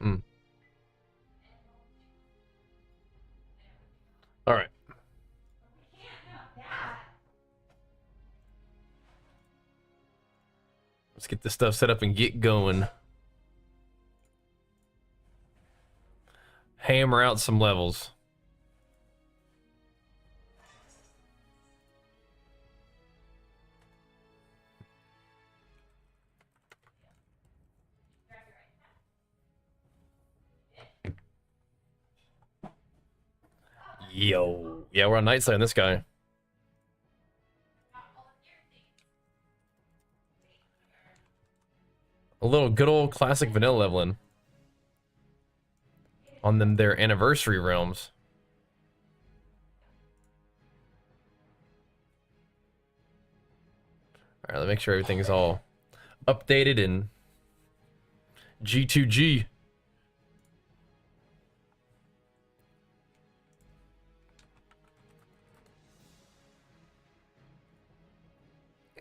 All right. Let's get this stuff set up and get going. Hammer out some levels. Yo. Yeah, we're on Nightslayer on this guy. A little good old classic vanilla leveling. On them their anniversary realms. Alright, let's make sure everything's all updated and G2G.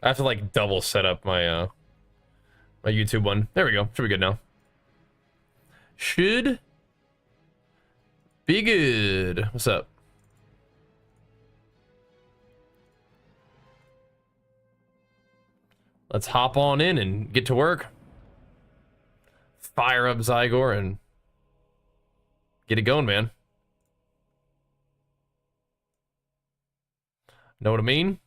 I have to like double set up my my YouTube one. There we go. Should be good now. Should be good. What's up? Let's hop on in and get to work. Fire up Zygor and get it going, man. Know what I mean?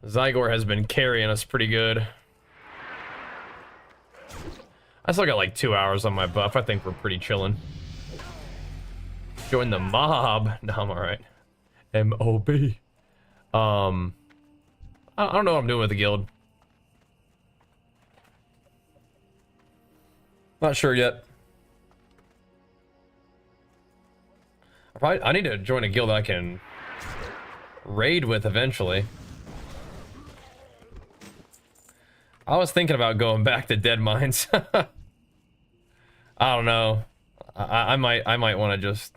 Zygor has been carrying us pretty good. I still got like 2 hours on my buff. I think we're pretty chilling. Join the mob. No, I'm alright. M-O-B. I don't know what I'm doing with the guild. Not sure yet. I need to join a guild that I can raid with eventually. I was thinking about going back to Dead Mines. I don't know. I might want to just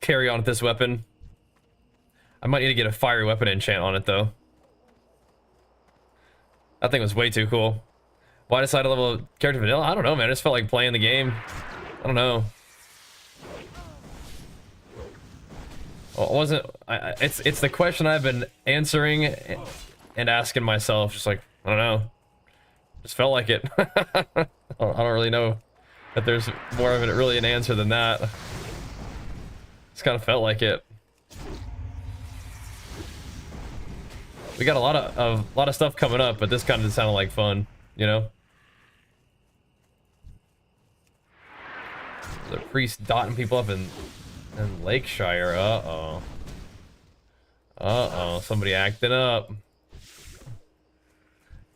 carry on with this weapon. I might need to get a fiery weapon enchant on it though. That thing was way too cool. Why decide to level character vanilla? I don't know, man. I just felt like playing the game. I don't know. Well, it wasn't. It's the question I've been answering and asking myself. Just like, I don't know. Just felt like it. I don't really know that there's more of it really an answer than that. Just kind of felt like it. We got a lot of stuff coming up, but this kind of sounded like fun, you know. The priest dotting people up in Lakeshire. Somebody acting up.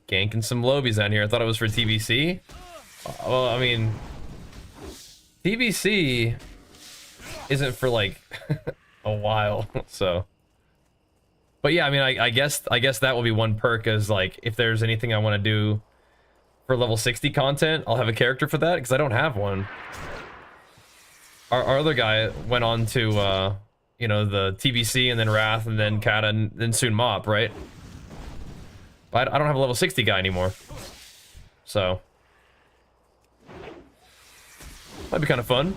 Ganking some lobies down here. I thought it was for TBC. Well, I mean, TBC isn't for like a while, so. But yeah, I mean, I guess that will be one perk, is like if there's anything I want to do for level 60 content, I'll have a character for that because I don't have one. Our other guy went on to you know, the TBC and then Wrath and then Kata and then soon Mop, right? But I don't have a level 60 guy anymore. So might be kind of fun.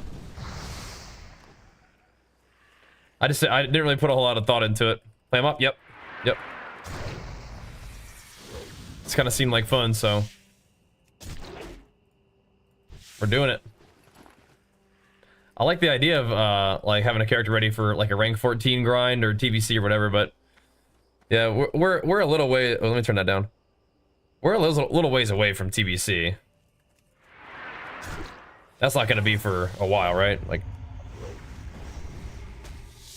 I didn't really put a whole lot of thought into it. Play him up? Yep. Yep. It's kind of seemed like fun, so we're doing it. I like the idea of like having a character ready for like a rank 14 grind or TBC or whatever, but yeah, we're a little way. Oh, let me turn that down. We're a little ways away from TBC. That's not going to be for a while, right? Like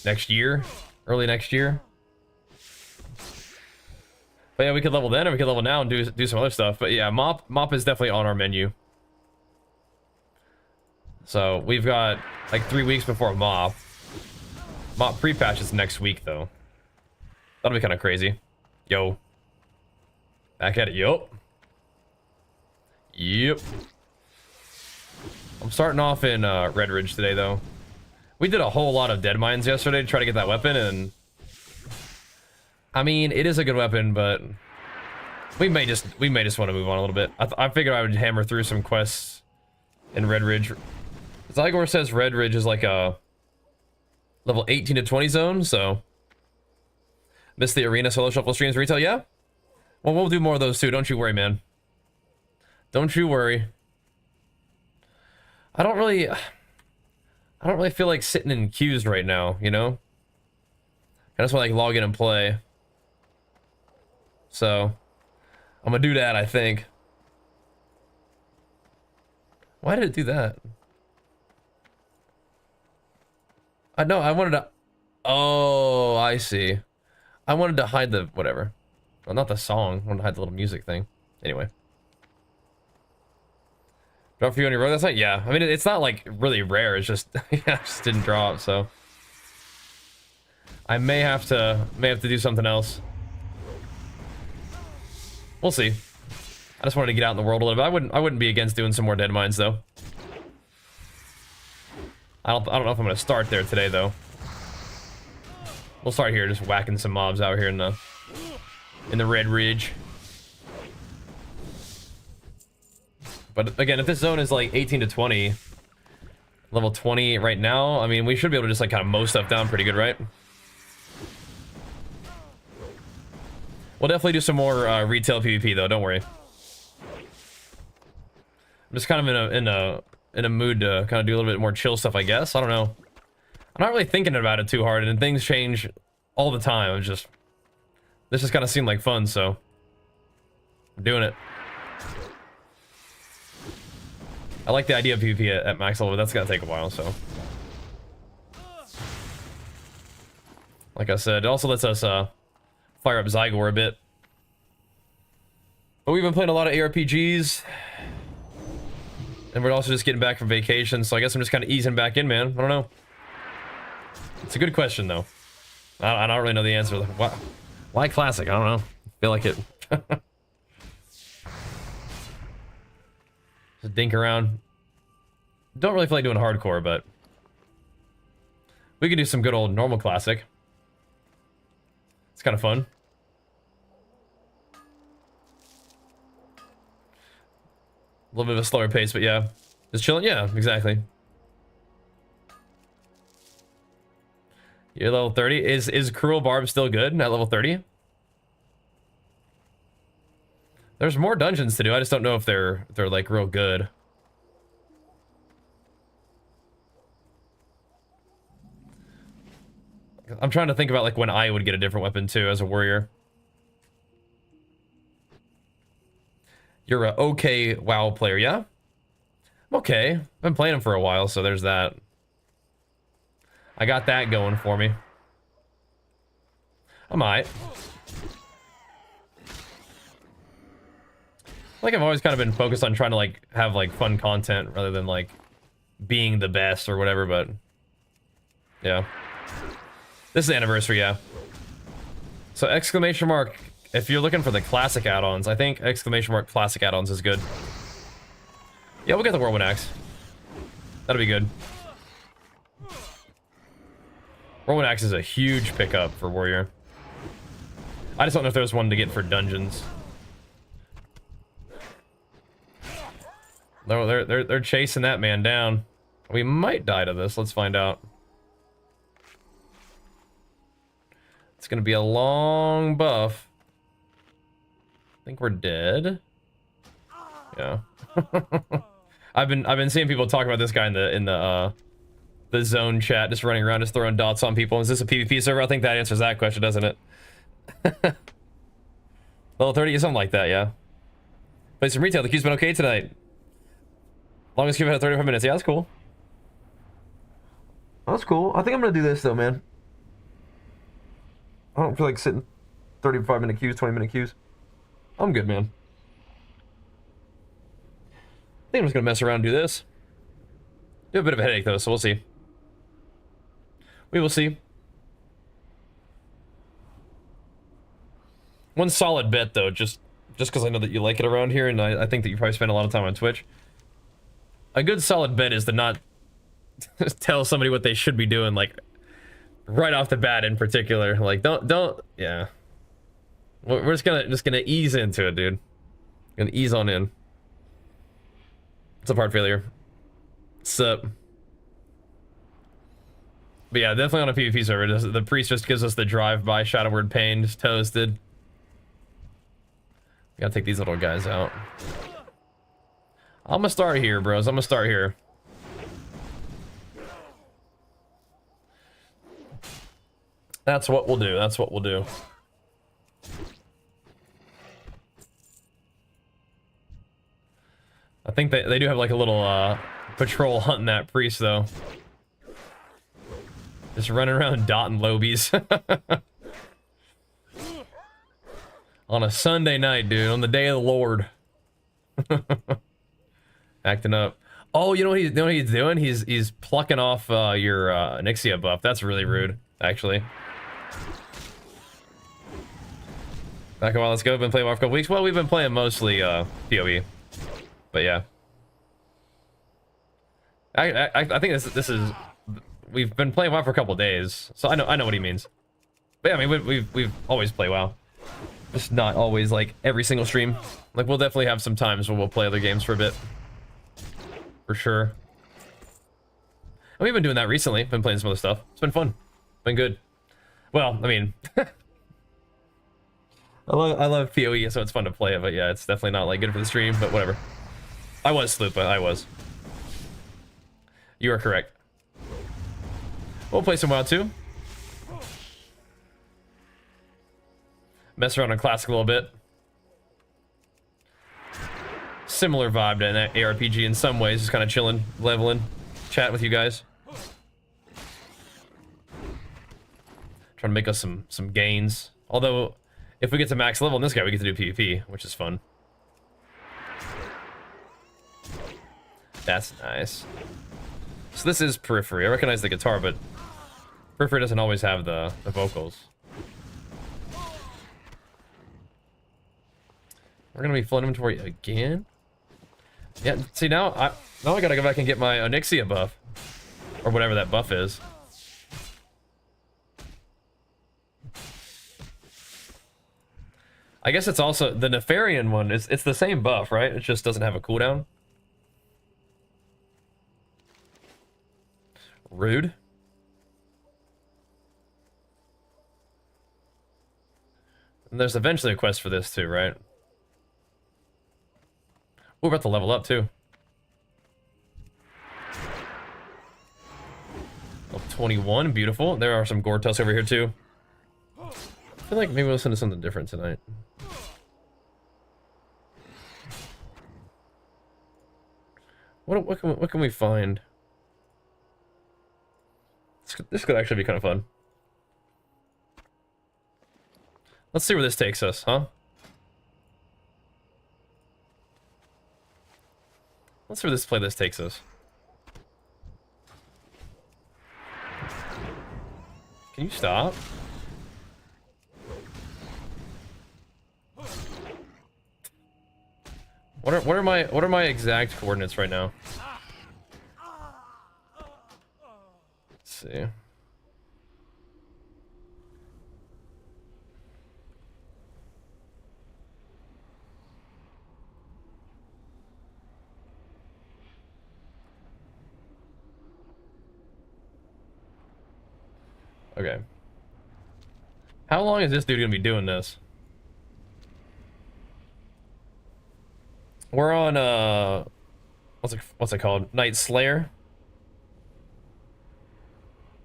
next year, early next year. But yeah, we could level then, or we could level now and do some other stuff. But yeah, mop is definitely on our menu. So we've got like 3 weeks before mop. Mop pre-patch is next week though. That'll be kind of crazy. Yo. Back at it. Yup. Yep. I'm starting off in Redridge today though. We did a whole lot of dead mines yesterday to try to get that weapon, and I mean, it is a good weapon, but We may just want to move on a little bit. I figured I would hammer through some quests in Redridge. Zygor says Redridge is like a level 18 to 20 zone, so miss the arena solo shuffle streams retail, yeah? Well, we'll do more of those too, don't you worry, man. Don't you worry. I don't really feel like sitting in queues right now, you know? I just want to like log in and play. So I'm gonna do that, I think. Why did it do that? I know, I wanted to... Oh, I see. I wanted to hide the... whatever. Well, not the song. I wanted to hide the little music thing. Anyway. Drop for you on your road last night? Yeah. I mean, it's not, like, really rare. It's just... yeah, it just didn't drop, so... I may have to do something else. We'll see. I just wanted to get out in the world a little bit. I wouldn't be against doing some more Dead Mines, though. I don't know if I'm gonna start there today, though. We'll start here, just whacking some mobs out here in the Redridge. But again, if this zone is like 18 to 20, level 20 right now, I mean, we should be able to just like kind of mow stuff down pretty good, right? We'll definitely do some more retail PvP though. Don't worry. I'm just kind of in a mood to kind of do a little bit more chill stuff, I guess. I don't know. I'm not really thinking about it too hard, and things change all the time. It's just this just kind of seemed like fun, so I'm doing it. I like the idea of PvP at max level, but that's gonna take a while. So, like I said, it also lets us fire up Zygor a bit. But we've been playing a lot of ARPGs. And we're also just getting back from vacation, so I guess I'm just kind of easing back in, man. I don't know. It's a good question, though. I don't really know the answer. Like, why classic? I don't know. I feel like it. Just dink around. Don't really feel like doing hardcore, but we could do some good old normal classic. It's kind of fun. A little bit of a slower pace, but yeah. Just chilling? Yeah, exactly. You're level 30. Is Cruel Barb still good at level 30? There's more dungeons to do. I just don't know if they're like real good. I'm trying to think about like when I would get a different weapon too as a warrior. You're a okay WoW player, yeah? I'm okay. I've been playing them for a while, so there's that. I got that going for me. I might. Like I've always kind of been focused on trying to like have like fun content rather than like being the best or whatever, but yeah. This is the anniversary, yeah. So exclamation mark, if you're looking for the classic add-ons, I think exclamation mark classic add-ons is good. Yeah, we'll get the Whirlwind Axe. That'll be good. Whirlwind Axe is a huge pickup for warrior. I just don't know if there's one to get for dungeons. They're chasing that man down. We might die to this. Let's find out. It's gonna be a long buff. I think we're dead. Yeah. I've been seeing people talk about this guy in the zone chat, just running around, just throwing dots on people. Is this a PvP server? I think that answers that question, doesn't it? Level 30, something like that, yeah. Play some retail. The queue's been okay tonight. Longest queue had 35 minutes. Yeah, that's cool. That's cool. I think I'm gonna do this though, man. I don't feel like sitting 35-minute queues, 20-minute queues. I'm good, man. I think I'm just gonna mess around and do this. Do have a bit of a headache though, so we'll see. We will see. One solid bet though, just because I know that you like it around here, and I think that you probably spend a lot of time on Twitch. A good solid bet is to not tell somebody what they should be doing, like right off the bat in particular. Like don't yeah. We're just gonna ease into it, dude. Gonna ease on in. What's up, Heart Failure? Sup? But yeah, definitely on a PvP server. The priest just gives us the drive-by Shadow Word Pain, just toasted. Gotta take these little guys out. I'm gonna start here, bros. I'm gonna start here. That's what we'll do. That's what we'll do. I think they do have like a little patrol hunting that priest though. Just running around dotting lobies. On a Sunday night, dude. On the day of the Lord. Acting up. Oh, you know what he's doing? He's plucking off your Nyxia buff. That's really rude, actually. Back a while, let's go. Been playing WoW for a couple weeks. Well, we've been playing mostly PoE. But yeah. I think this is we've been playing WoW for a couple days, so I know what he means. But yeah, I mean we've always played WoW. Just not always like every single stream. Like we'll definitely have some times when we'll play other games for a bit. For sure. And we've been doing that recently. Been playing some other stuff. It's been fun. Been good. Well, I mean I love PoE, so it's fun to play it, but yeah, it's definitely not like good for the stream, but whatever. I was Sloopa, I was. You are correct. We'll play some WoW too. Mess around on Classic a little bit. Similar vibe to an ARPG in some ways, just kind of chilling, leveling, chat with you guys. Trying to make us some gains. Although, if we get to max level in this guy, we get to do PvP, which is fun. That's nice. So this is Periphery. I recognize the guitar, but Periphery doesn't always have the vocals. We're gonna be full inventory again. Yeah, see now I gotta go back and get my Nyxia buff. Or whatever that buff is. I guess it's also the Nefarian one, it's the same buff, right? It just doesn't have a cooldown. Rude. And there's eventually a quest for this too, right? We're about to level up too. Level 21, beautiful. There are some Gortus over here too. I feel like maybe we'll listen to something different tonight. What can we find? This could actually be kind of fun. Let's see where this takes us, huh? Let's see where this playlist takes us. Can you stop? What are my exact coordinates right now? Let's see. Okay. How long is this dude gonna be doing this? We're on what's it called? Nightslayer.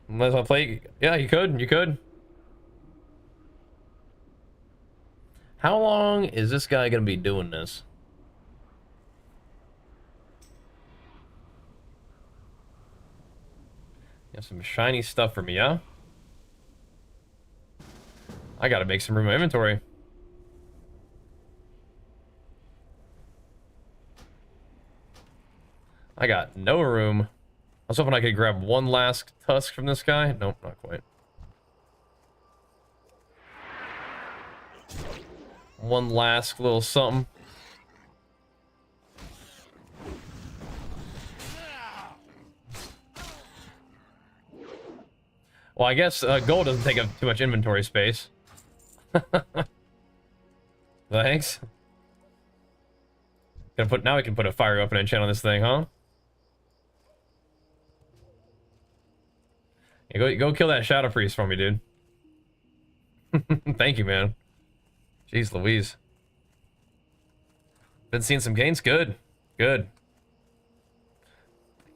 Might as well play. Yeah, you could. How long is this guy gonna be doing this? You have some shiny stuff for me, yeah? I gotta make some room in my inventory. I got no room. I was hoping I could grab one last tusk from this guy. Nope, not quite. One last little something. Well, I guess gold doesn't take up too much inventory space. Thanks. Now we can put a fire weapon enchant on this thing, huh? Yeah, go kill that Shadow Priest for me, dude. Thank you, man. Jeez Louise. Been seeing some gains? Good. Good.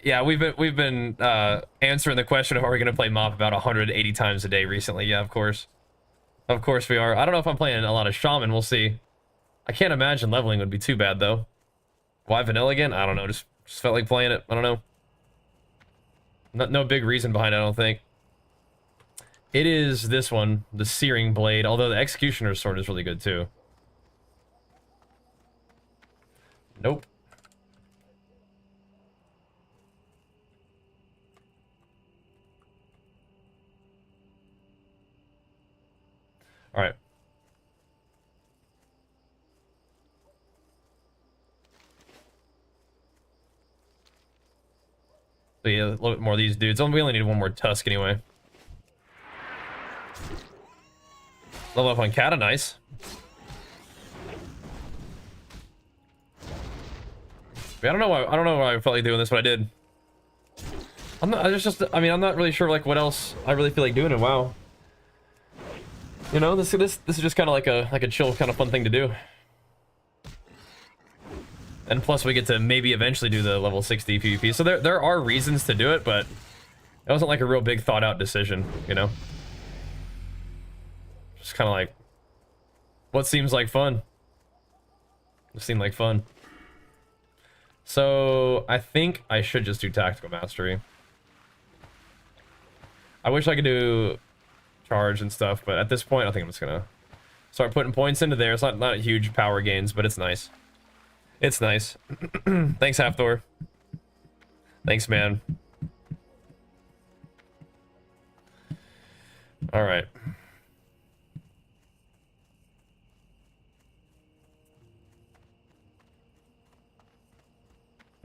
Yeah, we've been answering the question of are we gonna play MoP about 180 times a day recently. Yeah, of course. Of course we are. I don't know if I'm playing a lot of Shaman, we'll see. I can't imagine leveling would be too bad though. Why vanilla again? I don't know, just felt like playing it. I don't know. No big reason behind it, I don't think. It is this one, the Searing Blade, although the Executioner's Sword is really good too. Nope. Alright. So yeah, a little bit more of these dudes. We only need one more Tusk anyway. Level up on Kata, nice. I don't know why I felt like doing this, but I did. I'm not really sure like what else I really feel like doing in WoW. You know, this is just kind of like a chill, kind of fun thing to do. And plus we get to maybe eventually do the level 60 PvP. So there are reasons to do it, but it wasn't like a real big thought out decision, you know? Just kind of like what seems like fun. It seemed like fun. So I think I should just do Tactical Mastery. I wish I could do charge and stuff, but at this point I think I'm just gonna start putting points into there. It's not huge power gains, but it's nice. It's nice. Thanks, Halfthor. Thanks, man. All right.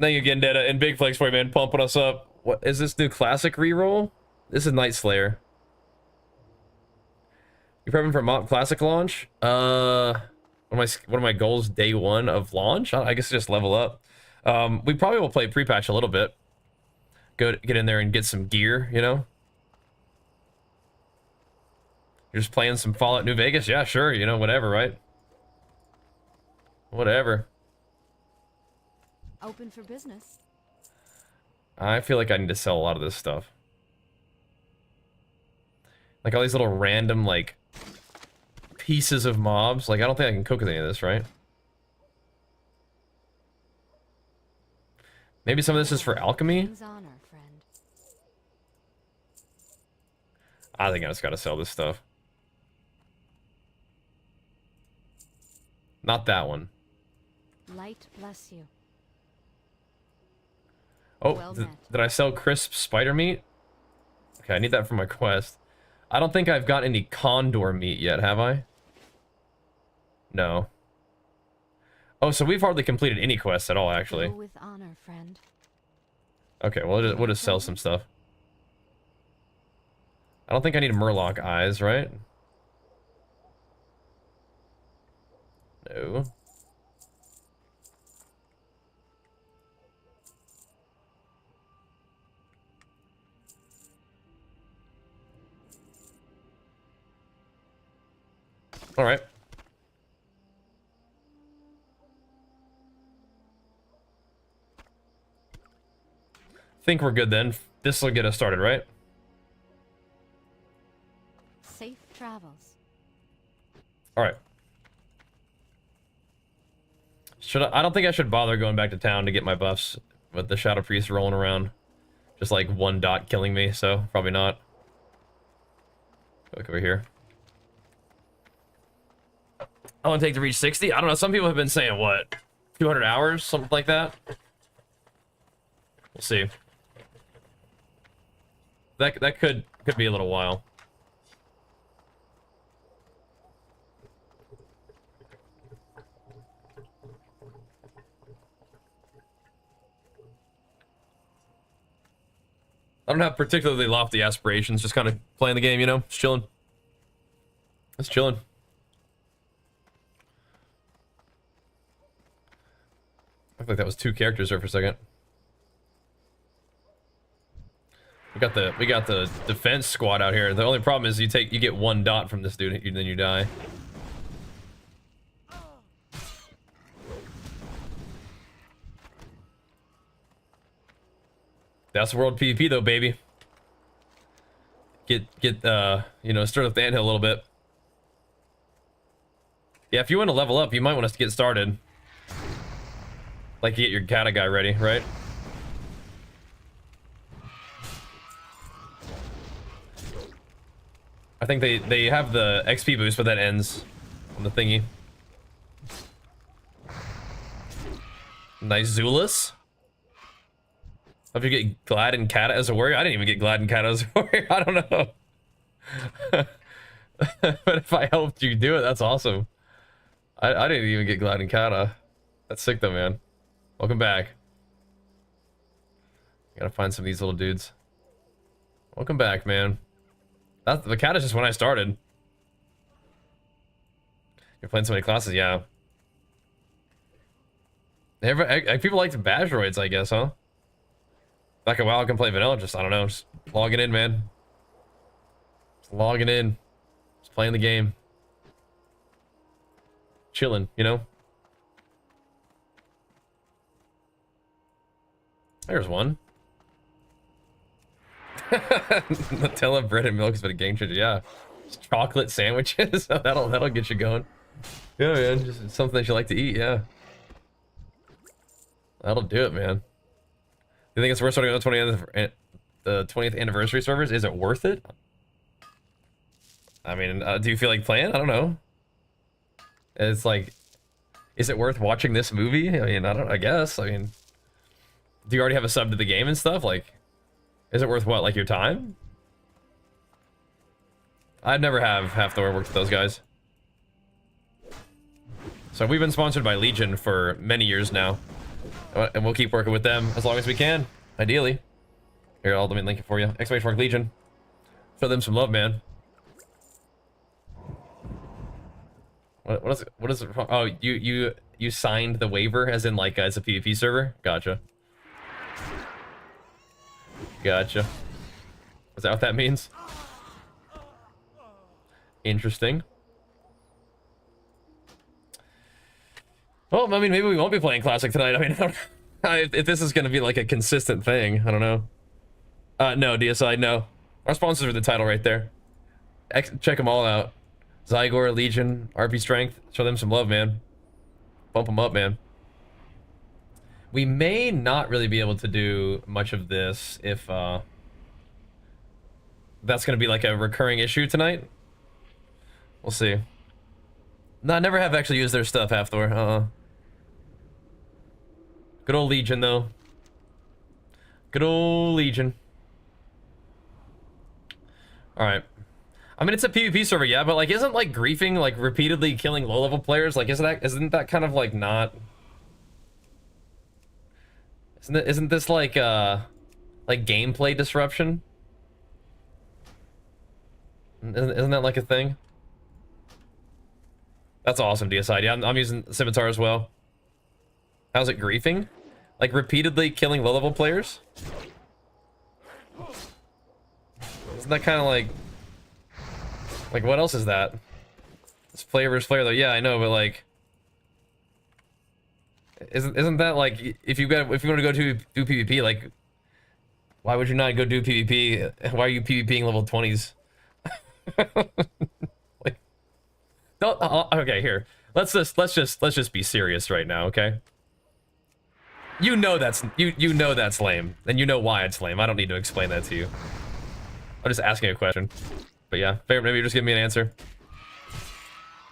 Thank you again, Data, and Big Flex for you, man, pumping us up. What is this new classic reroll? This is Nightslayer. You prepping for MoP Classic launch? What are my goals day one of launch? I guess just level up. We probably will play pre-patch a little bit. Get in there and get some gear, you know? You're just playing some Fallout New Vegas? Yeah, sure, you know, whatever, right? Whatever. Open for business. I feel like I need to sell a lot of this stuff. Like all these little random, like, pieces of mobs. Like, I don't think I can cook with any of this, right? Maybe some of this is for alchemy? I think I just gotta sell this stuff. Not that one. Light bless you. Oh, Well did I sell crisp spider meat? Okay, I need that for my quest. I don't think I've got any condor meat yet, have I? No. Oh, so we've hardly completed any quests at all, actually. Go with honor, friend. Okay, well, we'll just sell some stuff. I don't think I need Murloc eyes, right? No. All right. Think we're good then. This will get us started, right? Safe travels. All right. I don't think I should bother going back to town to get my buffs with the Shadow Priest rolling around. Just like one dot killing me, so probably not. Look over here. I want to take to reach 60. I don't know. Some people have been saying what, 200 hours, something like that. We'll see. That could be a little while. I don't have particularly lofty aspirations. Just kind of playing the game, you know, just chilling. Just chilling. Looked like that was 2 characters there for a second. We got the defense squad out here. The only problem is you get 1 dot from this dude, and then you die. That's World PvP though, baby. Get you know, stir up the anthill a little bit. Yeah, if you want to level up, you might want us to get started. Like, you get your kata guy ready, right? I think they have the XP boost, but that ends on the thingy. Nice Zulus. Hope you get Glad and Kata as a warrior. I didn't even get Glad and Kata as a warrior. I don't know. But if I helped you do it, that's awesome. I didn't even get Glad and Kata. That's sick though, man. Welcome back. Gotta find some of these little dudes. Welcome back, man. The Kata's just when I started. You're playing so many classes, yeah. People like the Bashroids, I guess, huh? Back at WoW, I can play vanilla, just, I don't know, just logging in, man. Just logging in. Just playing the game. Chilling, you know? There's one. Nutella, bread, and milk is but a game changer, yeah. Just chocolate sandwiches, that'll get you going. Yeah, man, just something that you like to eat, yeah. That'll do it, man. You think it's worth starting on the 20th anniversary servers? Is it worth it? I mean, do you feel like playing? I don't know. It's like, is it worth watching this movie? I mean, I guess. I mean, do you already have a sub to the game and stuff? Like, is it worth what, like your time? I'd never have to work with those guys. So we've been sponsored by Legion for many years now. And we'll keep working with them as long as we can, ideally. Here, let me link it for you. Exclamation mark Legion. Show them some love, man. What is it? Oh, you signed the waiver as in like as a PvP server? Gotcha. Gotcha. Is that what that means? Interesting. Well, I mean, maybe we won't be playing Classic tonight. I mean, if this is going to be like a consistent thing, I don't know. No, DSI, no. Our sponsors are the title right there. Check them all out. Zygor, Legion, RP Strength. Show them some love, man. Bump them up, man. We may not really be able to do much of this if that's going to be like a recurring issue tonight. We'll see. No, I never have actually used their stuff, Halfthor. Good old Legion, though. Good old Legion. Alright. I mean, it's a PvP server, yeah, but, like, isn't, like, griefing, like, repeatedly killing low-level players? Like, isn't that kind of, like, not... Isn't this, like, gameplay disruption? Isn't that, like, a thing? That's awesome, DSI. Yeah, I'm using Scimitar as well. How's it griefing? Like, repeatedly killing low-level players? Isn't that kind of like... Like, what else is that? It's player versus player, though. Yeah, I know, but, like... Isn't that, like, if you want to go do PvP, like... Why would you not go do PvP? Why are you PvPing level 20s? Like... Don't, okay, here. Let's just be serious right now, okay? You know that's lame, and you know why it's lame. I don't need to explain that to you. I'm just asking a question. But yeah, maybe just give me an answer.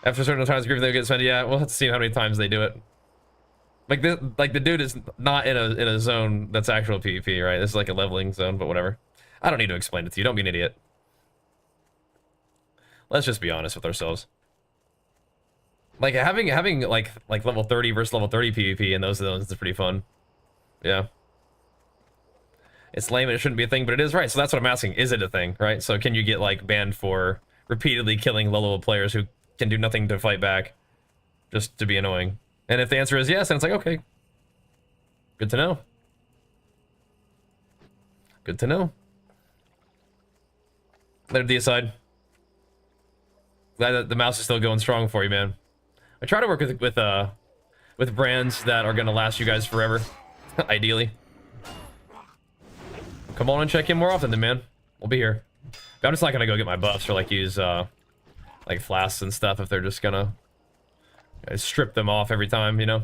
After certain times, grief they get spent. Yeah, we'll have to see how many times they do it. Like this, like the dude is not in a zone that's actual PvP, right? This is like a leveling zone, but whatever. I don't need to explain it to you. Don't be an idiot. Let's just be honest with ourselves. Like having like level 30 versus level 30 PvP in those zones is pretty fun. Yeah. It's lame and it shouldn't be a thing, but it is, right? So that's what I'm asking. Is it a thing, right? So can you get like banned for repeatedly killing low-level players who can do nothing to fight back, just to be annoying? And if the answer is yes, then it's like, okay. Good to know. Good to know. Let it be aside. Glad that the mouse is still going strong for you, man. I try to work with brands that are gonna last you guys forever, ideally. Come on and check in more often, then, man. We'll be here. But I'm just not gonna go get my buffs or like use like flasks and stuff if they're just gonna strip them off every time, you know.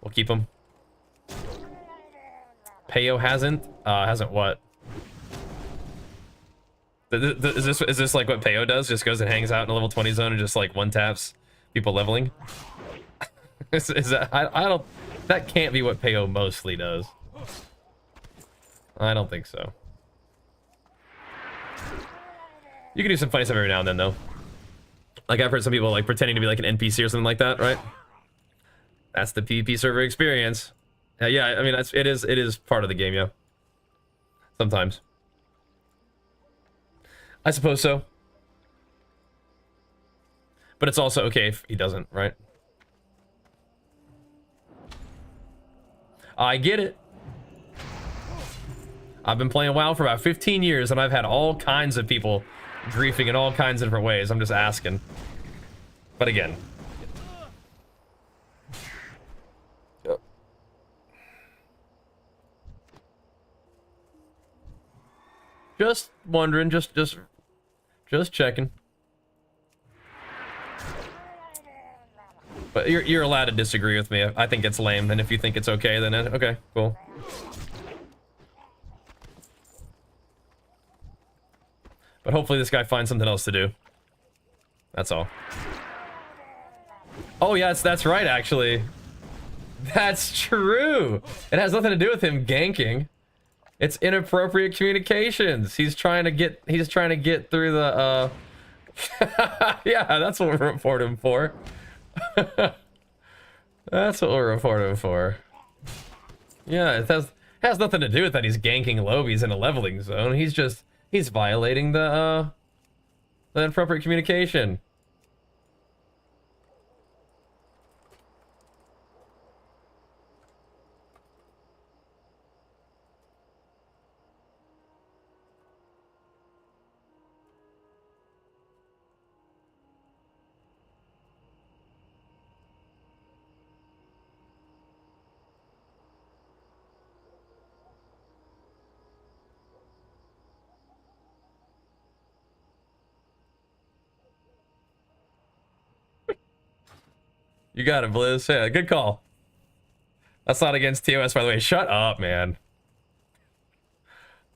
We'll keep them. Payo hasn't what? Is this like what Payo does? Just goes and hangs out in a level 20 zone and just like one taps people leveling? is that I don't, that can't be what Payo mostly does. I don't think so. You can do some funny stuff every now and then though. Like I've heard some people like pretending to be like an NPC or something like that, right? That's the PvP server experience. Yeah, I mean it is part of the game, yeah. Sometimes. I suppose so. But it's also okay if he doesn't, right? I get it. I've been playing WoW for about 15 years and I've had all kinds of people griefing in all kinds of different ways. I'm just asking. But again. Yep. Just wondering, just checking. But you're allowed to disagree with me. I think it's lame, and if you think it's okay, then okay, cool. But hopefully this guy finds something else to do. That's all. Oh yes, that's right, actually. That's true. It has nothing to do with him ganking. It's inappropriate communications. He's trying to get through the yeah, that's what we're reporting for. That's what we're reporting for. Yeah, it has nothing to do with that he's ganking lobbies in a leveling zone. He's violating the inappropriate communication. You got it, Blizz. Yeah, good call. That's not against TOS, by the way. Shut up, man.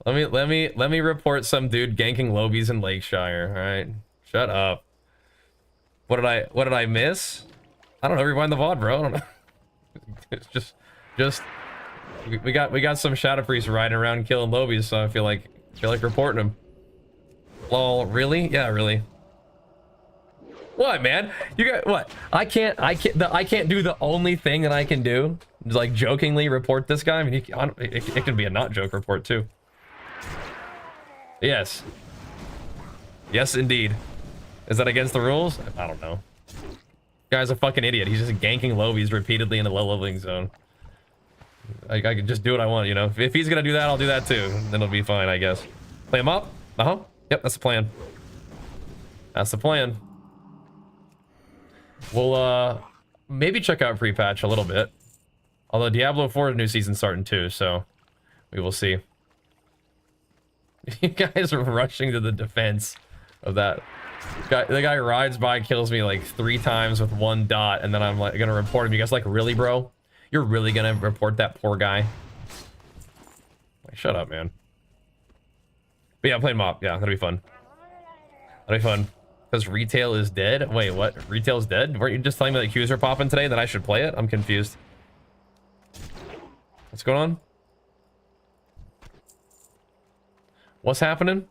Let me report some dude ganking lobies in Lakeshire. All right, shut up. What did I miss? I don't know. Rewind the VOD, bro. I don't know. It's just we got some Shadow Priests riding around killing lobies, so I feel like reporting them. Lol, really? Yeah, really. What, man? You got what? I can't do the only thing that I can do, like jokingly report this guy. I mean, it can be a not joke report too. Yes. Yes, indeed. Is that against the rules? I don't know. Guy's a fucking idiot. He's just ganking lobies repeatedly in the low leveling zone. I can just do what I want, you know. If he's gonna do that, I'll do that too. Then it'll be fine, I guess. Play him up? Uh-huh. Yep, that's the plan. That's the plan. We'll maybe check out pre-patch a little bit. Although Diablo 4 new season's starting too, so we will see. You guys are rushing to the defense of that. The guy rides by, kills me like 3 times with 1 dot, and then I'm like gonna report him. You guys like, really, bro? You're really gonna report that poor guy? Like, shut up, man. But yeah, I'm playing Mop. Yeah, that'll be fun. That'll be fun. Because retail is dead? Wait, what? Retail's dead? Weren't you just telling me that queues are popping today, that I should play it? I'm confused. What's going on? What's happening?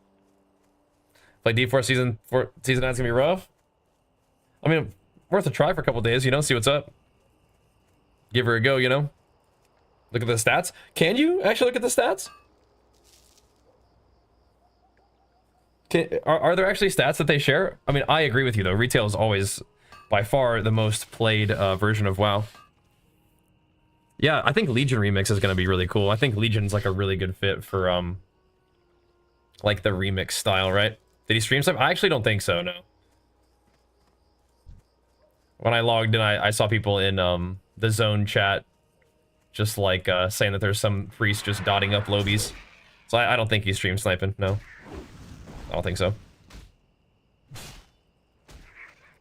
Play D4 season 9's gonna be rough? I mean, worth a try for a couple days, you know, see what's up. Give her a go, you know? Look at the stats. Can you actually look at the stats? Are there actually stats that they share? I mean, I agree with you, though. Retail is always, by far, the most played version of WoW. Yeah, I think Legion remix is gonna be really cool. I think Legion's like a really good fit for like the remix style, right? Did he stream stuff? I actually don't think so, no. When I logged in, I saw people in the zone chat just like saying that there's some priest just dotting up lobies. So I don't think he's stream sniping, no. I don't think so.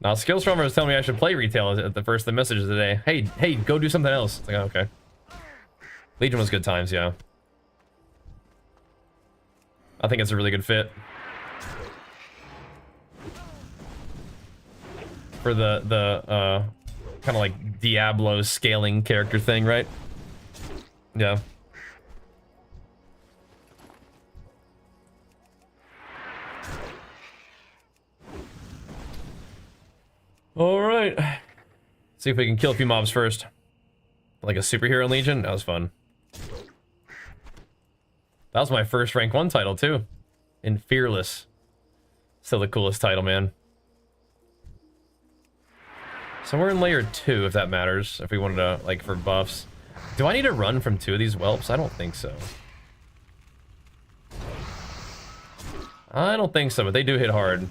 Now, Skillstormer was telling me I should play retail at the first of the messages today. Hey, go do something else. It's like, oh, okay. Legion was good times, yeah. I think it's a really good fit. For the kind of like Diablo scaling character thing, right? Yeah. Alright. See if we can kill a few mobs first. Like a superhero in Legion? That was fun. That was my first rank 1 title, too. In Fearless. Still the coolest title, man. So we're in layer 2, if that matters. If we wanted to, like, for buffs. Do I need to run from 2 of these whelps? I don't think so. I don't think so, but they do hit hard.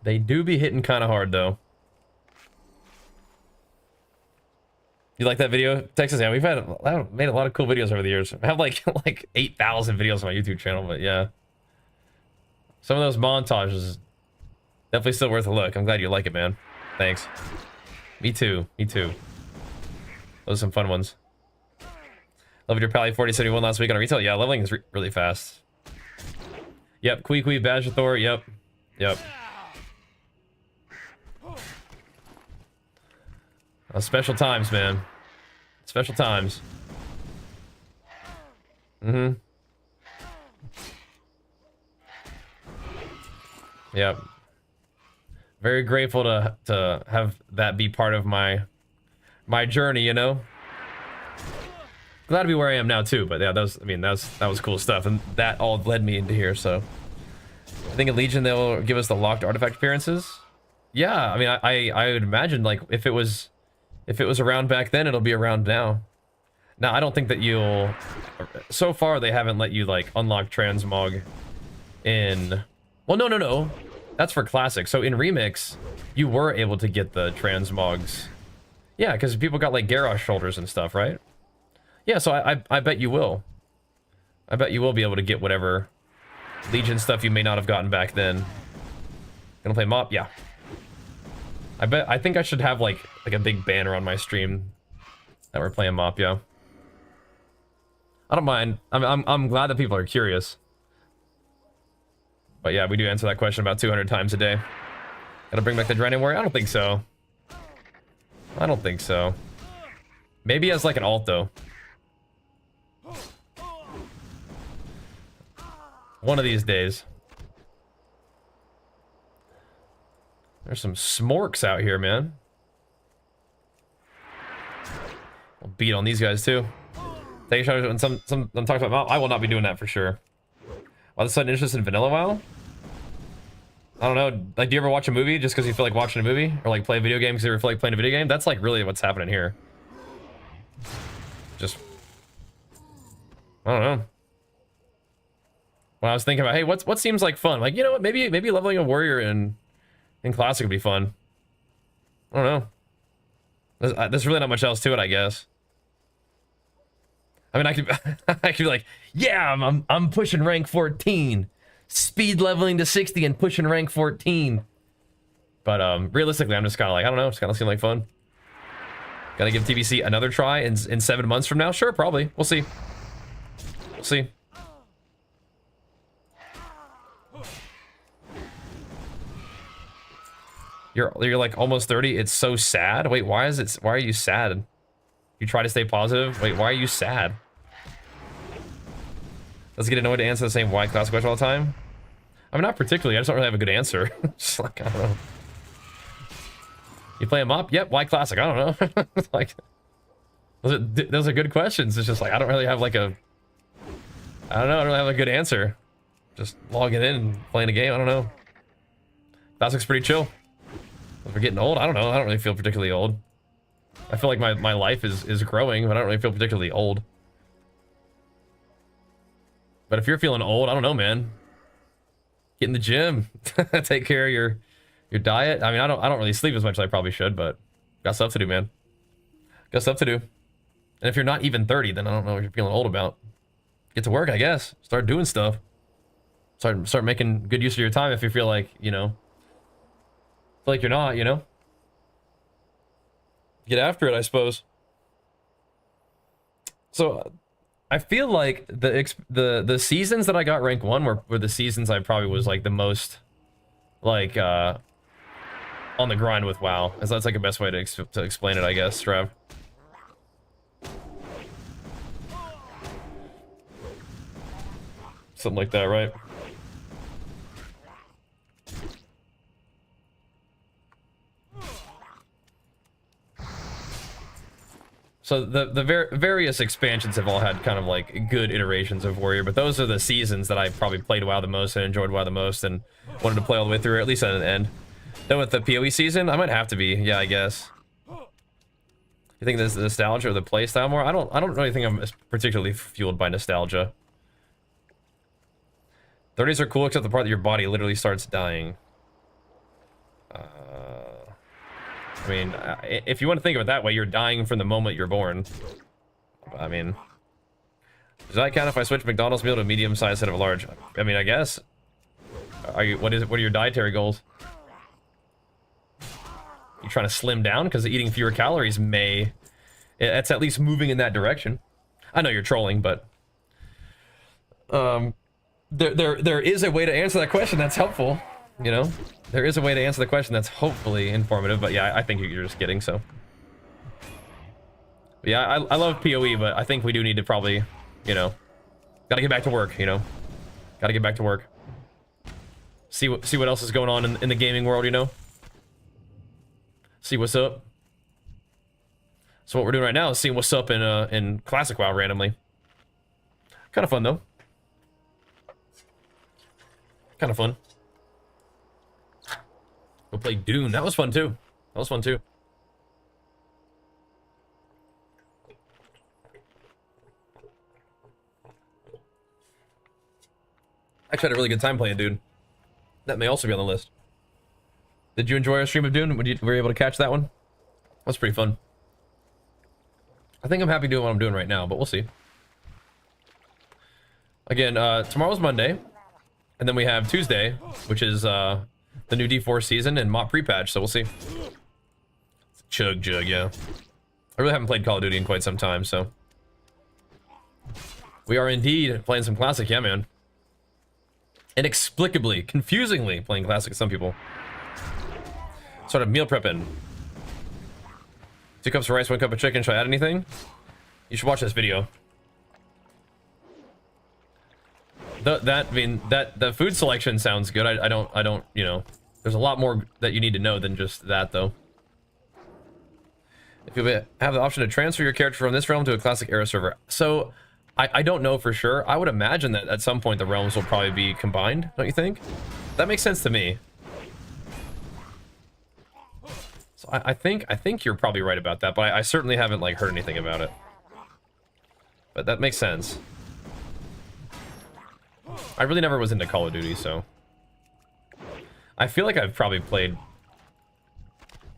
They do be hitting kind of hard, though. You like that video, Texas? Yeah, we've made a lot of cool videos over the years. I have like 8,000 videos on my YouTube channel, but yeah. Some of those montages, definitely still worth a look. I'm glad you like it, man. Thanks. Me too. Me too. Those are some fun ones. Leveled your Pally 4071 last week on retail. Yeah, leveling is really fast. Yep, Quee Badger Yep. Yep. Special times, man. Special times. Mm-hmm. Yep. Very grateful to have that be part of my journey, you know? Glad to be where I am now too, but yeah, that was cool stuff, and that all led me into here, so. I think in Legion they'll give us the locked artifact appearances. Yeah, I mean I would imagine like if it was around back then, it'll be around now. Now, I don't think that you'll... So far, they haven't let you, like, unlock Transmog in... Well, no. That's for Classic. So in Remix, you were able to get the Transmogs. Yeah, because people got, like, Garrosh shoulders and stuff, right? Yeah, so I bet you will. I bet you will be able to get whatever Legion stuff you may not have gotten back then. Gonna play Mop? Yeah. I think I should have like a big banner on my stream that we're playing Mop, yeah. I don't mind. I'm glad that people are curious. But yeah, we do answer that question about 200 times a day. Gotta bring back the Dragon Warrior? I don't think so. I don't think so. Maybe as like an alt though. One of these days. There's some smorks out here, man. I'll beat on these guys too. Take a shot when some talks about Mop. I will not be doing that for sure. All of a sudden interest in Vanilla WoW? I don't know. Like, do you ever watch a movie just because you feel like watching a movie? Or like play a video game because you feel like playing a video game? That's like really what's happening here. Just... I don't know. When I was thinking about, hey, what seems like fun? Like, you know what? Maybe leveling a warrior in Classic would be fun. I don't know. There's really not much else to it, I guess. I mean, I could be like, yeah, I'm pushing rank 14, speed leveling to 60 and pushing rank 14. But realistically, I'm just kind of like, I don't know, it's kind of seem like fun. Gotta give TBC another try in 7 months from now. Sure, probably. We'll see. We'll see. You're like almost 30. It's so sad. Wait, why are you sad? You try to stay positive. Wait, why are you sad? Let's get annoyed to answer the same why classic question all the time. I mean, not particularly. I just don't really have a good answer. Just like, I don't know. You play a Mop? Yep. Why classic? I don't know. Like, those are good questions. It's just like I don't really have like a. I don't know. I don't really have a good answer. Just logging in and playing a game. I don't know. Classic's pretty chill. If we're getting old, I don't know. I don't really feel particularly old. I feel like my life is growing, but I don't really feel particularly old. But if you're feeling old, I don't know, man. Get in the gym. Take care of your diet. I mean, I don't really sleep as much as I probably should, but got stuff to do, man. Got stuff to do. And if you're not even 30, then I don't know what you're feeling old about. Get to work, I guess. Start doing stuff. Start making good use of your time if you feel like, you know, feel like you're not, you know? Get after it, I suppose. So, I feel like the seasons that I got rank 1 were the seasons I probably was like the most, like, on the grind with WoW. As that's like the best way to explain it, I guess, Trev. Something like that, right? So the various expansions have all had kind of like good iterations of Warrior, but those are the seasons that I probably played WoW the most and enjoyed WoW the most and wanted to play all the way through, or at least at an end. Then with the PoE season, I might have to be, yeah, I guess. You think this is the nostalgia or the playstyle more? I don't really think I'm particularly fueled by nostalgia. 30s are cool except the part that your body literally starts dying. I mean, if you want to think of it that way, you're dying from the moment you're born. I mean, does that count if I switch McDonald's meal to a medium size instead of a large? I mean, I guess. What are your dietary goals? You trying to slim down because eating fewer calories may, it's at least moving in that direction. I know you're trolling, but there is a way to answer that question that's helpful, you know? There is a way to answer the question that's hopefully informative, but yeah, I think you're just kidding, so. But yeah, I love PoE, but I think we do need to probably, you know, gotta get back to work, you know? Gotta get back to work. See what else is going on in the gaming world, you know? See what's up. So what we're doing right now is seeing what's up in Classic WoW randomly. Kind of fun, though. Kind of fun. Go play Dune. That was fun too. That was fun too. Actually had a really good time playing Dune. That may also be on the list. Did you enjoy our stream of Dune? Were you able to catch that one? That's pretty fun. I think I'm happy doing what I'm doing right now, but we'll see. Again, tomorrow's Monday. And then we have Tuesday, which is the new D4 season and MOP pre-patch, so we'll see. Chug jug, yeah. I really haven't played Call of Duty in quite some time, so. We are indeed playing some Classic, yeah, man. Inexplicably, confusingly playing Classic with some people. Started meal prepping. 2 cups of rice, 1 cup of chicken. Should I add anything? You should watch this video. The food selection sounds good. I don't, you know, there's a lot more that you need to know than just that, though. If you have the option to transfer your character from this realm to a Classic era server. So, I don't know for sure. I would imagine that at some point the realms will probably be combined, don't you think? That makes sense to me. So I think you're probably right about that, but I certainly haven't, like, heard anything about it. But that makes sense. I really never was into Call of Duty, so I feel like I've probably played,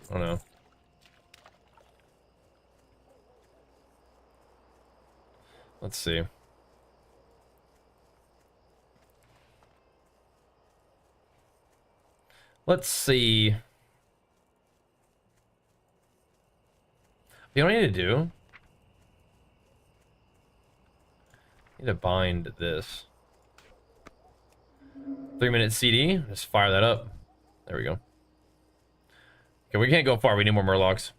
I don't know. Let's see. Let's see. You know what I need to do? I need to bind this. 3-minute CD. Just fire that up. There we go. Okay, we can't go far. We need more Murlocs.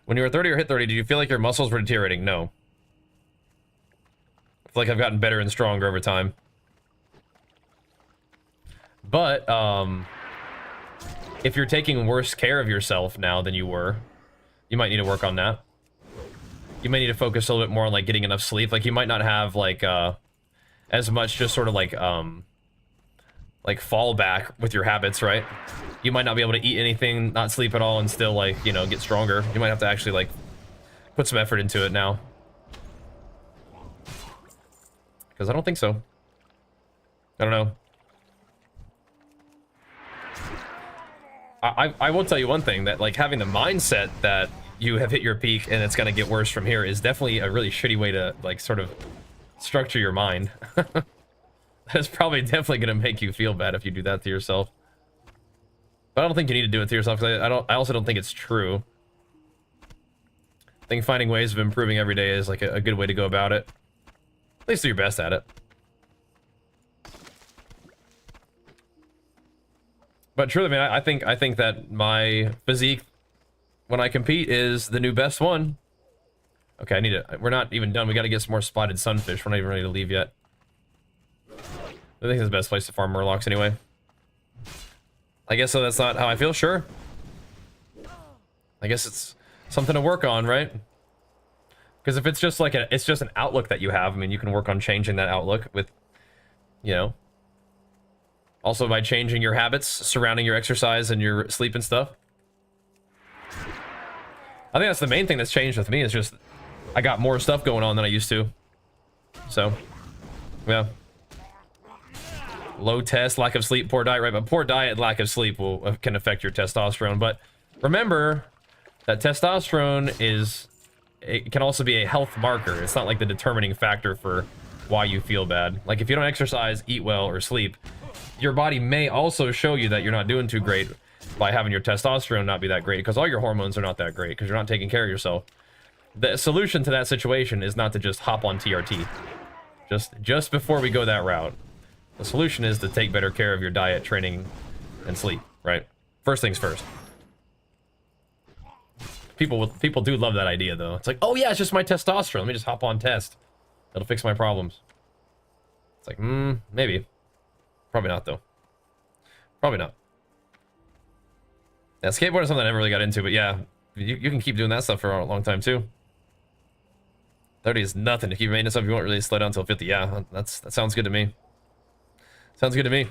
When you were 30 or hit 30, did you feel like your muscles were deteriorating? No. I feel like I've gotten better and stronger over time. But, if you're taking worse care of yourself now than you were, you might need to work on that. You might need to focus a little bit more on, like, getting enough sleep. Like, you might not have, like, as much just sort of, like like fallback with your habits, right? You might not be able to eat anything, not sleep at all, and still, like, you know, get stronger. You might have to actually, like, put some effort into it now. Because I don't think so. I don't know. I will tell you one thing, that, like, having the mindset that you have hit your peak and it's gonna get worse from here is definitely a really shitty way to, like, sort of structure your mind. That's probably definitely gonna make you feel bad if you do that to yourself. But I don't think you need to do it to yourself, because I also don't think it's true. I think finding ways of improving every day is, like, a good way to go about it. At least do your best at it. But truly, man, I think that my physique when I compete is the new best one. Okay, I need to. We're not even done. We got to get some more spotted sunfish. We're not even ready to leave yet. I think it's the best place to farm murlocs anyway. I guess so. That's not how I feel. Sure. I guess it's something to work on, right? Because if it's just like it's just an outlook that you have. I mean, you can work on changing that outlook with, you know. Also by changing your habits surrounding your exercise and your sleep and stuff. I think that's the main thing that's changed with me, is just I got more stuff going on than I used to. So, yeah. Low test, lack of sleep, poor diet, right? But poor diet, lack of sleep can affect your testosterone. But remember that testosterone it can also be a health marker. It's not like the determining factor for why you feel bad. Like if you don't exercise, eat well, or sleep, your body may also show you that you're not doing too great by having your testosterone not be that great, because all your hormones are not that great because you're not taking care of yourself. The solution to that situation is not to just hop on TRT. Just before we go that route, the solution is to take better care of your diet, training, and sleep, right? First things first. People do love that idea, though. It's like, oh yeah, it's just my testosterone. Let me just hop on test. That'll fix my problems. It's like, maybe. Probably not, though. Probably not. Yeah, skateboard is something I never really got into, but yeah, you can keep doing that stuff for a long time, too. 30 is nothing to keep maintenance up. You won't really slow down until 50. Yeah, that sounds good to me. Sounds good to me.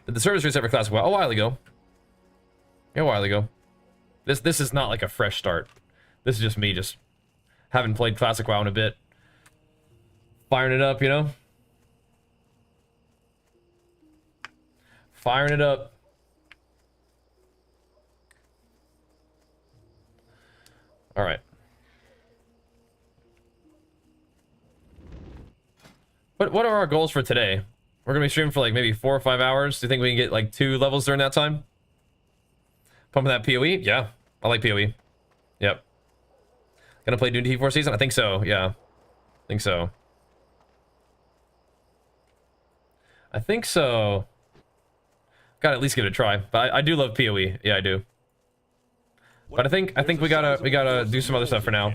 Did the service reset for Classic WoW? A while ago. Yeah, a while ago. This is not like a fresh start. This is just me just having played Classic WoW in a bit. Firing it up, you know? Firing it up. All right. What are our goals for today? We're gonna be streaming for like maybe 4 or 5 hours. Do you think we can get like 2 levels during that time? Pumping that PoE? Yeah, I like PoE. Yep. Gonna play Dune T4 season? I think so. Yeah, I think so. I think so. Gotta at least give it a try. But I do love PoE. Yeah, I do. But I think we gotta do some other stuff for now.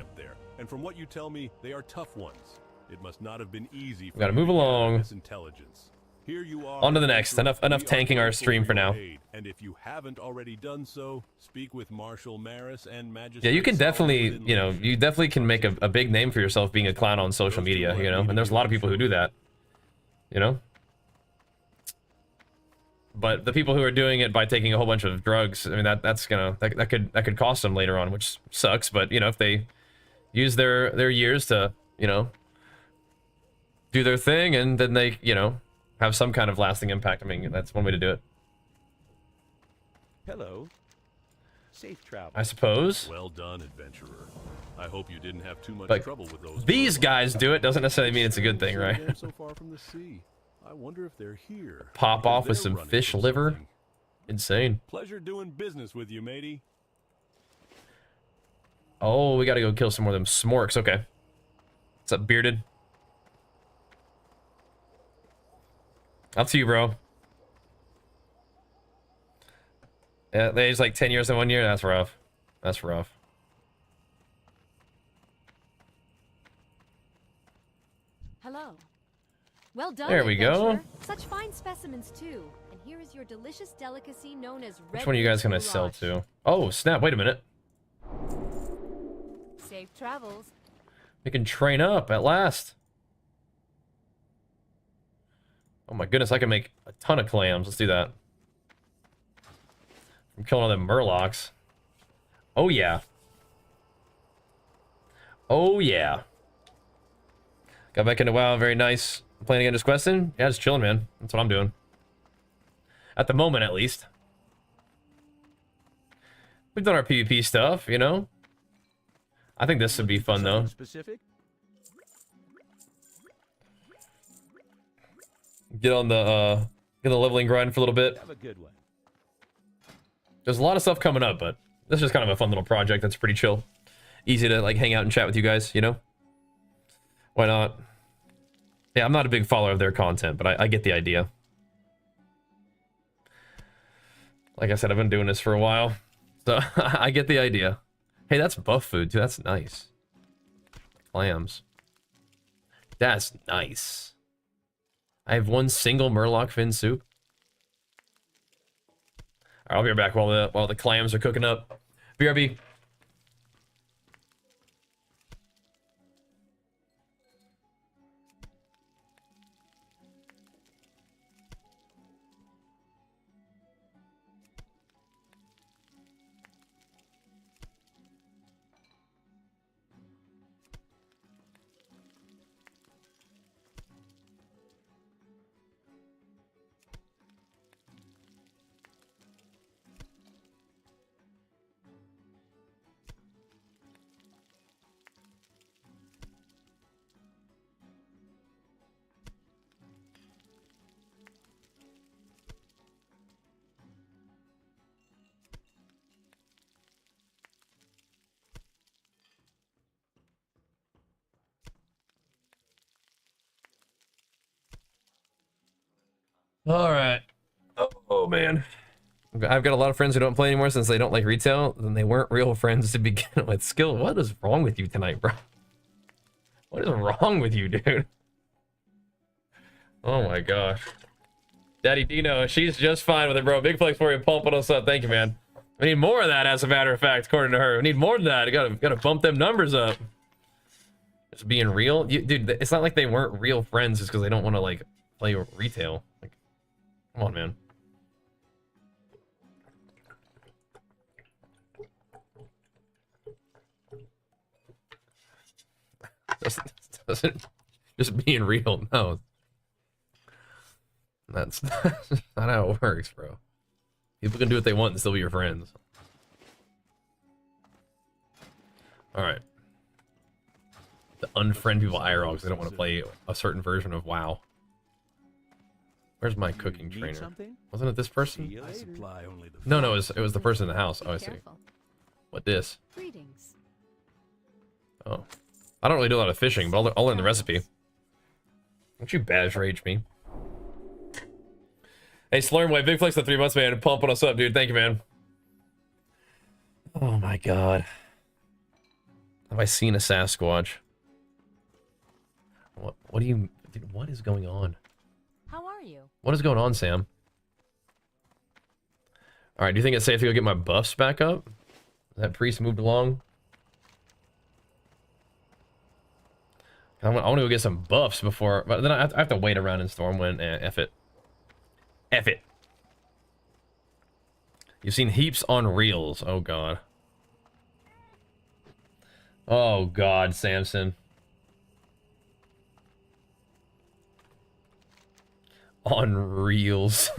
And from what you tell me, they are tough ones. It must not have been easy for we gotta move along. Intelligence. Here you are. On to the next. Enough tanking our stream for now. And if you haven't already done so, speak with Marshal Maris and Magistrate. Yeah, you can definitely, you know, you definitely can make a big name for yourself being a clown on social media, you know, and there's a lot of people who do that, you know. But the people who are doing it by taking a whole bunch of drugs, I mean, that could cost them later on, which sucks. But you know, if they use their years to, you know, do their thing, and then they, you know, have some kind of lasting impact, I mean, that's one way to do it. Hello. Safe travel. I suppose. Well done, adventurer. I hope you didn't have too much But trouble with those. these guys do it doesn't necessarily mean it's a good thing, right? So far from the sea. I wonder if they're here. Pop off with some fish liver. Something. Insane. Pleasure doing business with you, matey. Oh, we gotta go kill some more of them smorks. Okay. What's up, bearded? Up to you, bro. Yeah, they age like 10 years in 1 year. That's rough. That's rough. Hello. Well done. There we go. adventurer. Such fine specimens too. And here is your delicious delicacy known as Redridge. Which one are you guys gonna sell to? Oh, snap. Wait a minute. Safe travels. We can train up at last. Oh my goodness, I can make a ton of clams. Let's do that. I'm killing all them murlocs. Oh yeah. Oh yeah. Got back into WoW, very nice. Playing again, just questing? Yeah, just chilling, man. That's what I'm doing. At the moment, at least. We've done our PvP stuff, you know? I think this would be fun, though. Specific? Get on the leveling grind for a little bit. Have a good one. There's a lot of stuff coming up, but this is just kind of a fun little project that's pretty chill. Easy to, like, hang out and chat with you guys, you know? Why not? Yeah, I'm not a big follower of their content, but I get the idea. Like I said, I've been doing this for a while, so I get the idea. Hey, that's buff food, too. That's nice. Clams. That's nice. I have one single murloc fin soup. All right, I'll be right back while the clams are cooking up. BRB. All right. Oh man. I've got a lot of friends who don't play anymore since they don't like retail, and they weren't real friends to begin with. Skill, what is wrong with you tonight, bro? What is wrong with you, dude? Oh my gosh. Daddy Dino, she's just fine with it, bro. Big flex for you, pumping us up. Thank you, man. We need more of that, as a matter of fact, according to her. We need more than that. Gotta bump them numbers up. Just being real, dude. It's not like they weren't real friends just because they don't want to like play retail. Like, come on, man. Doesn't just being real. No, that's not how it works, bro. People can do what they want and still be your friends. All right. To unfriend people IRL because they don't want to play a certain version of WoW. Where's my cooking trainer? Something? Wasn't it this person? I supply only the No, it was the person in the house. Oh, I see. Careful. What this? Greetings. Oh. I don't really do a lot of fishing, but I'll learn the recipe. Don't you badge rage me. Hey, Slurmway, big flex the 3 months, man. Pumping us up, dude. Thank you, man. Oh my god. Have I seen a Sasquatch? What do you... Dude, what is going on? How are you? What is going on, Sam? Alright, do you think it's safe to go get my buffs back up? That priest moved along? I want to go get some buffs before... But then I have to wait around in Stormwind. F it. F it. You've seen heaps on reels. Oh, God. Oh, God, Samson. On reels.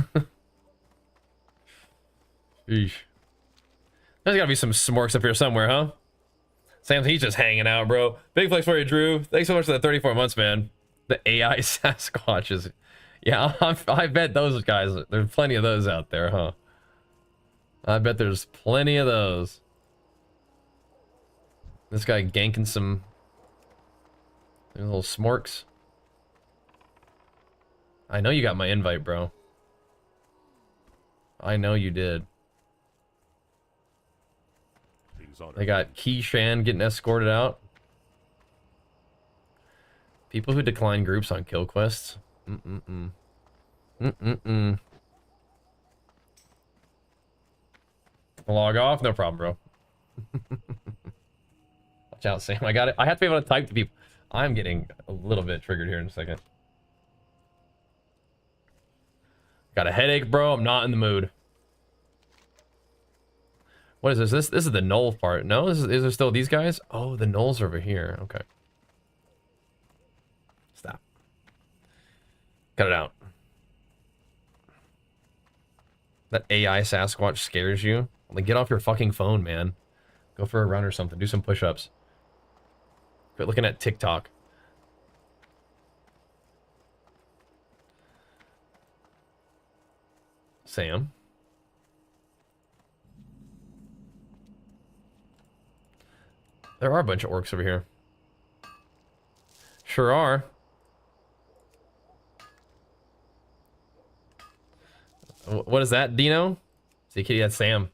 Eesh. There's gotta be some smorks up here somewhere, huh? Samson, he's just hanging out, bro. Big flex for you, Drew. Thanks so much for the 34 months, man. The AI Sasquatches. Yeah, I bet those guys, there's plenty of those out there, huh? I bet there's plenty of those. This guy ganking some little smorks. I know you got my invite, bro. I know you did. They got Keyshan getting escorted out. People who decline groups on kill quests. Log off? No problem, bro. Watch out, Sam. I got it. I have to be able to type to people. I'm getting a little bit triggered here in a second. Got a headache, bro. I'm not in the mood. What is this? This is the knoll part. No, is there still these guys? Oh, the knolls are over here. Okay. Stop. Cut it out. That AI Sasquatch scares you. Like, get off your fucking phone, man. Go for a run or something. Do some push-ups. Quit looking at TikTok. Sam. There are a bunch of orcs over here. Sure are. What is that, Dino? See, kitty, that's Sam.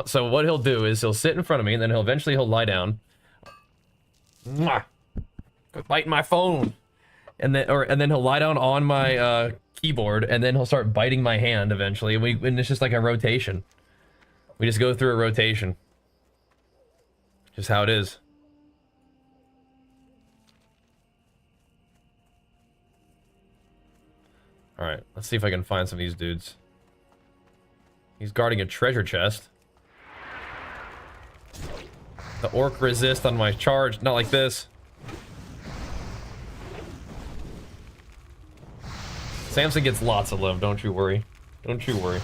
So what he'll do is he'll sit in front of me, and then he'll lie down. Mwah! Quit biting my phone. And then he'll lie down on my keyboard, and then he'll start biting my hand eventually. And it's just like a rotation. We just go through a rotation. Just how it is. Alright, let's see if I can find some of these dudes. He's guarding a treasure chest. The orc resist on my charge, not like this. Samson gets lots of love, don't you worry. Don't you worry.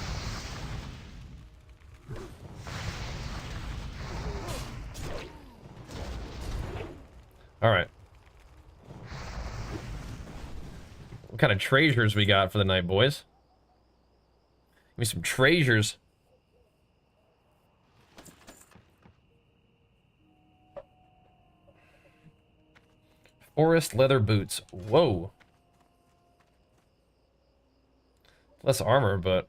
Alright. What kind of treasures we got for the night, boys? Give me some treasures. Forest leather boots. Whoa. Less armor, but...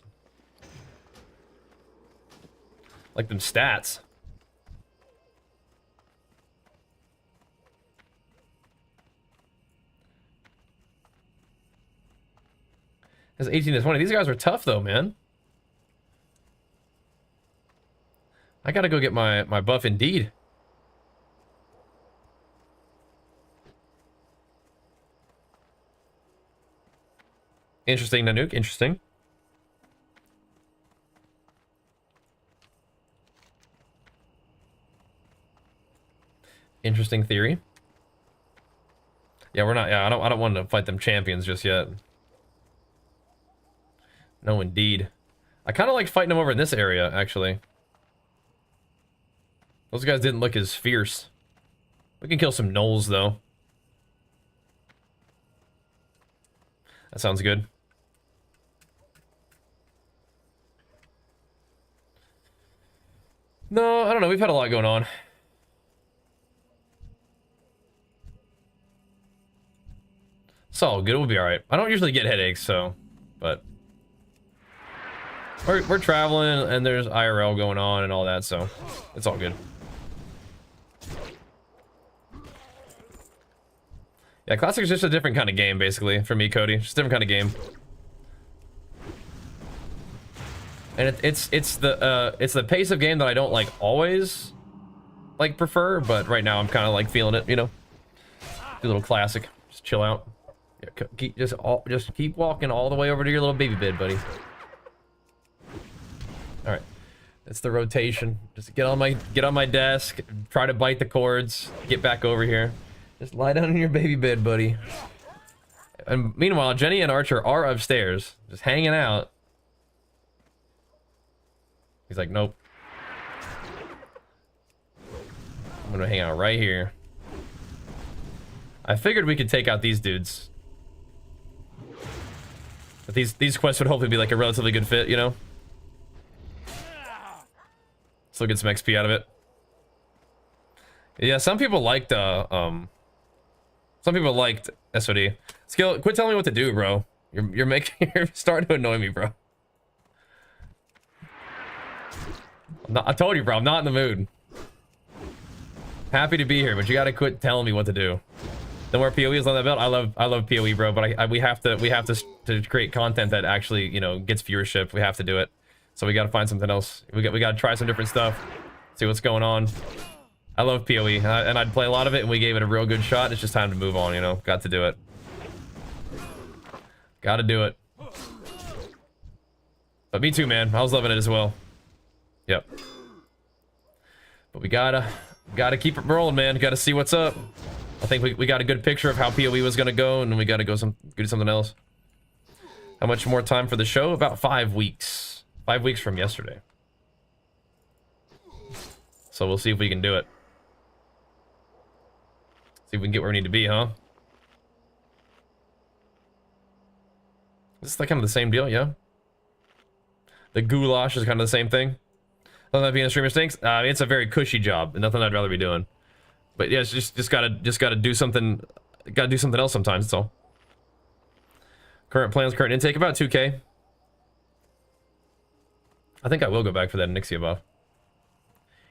like them stats. It's 18 to 20. These guys are tough, though, man. I gotta go get my buff indeed. Interesting, Nanook. Interesting. Interesting theory. Yeah, we're not. Yeah, I don't want to fight them champions just yet. No, indeed. I kind of like fighting them over in this area, actually. Those guys didn't look as fierce. We can kill some gnolls, though. That sounds good. No, I don't know. We've had a lot going on. It's all good. We'll be alright. I don't usually get headaches, so... but... We're traveling, and there's IRL going on and all that, so... it's all good. Yeah, Classic is just a different kind of game, basically, for me, Cody. Just a different kind of game. And it's the pace of game that I don't, like, always, like, prefer, but right now I'm kind of, like, feeling it, you know? Do a little Classic. Just chill out. Yeah, just keep walking all the way over to your little baby bed, buddy. All right, that's the rotation. Just get on my desk, try to bite the cords, get back over here. Just lie down in your baby bed, buddy. And meanwhile, Jenny and Archer are upstairs, just hanging out. He's like, nope. I'm gonna hang out right here. I figured we could take out these dudes. But these quests would hopefully be like a relatively good fit, you know? Still get some XP out of it. Yeah, some people liked SOD. Skill, quit telling me what to do, bro. You're starting to annoy me, bro. I told you, bro, I'm not in the mood. Happy to be here, but you gotta quit telling me what to do. The more PoE is on that belt, I love PoE, bro, but we have to create content that actually, you know, gets viewership. We have to do it. So we gotta find something else. We gotta try some different stuff. See what's going on. I love PoE, and I'd play a lot of it, and we gave it a real good shot. It's just time to move on, you know? Got to do it. Gotta do it. But me too, man. I was loving it as well. Yep. But we gotta keep it rolling, man. Gotta see what's up. I think we got a good picture of how PoE was gonna go, and we gotta go do something else. How much more time for the show? About 5 weeks. 5 weeks from yesterday. So we'll see if we can do it. See if we can get where we need to be, huh? Is this like kind of the same deal? Yeah. The goulash is kind of the same thing. Nothing that being a streamer stinks. It's a very cushy job, and nothing I'd rather be doing. But yeah, it's just gotta do something. Gotta do something else sometimes. That's all. Current plans, current intake, about 2K. I think I will go back for that Nixia buff.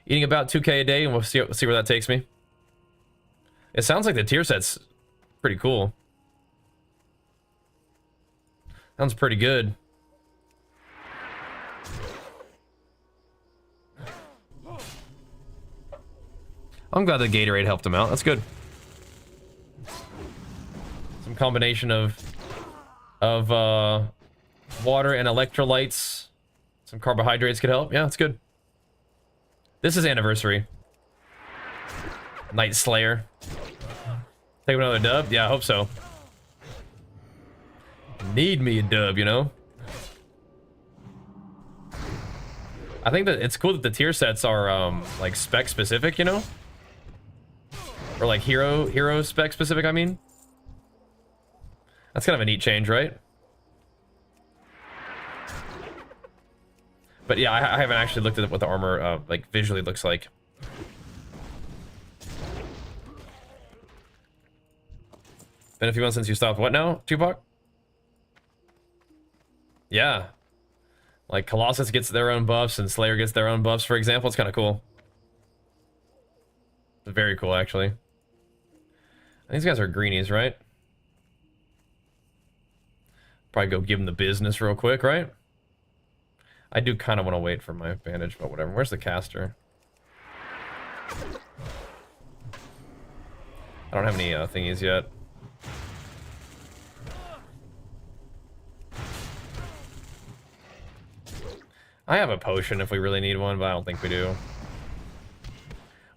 Eating about 2K a day, and we'll see where that takes me. It sounds like the tier set's pretty cool. Sounds pretty good. I'm glad the Gatorade helped him out. That's good. Some combination of water and electrolytes. Some carbohydrates could help. Yeah, that's good. This is anniversary. Nightslayer. Take another dub? Yeah, I hope so. Need me a dub, you know? I think that it's cool that the tier sets are like spec specific, you know? Or like hero spec specific, I mean. That's kind of a neat change, right? But yeah, I haven't actually looked at what the armor like visually looks like. Been a few months since you stopped. What now, Tupac? Yeah. Like Colossus gets their own buffs and Slayer gets their own buffs, for example. It's kind of cool. It's very cool, actually. These guys are greenies, right? Probably go give them the business real quick, right? I do kind of want to wait for my bandage, but whatever. Where's the caster? I don't have any thingies yet. I have a potion if we really need one, but I don't think we do.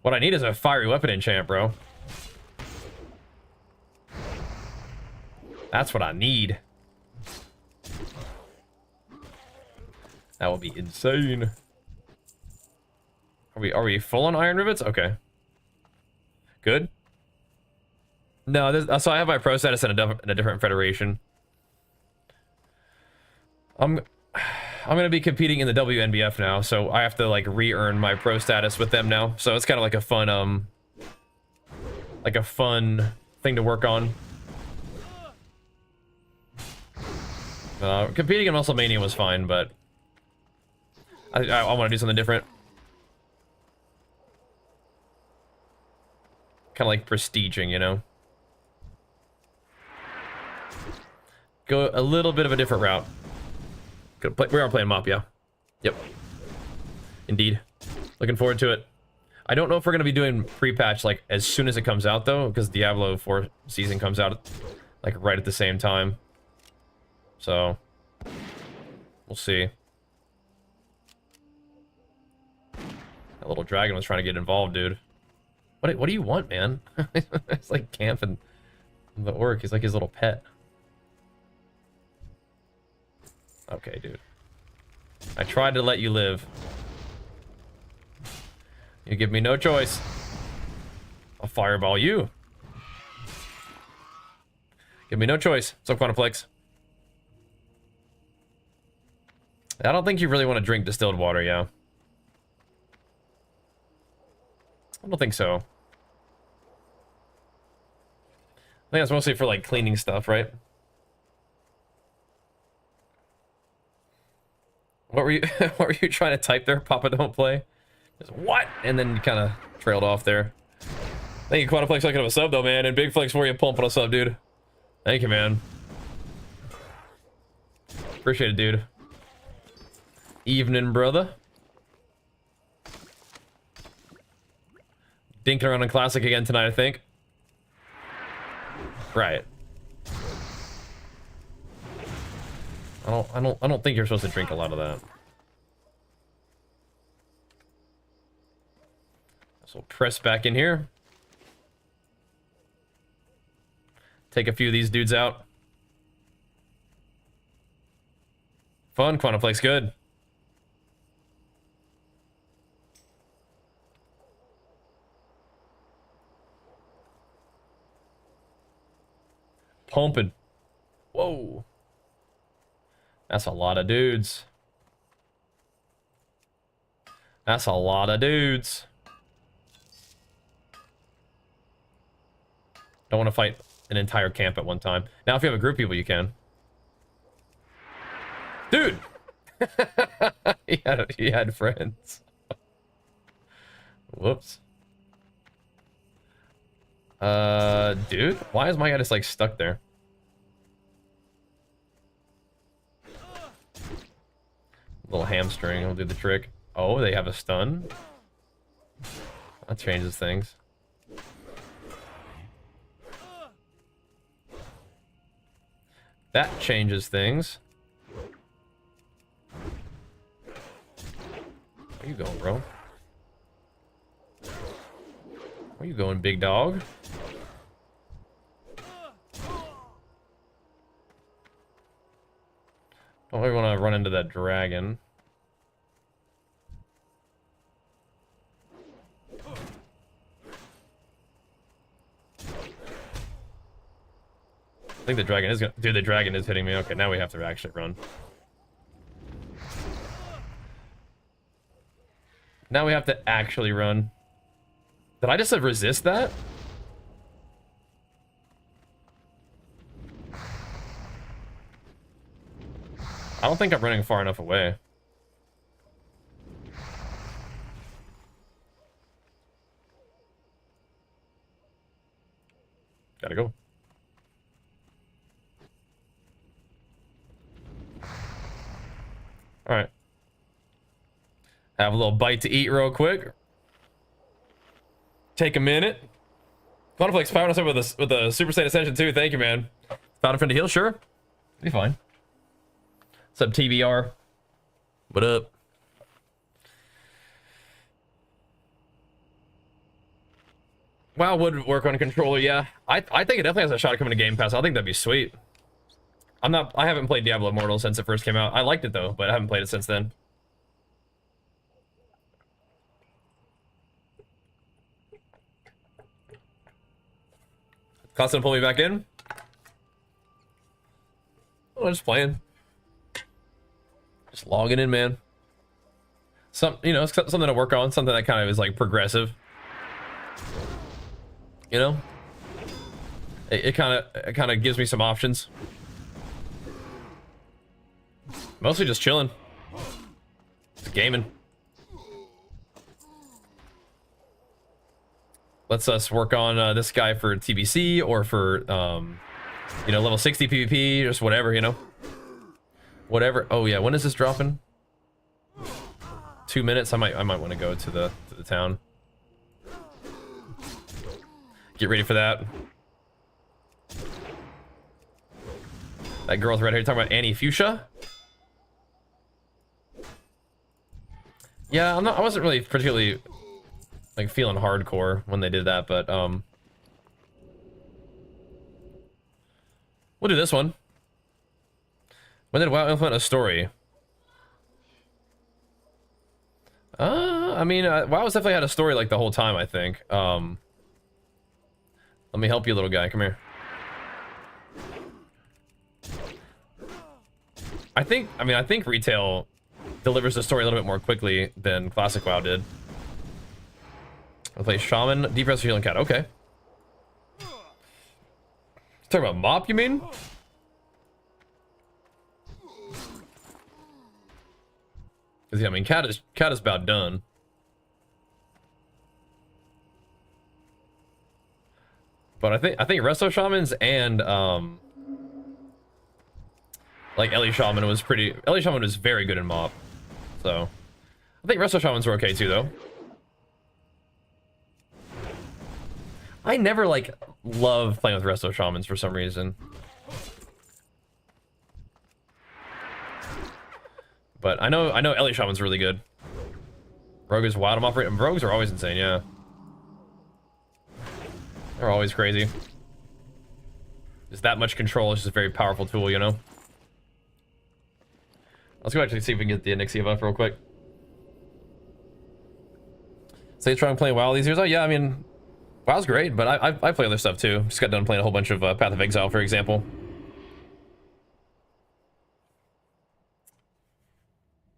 What I need is a fiery weapon enchant, bro. That's what I need. That will be insane. Are we full on iron rivets? Okay. Good. No, so I have my pro status in a different federation. I'm gonna be competing in the WNBF now, so I have to like re-earn my pro status with them now. So it's kind of like a fun thing to work on. Competing in WrestleMania was fine, but I want to do something different. Kind of like prestiging, you know? Go a little bit of a different route. We are playing MOP, yeah. Yep. Indeed. Looking forward to it. I don't know if we're going to be doing pre-patch like as soon as it comes out, though, because Diablo 4 season comes out like right at the same time. So, we'll see. That little dragon was trying to get involved, dude. What do you want, man? It's like camping the orc. He's like his little pet. Okay, dude. I tried to let you live. You give me no choice. I'll fireball you. Give me no choice. What's up, Quantiplex? I don't think you really want to drink distilled water, yeah. I don't think so. I think that's mostly for, like, cleaning stuff, right? What were you what were you trying to type there? Papa don't play? Just, what? And then you kind of trailed off there. Thank you, Quantiplex, looking up a sub, though, man. And big flex for you pumping us up, dude. Thank you, man. Appreciate it, dude. Evening, brother. Dinking around in Classic again tonight, I think. Right. I don't think you're supposed to drink a lot of that. So press back in here. Take a few of these dudes out. Fun, Quantum Flakes, good. Pumping. Whoa. That's a lot of dudes. That's a lot of dudes. Don't want to fight an entire camp at one time. Now, if you have a group of people, you can. Dude! he had friends. Whoops. Dude? Why is my guy just, like, stuck there? Little hamstring will do the trick. Oh, they have a stun? That changes things. That changes things. Where you going, bro? Where you going, big dog? Don't really want to run into that dragon. I think the dragon is gonna... Dude, the dragon is hitting me. Okay, now we have to actually run. Now we have to actually run. Did I just resist that? I don't think I'm running far enough away. Gotta go. All right. Have a little bite to eat real quick. Take a minute. Quantiflex powering us up with a Super Saiyan Ascension 2. Thank you, man. Found a friend to heal? Sure. Be fine. What's up, TBR? What up? WoW would work on a controller, yeah. I think it definitely has a shot at coming to Game Pass. I think that'd be sweet. I haven't played Diablo Immortal since it first came out. I liked it though, but I haven't played it since then. Constant pull me back in. Oh, just playing. Just logging in, man. You know, it's something to work on, something that kind of is like progressive. You know, it kind of gives me some options. Mostly just chilling, just gaming. Let's us work on this guy for TBC or for you know, level 60 PvP, just whatever, you know. Whatever. Oh yeah, when is this dropping? 2 minutes. I might want to go to the town. Get ready for that. That girl with red hair, talking about Annie Fuchsia? Yeah, I wasn't really particularly like feeling hardcore when they did that, but we'll do this one. When did WoW implement a story? I mean, WoW's definitely had a story like the whole time, I think. Let me help you, little guy. Come here. I think retail delivers the story a little bit more quickly than classic WoW did. I'll play Shaman, Deep Rest Healing Cat. Okay. Talking about Mop, you mean? Because yeah, I mean, Cat is about done. But I think Resto Shamans and like Ellie Shaman was very good in Mop. So I think Resto Shamans were okay too though. I never like love playing with Resto Shamans for some reason. But I know Elite Shaman's really good. Rogue is wild. I'm operating. Rogues are always insane, yeah. They're always crazy. Just that much control is just a very powerful tool, you know? Let's go actually see if we can get the Onyxia buff real quick. So you try and play WoW these years? Oh yeah, I mean, WoW's great, but I play other stuff too. Just got done playing a whole bunch of Path of Exile, for example.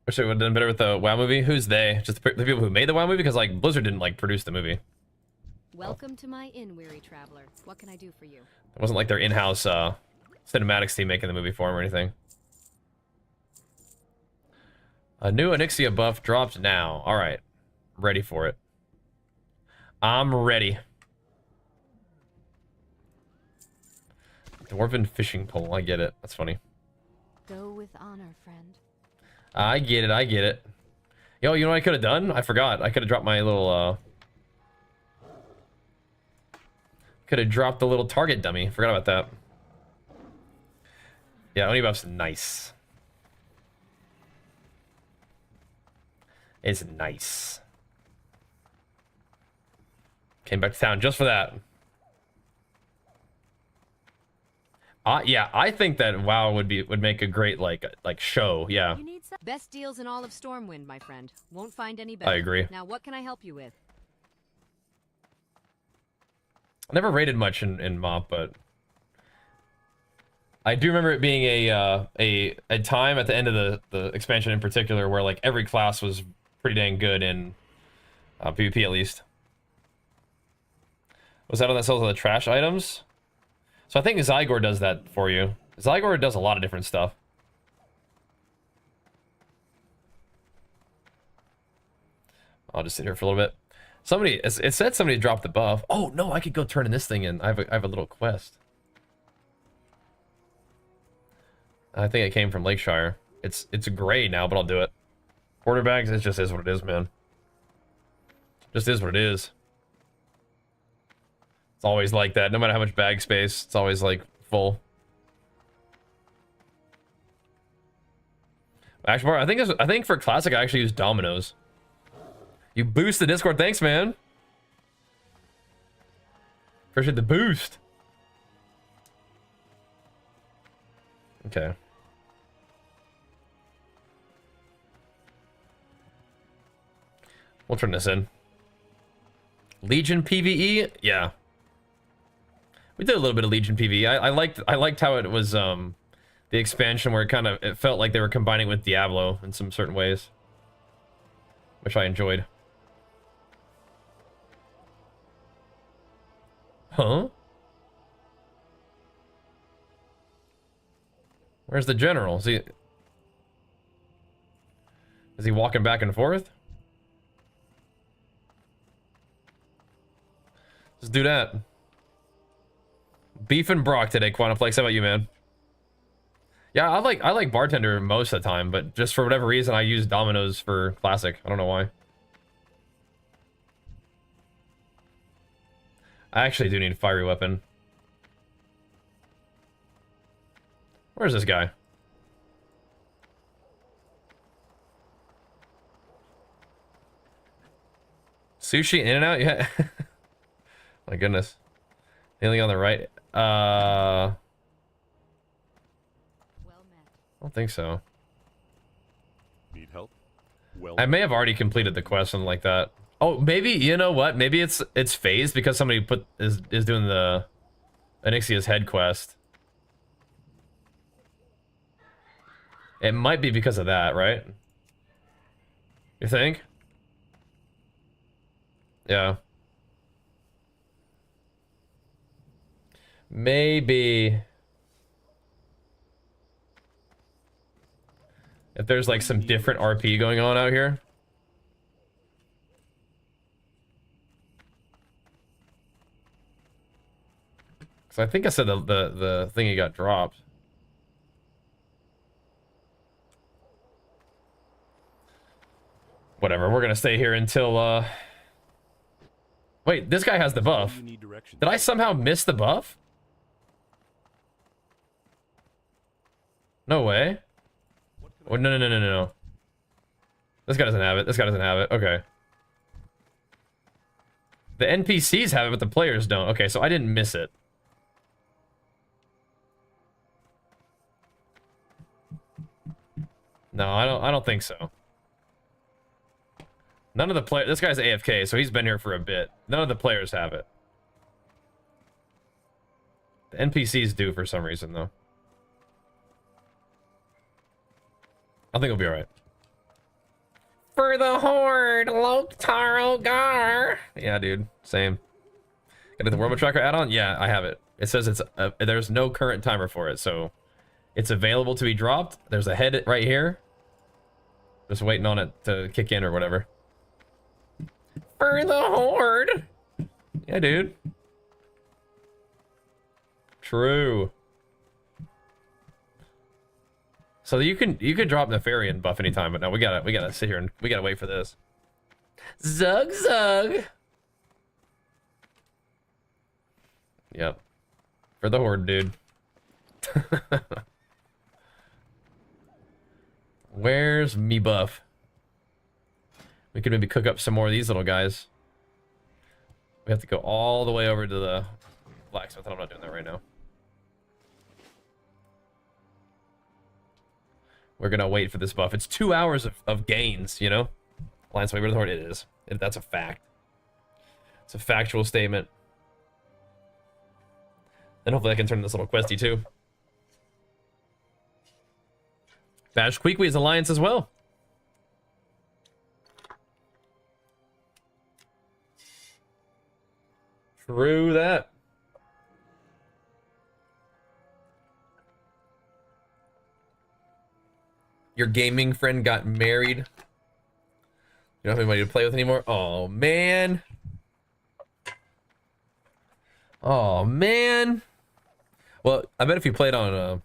Wish it would have done better with the WoW movie. Who's they? Just the people who made the WoW movie? Because like Blizzard didn't like produce the movie. Welcome to my inn, weary traveler. What can I do for you? It wasn't like their in-house cinematics team making the movie for them or anything. A new Onyxia buff dropped now. All right, ready for it. I'm ready. Dwarven fishing pole. I get it. That's funny. Go with honor, friend. I get it. I get it. Yo, you know what I could have done? I forgot. I could have dropped my little could have dropped the little target dummy. Forgot about that. Yeah, Oni buff's nice. It's nice. Came back to town just for that. Yeah, I think that WoW would make a great like show. Yeah. You need some best deals in all of Stormwind, my friend. Won't find any better. I agree. Now, what can I help you with? I never raided much in MoP, but I do remember it being a time at the end of the expansion in particular where like every class was pretty dang good in PvP at least. Was that on that sells all the trash items? So I think Zygor does that for you. Zygor does a lot of different stuff. I'll just sit here for a little bit. Somebody, it said somebody dropped the buff. Oh no, I could go turn in this thing in. I have a little quest. I think it came from Lakeshire. It's gray now, but I'll do it. Quarter bags, it just is what it is, man. Just is what it is. It's always like that. No matter how much bag space, it's always like full. Actually, I think for classic, I actually use dominoes. You boost the Discord. Thanks, man. Appreciate the boost. Okay. We'll turn this in. Legion PvE? Yeah. We did a little bit of Legion PvE. I liked how it was the expansion where it felt like they were combining with Diablo in some certain ways. Which I enjoyed. Huh? Where's the general? Is he walking back and forth? Let's do that. Beef and Brock today, Quantaplex. How about you, man? Yeah, I like bartender most of the time, but just for whatever reason, I use dominoes for classic. I don't know why. I actually do need a fiery weapon. Where's this guy? Sushi in and out? Yeah. My goodness. Anything on the right? Well met. I don't think so. Need help? Well, I may have already completed the quest, something like that. Oh, maybe, you know what? Maybe it's phased because somebody is doing the Onyxia's head quest. It might be because of that, right? You think? Yeah. Maybe. If there's like some different RP going on out here. So I think I said the thingy got dropped. Whatever, we're gonna stay here until wait, this guy has the buff. Did I somehow miss the buff? No way. Oh, no. This guy doesn't have it. This guy doesn't have it. Okay. The NPCs have it, but the players don't. Okay, so I didn't miss it. No, I don't think so. None of the players... This guy's AFK, so he's been here for a bit. None of the players have it. The NPCs do for some reason, though. I think it'll be alright. For the Horde, Loktar Ogar. Yeah, dude. Same. Got the World Tracker add-on? Yeah, I have it. It says it's there's no current timer for it, so it's available to be dropped. There's a head right here. Just waiting on it to kick in or whatever. For the Horde. Yeah, dude. True. So you can drop Nefarian buff anytime, but no, we gotta sit here and we gotta wait for this. Zug zug. Yep. For the Horde, dude. Where's me buff? We could maybe cook up some more of these little guys. We have to go all the way over to the blacksmith, and I'm not doing that right now. We're gonna wait for this buff. It's 2 hours of gains, you know? Alliance Wave of the Horde, it is. That's a fact. It's a factual statement. And hopefully I can turn this little questy too. Bash Queequee is Alliance as well. True that. Your gaming friend got married. You don't have anybody to play with anymore? Oh, man. Oh, man. Well, I bet if you played on a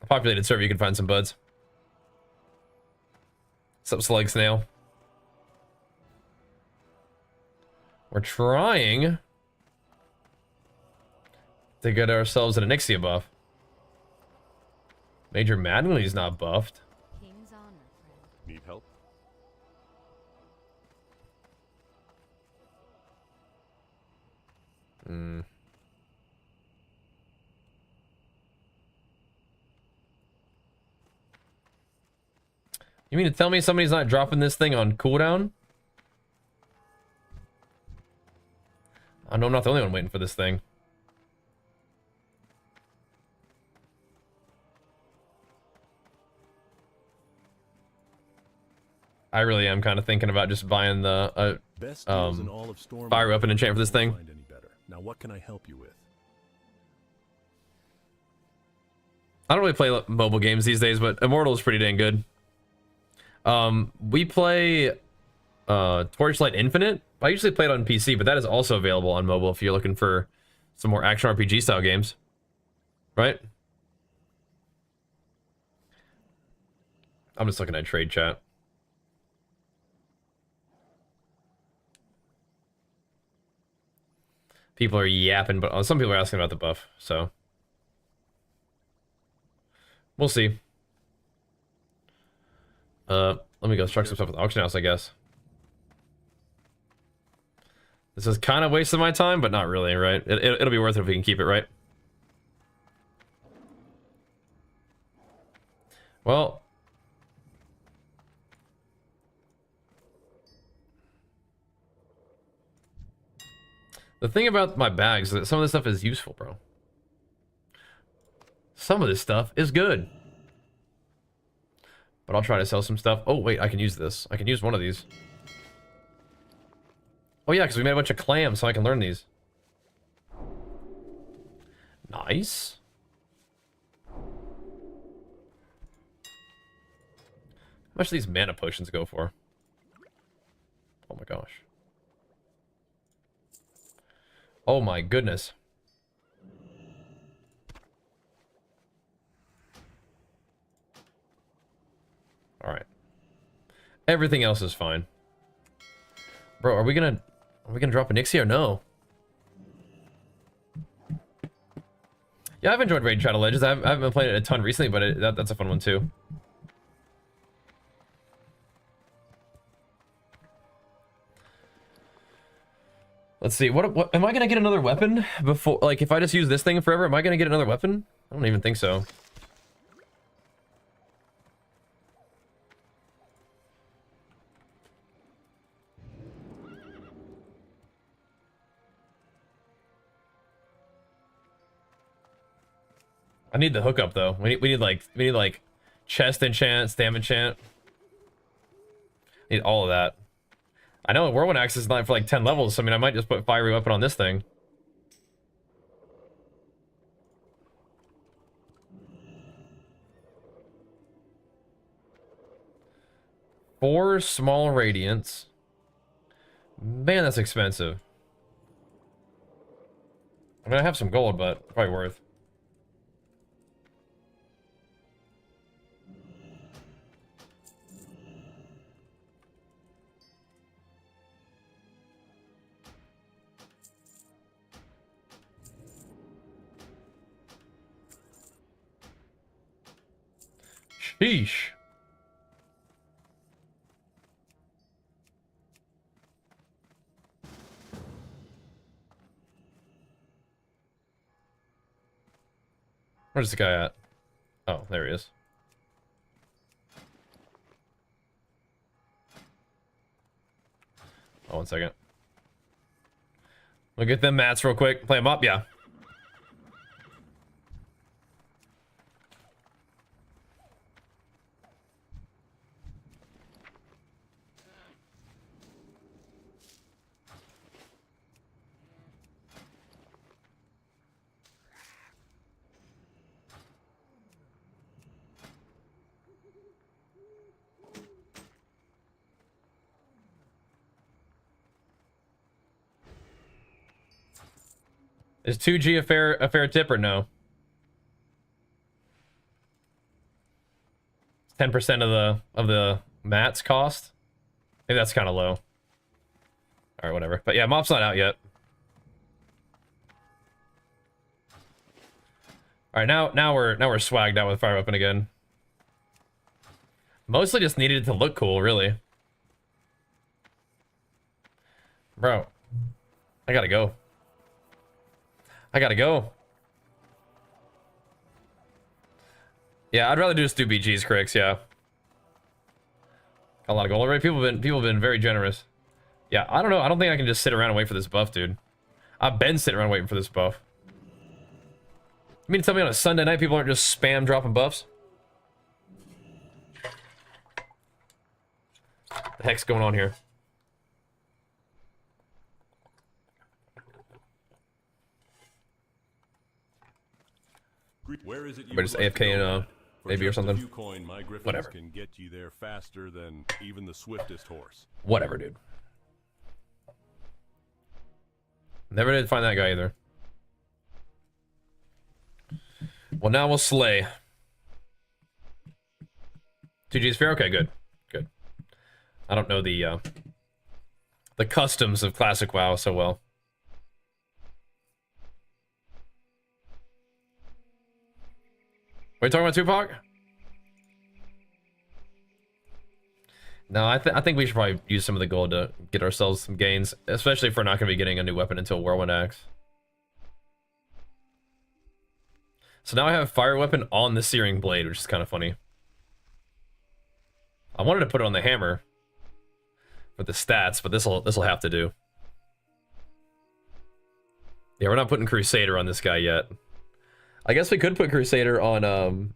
populated server, you could find some buds. What's up, Slug Snail? We're trying to get ourselves an Onyxia buff. Major Maddenly's not buffed. King's honor, friend. Need help? You mean to tell me somebody's not dropping this thing on cooldown? I know I'm not the only one waiting for this thing. I really am kind of thinking about just buying the Best deals in all of Storm. fire weapon enchant for this thing. Find any better. Now, what can I help you with? I don't really play mobile games these days, but Immortal is pretty dang good. We play Torchlight Infinite. I usually play it on PC, but that is also available on mobile if you're looking for some more action RPG style games. Right? I'm just looking at trade chat. People are yapping, but some people are asking about the buff, so we'll see. Let me go struck some stuff with the auction house, I guess. This is kind of wasting my time, but not really, right? It'll be worth it if we can keep it, right? Well, the thing about my bags is that some of this stuff is useful, bro. Some of this stuff is good. But I'll try to sell some stuff. Oh, wait, I can use this. I can use one of these. Oh, yeah, because we made a bunch of clams, so I can learn these. Nice. How much do these mana potions go for? Oh, my gosh. Oh, my goodness. All right. Everything else is fine. Bro, are we gonna drop Onyxia or no? Yeah, I've enjoyed Raid Shadow Legends. I haven't been playing it a ton recently, but that's a fun one too. Let's see. What am I gonna get another weapon before? Like, if I just use this thing forever, am I gonna get another weapon? I don't even think so. I need the hookup though. We need like chest enchant, stam enchant. Need all of that. I know Whirlwind Axe is not for like 10 levels, so I mean I might just put fiery weapon on this thing. Four small radiants. Man, that's expensive. I mean I have some gold, but probably worth. Sheesh. Where's the guy at? Oh, there he is. Oh, 1 second. We'll get them mats real quick. Play them up, yeah. Is 2G a fair tip or no? 10% of the mats cost? Maybe that's kind of low. All right, whatever. But yeah, mob's not out yet. All right, now we're swagged out with fire weapon again. Mostly just needed it to look cool, really. Bro, I gotta go. I gotta go. Yeah, I'd rather just do BG's cricks, yeah. A lot of gold already. People have been very generous. Yeah, I don't know. I don't think I can just sit around and wait for this buff, dude. I've been sitting around waiting for this buff. You mean to tell me on a Sunday night people aren't just spam dropping buffs? What the heck's going on here? Where is it you But just would like to AFK go, in lad? For maybe or just a something. few coin, my griffins Whatever. can get you there faster than even the swiftest horse. Whatever, dude. Never did find that guy either. Well, now we'll slay. 2G's fair? Okay, good. Good. I don't know the customs of classic WoW so well. Are you talking about Tupac? No, I think we should probably use some of the gold to get ourselves some gains, especially if we're not going to be getting a new weapon until Whirlwind Axe. So now I have fire weapon on the searing blade, which is kind of funny. I wanted to put it on the hammer for the stats, but this'll have to do. Yeah, we're not putting Crusader on this guy yet. I guess we could put Crusader on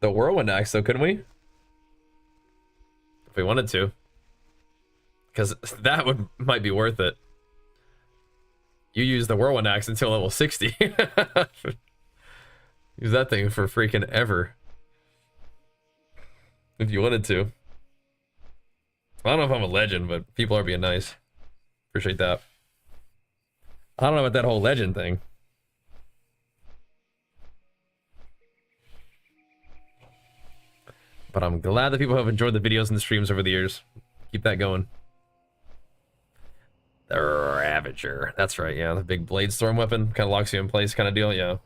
the Whirlwind Axe, though, couldn't we? If we wanted to. Because that might be worth it. You use the Whirlwind Axe until level 60. Use that thing for freaking ever. If you wanted to. I don't know if I'm a legend, but people are being nice. Appreciate that. I don't know about that whole legend thing. But I'm glad that people have enjoyed the videos and the streams over the years. Keep that going. The Ravager. That's right, yeah. The big blade storm weapon. Kind of locks you in place kind of deal, yeah.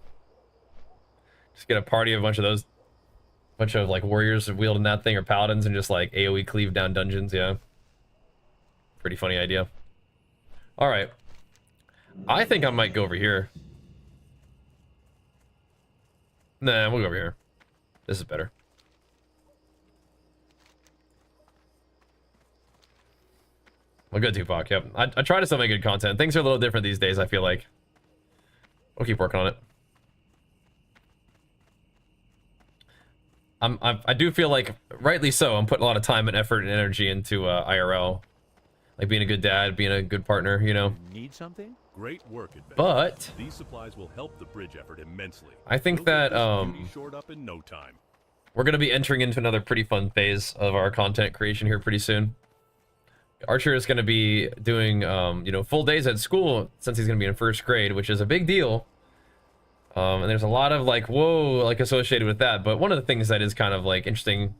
Just get a party of a bunch of those. Bunch of like warriors wielding that thing or paladins and just like AoE cleave down dungeons, yeah. Pretty funny idea. Alright. I think I might go over here. Nah, we'll go over here. This is better. Well, good, Tupac. Yep. I try to still make good content. Things are a little different these days, I feel like. We'll keep working on it. I do feel like, rightly so, I'm putting a lot of time and effort and energy into IRL. Like being a good dad, being a good partner, you know. Need something? Great work, Adventure. But These supplies will help the bridge effort immensely. I think We'll that get this beauty shored up in no time. we're gonna be entering into another pretty fun phase of our content creation here pretty soon. Archer is gonna be doing you know, full days at school since he's gonna be in first grade, which is a big deal. And there's a lot of like whoa like associated with that. But one of the things that is kind of like interesting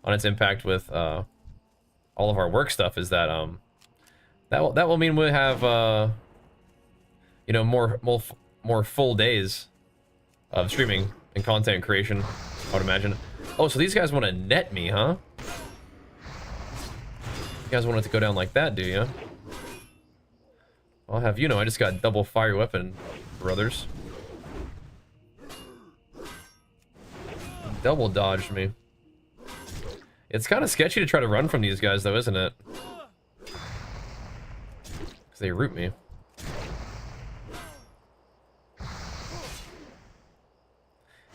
on its impact with all of our work stuff is that that will mean we'll have you know, more full days of streaming and content creation, I would imagine. Oh, so these guys want to net me, huh? You guys want it to go down like that, do you? I'll have you know, I just got double fire weapon, brothers. Double dodged me. It's kind of sketchy to try to run from these guys, though, isn't it? Because they root me.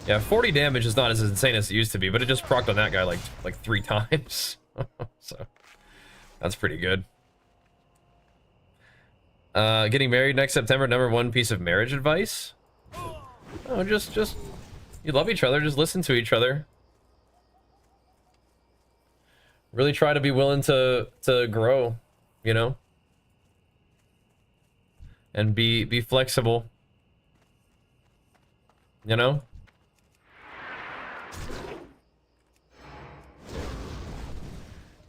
Yeah, 40 damage is not as insane as it used to be, but it just procced on that guy like 3 times. So, that's pretty good. Getting married next September, #1 piece of marriage advice? Oh, just you love each other, just listen to each other. Really try to be willing to grow, you know? And be flexible. You know?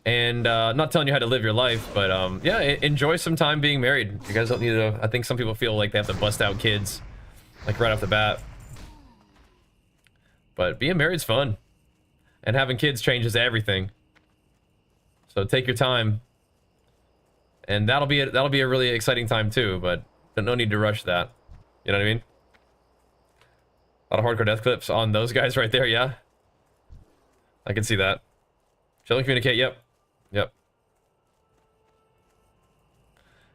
And not telling you how to live your life, but yeah, enjoy some time being married. You guys don't need to. I think some people feel like they have to bust out kids like right off the bat, but being married's fun, and having kids changes everything. So take your time, and that'll be a really exciting time too, but no need to rush that. You know what I mean? A lot of hardcore death clips on those guys right there. Yeah, I can see that. Chill and communicate. Yep. Yep.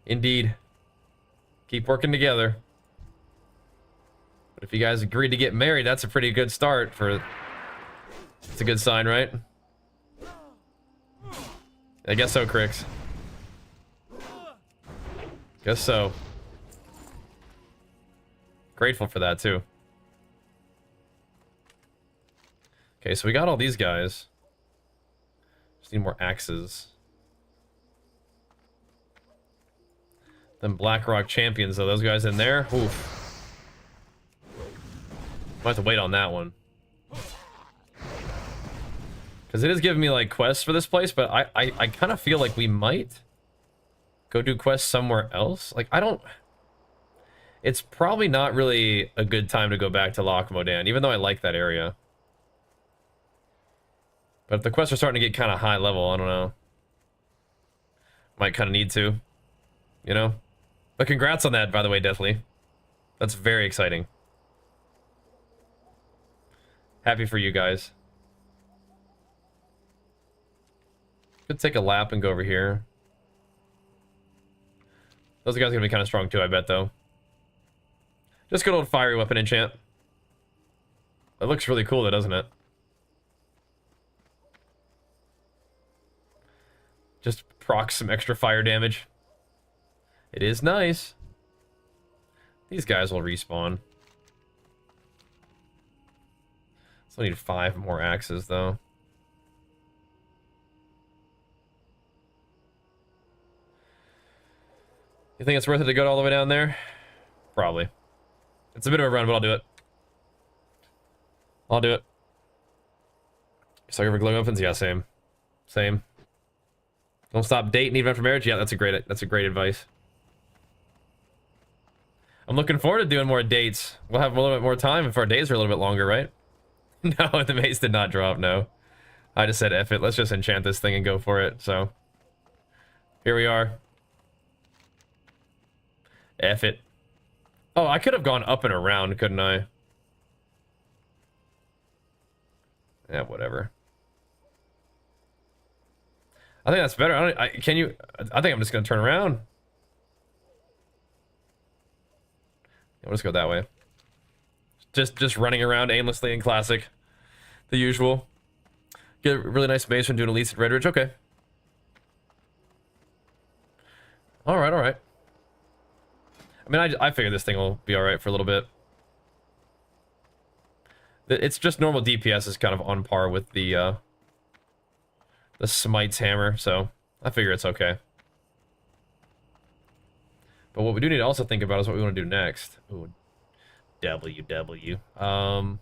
Indeed. Keep working together. But if you guys agreed to get married, that's a pretty good start for... It's a good sign, right? I guess so, Crix. Guess so. Grateful for that, too. Okay, so we got all these guys. Just need more axes. Them Blackrock champions, though, those guys in there. Oof. Might have to wait on that one. Because it is giving me, like, quests for this place, but I kind of feel like we might go do quests somewhere else. Like, I don't... It's probably not really a good time to go back to Loch Modan, even though I like that area. But if the quests are starting to get kind of high level, I don't know. Might kind of need to. You know? But congrats on that, by the way, Deathly. That's very exciting. Happy for you guys. Could take a lap and go over here. Those guys are going to be kind of strong too, I bet, though. Just good old fiery weapon enchant. It looks really cool, though, doesn't it? Just procs some extra fire damage. It is nice. These guys will respawn. Still need 5 more axes, though. You think it's worth it to go all the way down there? Probably. It's a bit of a run, but I'll do it. I'll do it. Sucker for glowing weapons? Yeah, same. Same. Don't stop dating even after marriage? Yeah, that's a great advice. I'm looking forward to doing more dates. We'll have a little bit more time if our days are a little bit longer, right? No, the mace did not drop, no. I just said F it, let's just enchant this thing and go for it, so. Here we are. F it. Oh, I could have gone up and around, couldn't I? Yeah, whatever. I think that's better. Can you? I think I'm just gonna turn around. Yeah, we'll just go that way. Just running around aimlessly in classic, the usual. Get a really nice base from doing elites at Redridge. Okay. All right, all right. I mean, I figure this thing will be all right for a little bit. It's just normal DPS is kind of on par with the Smite's hammer, so I figure it's okay. But what we do need to also think about is what we want to do next. Ooh, WW. No,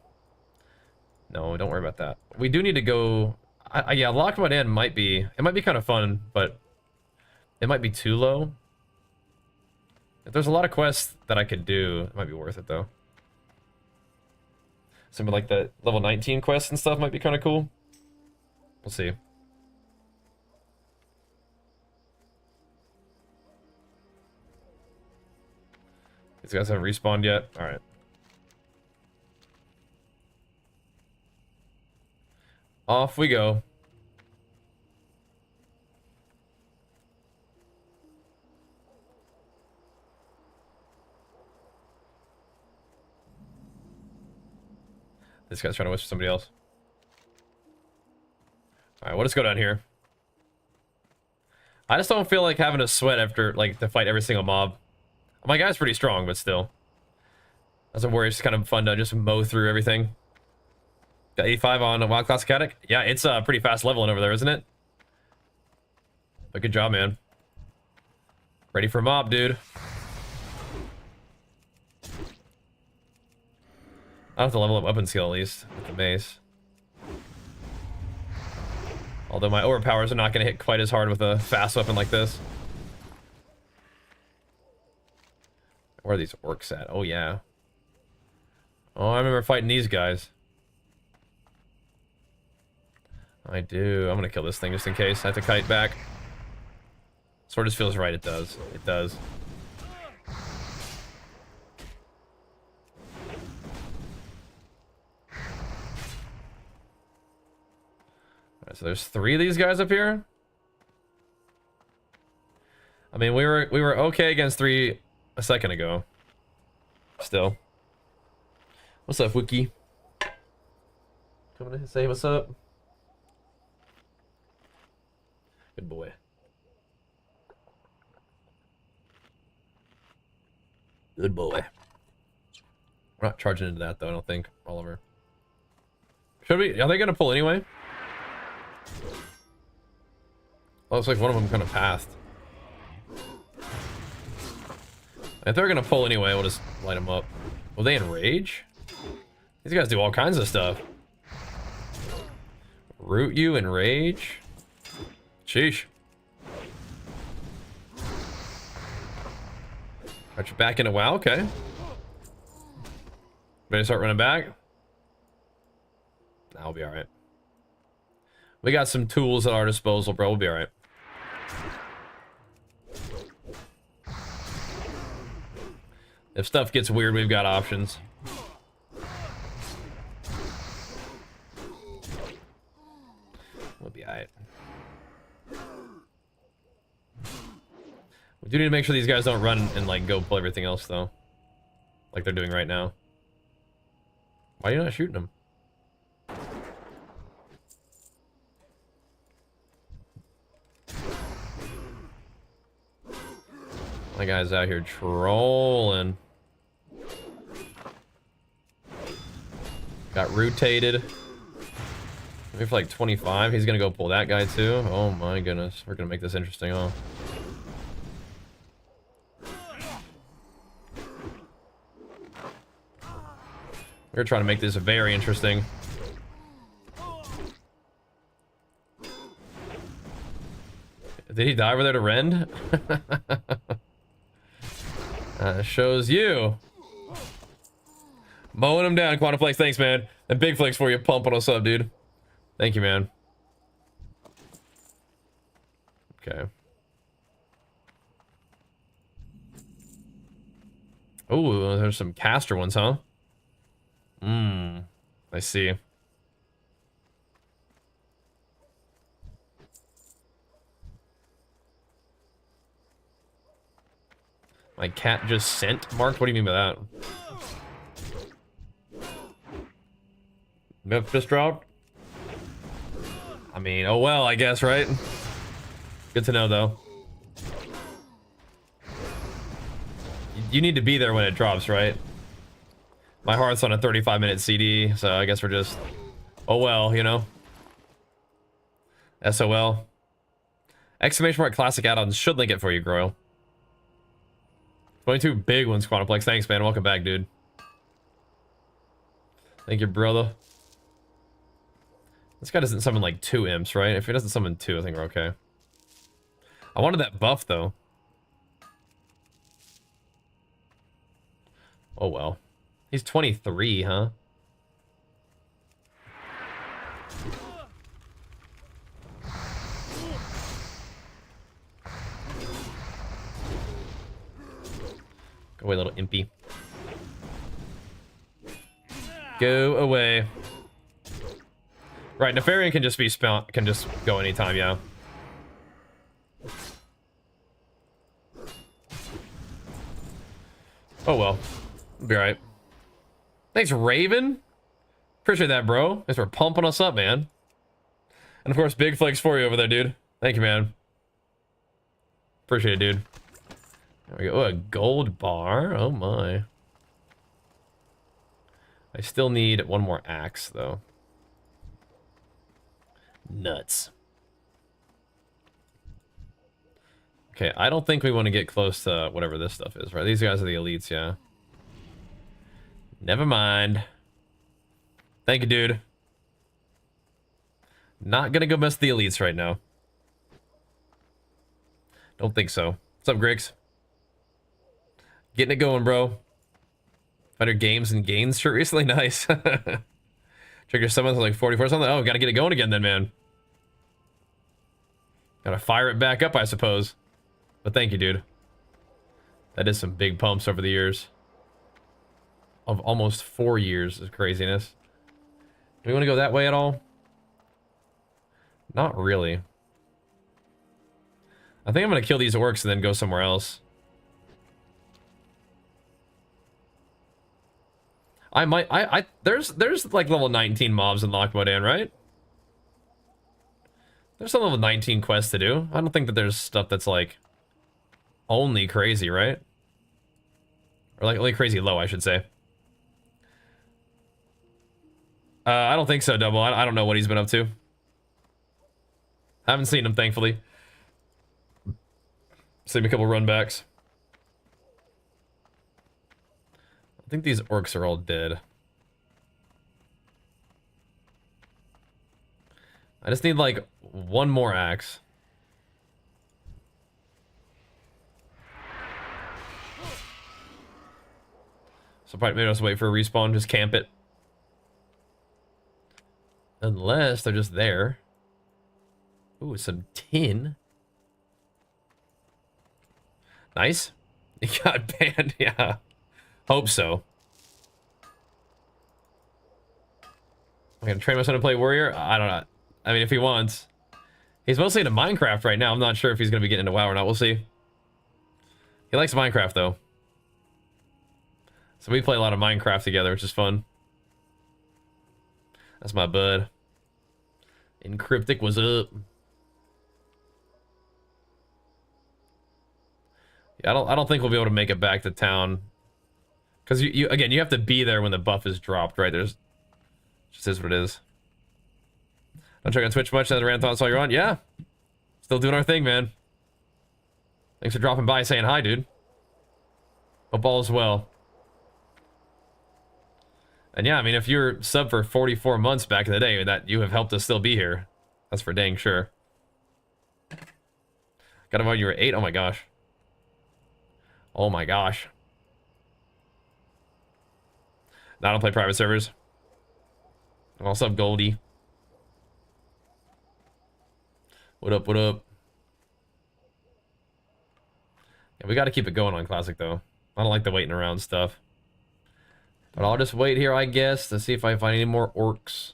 don't worry about that. We do need to go. Yeah, Lockmud Inn might be. It might be kind of fun, but it might be too low. If there's a lot of quests that I could do, it might be worth it though. Something like the level 19 quests and stuff might be kind of cool. We'll see. These guys haven't respawned yet. All right. Off we go. This guy's trying to whisper somebody else. Alright, we'll just go down here. I just don't feel like having to sweat after, like, to fight every single mob. My guy's pretty strong, but still. Doesn't worry, it's kind of fun to just mow through everything. Got 85 on a Wild Classic Attic. Yeah, it's pretty fast leveling over there, isn't it? But good job, man. Ready for mob, dude. I have to level up weapon skill at least with the mace. Although my overpowers are not going to hit quite as hard with a fast weapon like this. Where are these orcs at? Oh, yeah. Oh, I remember fighting these guys. I do. I'm going to kill this thing just in case. I have to kite back. Sword just feels right. It does. It does. So there's 3 of these guys up here. I mean, we were okay against 3 a second ago. Still. What's up, Wookie? Coming to say what's up. Good boy. Good boy. We're not charging into that though, I don't think, Oliver. Should we? Are they gonna pull anyway? Oh, looks like one of them kind of passed. If they're gonna pull anyway, we'll just light them up. Will they enrage? These guys do all kinds of stuff. Root you, enrage. Sheesh. Got you back into WoW, okay. Ready to start running back? I'll be alright. We got some tools at our disposal, bro. We'll be alright. If stuff gets weird, we've got options. We'll be alright. We do need to make sure these guys don't run and like go pull everything else though. Like they're doing right now. Why are you not shooting them? My guy's out here trolling. Got rotated. Maybe for like 25. He's gonna go pull that guy too. Oh my goodness. We're gonna make this interesting, huh? We're trying to make this very interesting. Did he die over there to rend? Shows you. Mowing him down, Quantum Flex. Thanks, man. And Big Flex for you pumping us up, dude. Thank you, man. Okay. Oh, there's some caster ones, huh? I see. My cat just sent? Mark, what do you mean by that? Myth just dropped? I mean, oh well, I guess, right? Good to know, though. You need to be there when it drops, right? My heart's on a 35-minute CD, so I guess we're just... Oh well, you know? SOL. Exclamation mark classic add-ons should link it for you, Groyle. 22 big ones, Quantaplex. Thanks, man. Welcome back, dude. Thank you, brother. This guy doesn't summon like 2 imps, right? If he doesn't summon 2, I think we're okay. I wanted that buff, though. Oh, well. He's 23, huh? Go away, little impy. Go away. Right, Nefarian can just be can just go anytime, yeah. Oh well. It'll be alright. Thanks, Raven. Appreciate that, bro. Thanks for pumping us up, man. And of course, big flex for you over there, dude. Thank you, man. Appreciate it, dude. There we go. Oh, a gold bar. Oh my. I still need one more axe, though. Nuts. Okay, I don't think we want to get close to whatever this stuff is, right? These guys are the elites, yeah. Never mind. Thank you, dude. Not gonna go mess with the elites right now. Don't think so. What's up, Griggs? Getting it going, bro. Find your games and gains shirt recently? Nice. Trigger summons like 44 something. Oh, gotta get it going again then, man. Gotta fire it back up, I suppose. But thank you, dude. That is some big pumps over the years. Of almost 4 years of craziness. Do we want to go that way at all? Not really. I think I'm gonna kill these orcs and then go somewhere else. I might, there's like level 19 mobs in Loch Modan, right? There's some level 19 quests to do. I don't think that there's stuff that's like only crazy, right? Or like only crazy low, I should say. I don't think so, Double. I don't know what he's been up to. Haven't seen him, thankfully. Seen a couple runbacks. I think these orcs are all dead. I just need like one more axe. So probably maybe I'll just wait for a respawn, just camp it. Unless they're just there. Ooh, some tin. Nice. He got banned, yeah. Hope so. I'm gonna train my son to play warrior. I don't know. I mean, if he wants. He's mostly into Minecraft right now. I'm not sure if he's gonna be getting into WoW or not. We'll see. He likes Minecraft though. So we play a lot of Minecraft together, which is fun. That's my bud. Encryptic, what's up? Yeah, I don't think we'll be able to make it back to town. Because you again, you have to be there when the buff is dropped, right? There's just is what it is. Don't check on Twitch much now that Ranthon's all you're on. Yeah. Still doing our thing, man. Thanks for dropping by saying hi, dude. Hope all is well. And yeah, I mean, if you're sub for 44 months back in the day, that you have helped us still be here. That's for dang sure. Got him when you were 8? Oh my gosh. Oh my gosh. No, I don't play private servers. I'm also up Goldie. What up, what up? Yeah, we gotta keep it going on Classic, though. I don't like the waiting around stuff. But I'll just wait here, I guess, to see if I find any more orcs.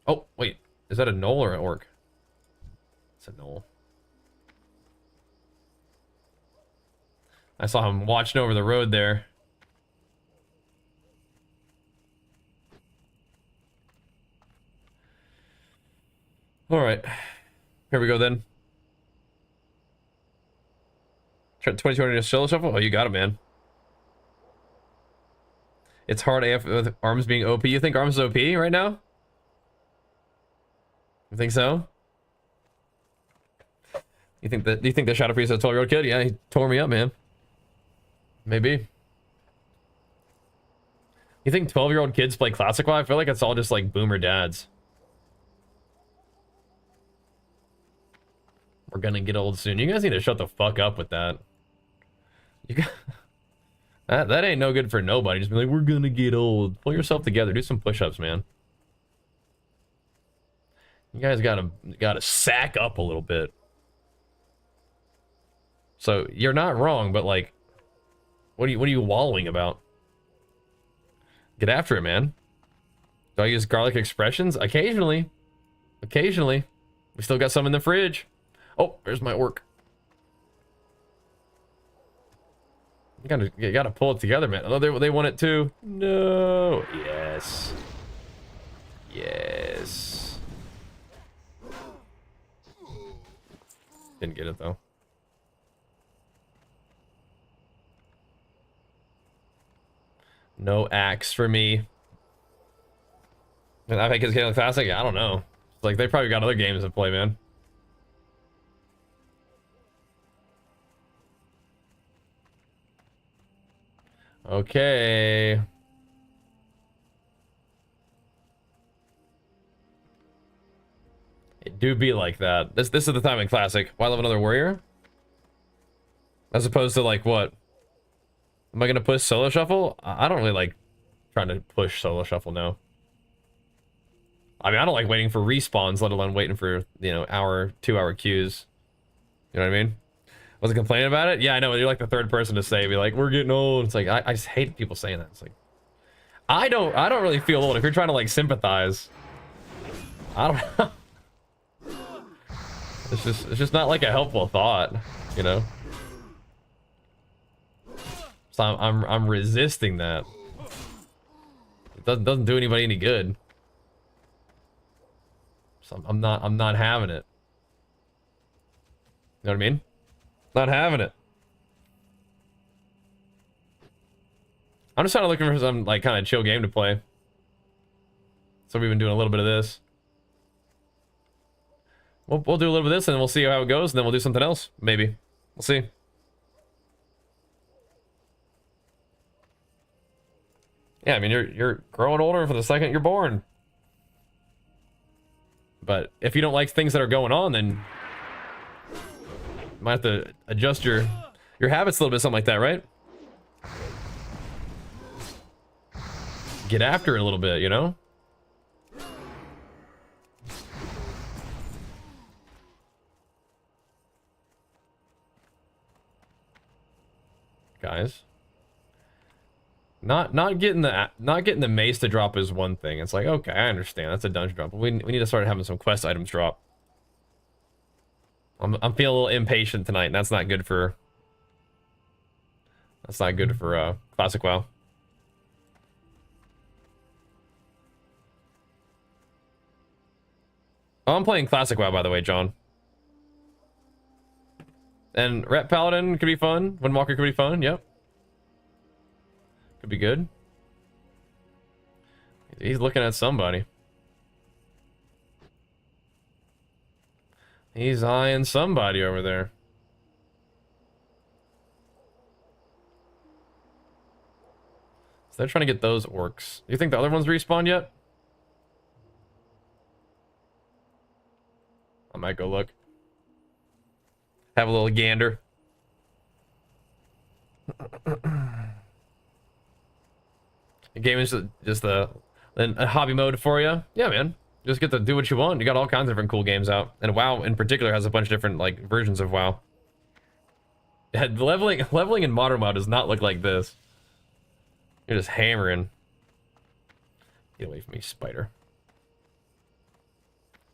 Oh, wait. Is that a gnoll or an orc? It's a gnoll. I saw him watching over the road there. Alright. Here we go then. 2020 solo shuffle? Oh, you got it, man. It's hard AF with arms being OP. You think arms is OP right now? You think so? You think that? Do you think the Shadow Priest is a 12-year-old kid? Yeah, he tore me up, man. Maybe. You think 12-year-old kids play Classic WoW? I feel like it's all just like boomer dads. We're gonna get old soon. You guys need to shut the fuck up with that. You got that ain't no good for nobody. Just be like, we're gonna get old. Pull yourself together. Do some push-ups, man. You guys gotta sack up a little bit. So you're not wrong, but like, what are you wallowing about? Get after it, man. Do I use garlic expressions? Occasionally. Occasionally. We still got some in the fridge. Oh, there's my orc. You gotta pull it together, man. Oh, they want it too. No. Yes. Yes. Didn't get it though. No axe for me. And I think it's getting classic. I don't know. Like they probably got other games to play, man. Okay. It do be like that. This is the time in classic. Why love another warrior? As opposed to like what? Am I gonna push solo shuffle? I don't really like trying to push solo shuffle now. I mean, I don't like waiting for respawns, let alone waiting for, you know, 2-hour queues. You know what I mean? Was it complaining about it? Yeah, I know. You're like the third person to say, be like, we're getting old. It's like, I just hate people saying that. It's like, I don't really feel old. If you're trying to like sympathize, I don't know. It's just not like a helpful thought, you know? So I'm resisting that. It doesn't do anybody any good. So I'm not having it. You know what I mean? Not having it. I'm just kind of looking for some like kind of chill game to play. So we've been doing a little bit of this. We'll do a little bit of this and then we'll see how it goes and then we'll do something else. Maybe. We'll see. Yeah, I mean you're growing older for the second you're born. But if you don't like things that are going on, then you might have to adjust your habits a little bit, something like that, right? Get after it a little bit, you know? Guys. Not getting the mace to drop is one thing. It's like, okay, I understand. That's a dungeon drop. But we need to start having some quest items drop. I'm feeling a little impatient tonight, and that's not good for Classic WoW. Oh, I'm playing Classic WoW, by the way, John. And Ret Paladin could be fun. Windwalker could be fun, yep. Could be good. He's looking at somebody. He's eyeing somebody over there. So they're trying to get those orcs. Do you think the other ones respawned yet? I might go look. Have a little gander. The game is just a hobby mode for you. Yeah, man. Just get to do what you want. You got all kinds of different cool games out. And WoW in particular has a bunch of different like versions of WoW. Yeah, leveling in modern WoW does not look like this. You're just hammering. Get away from me, spider.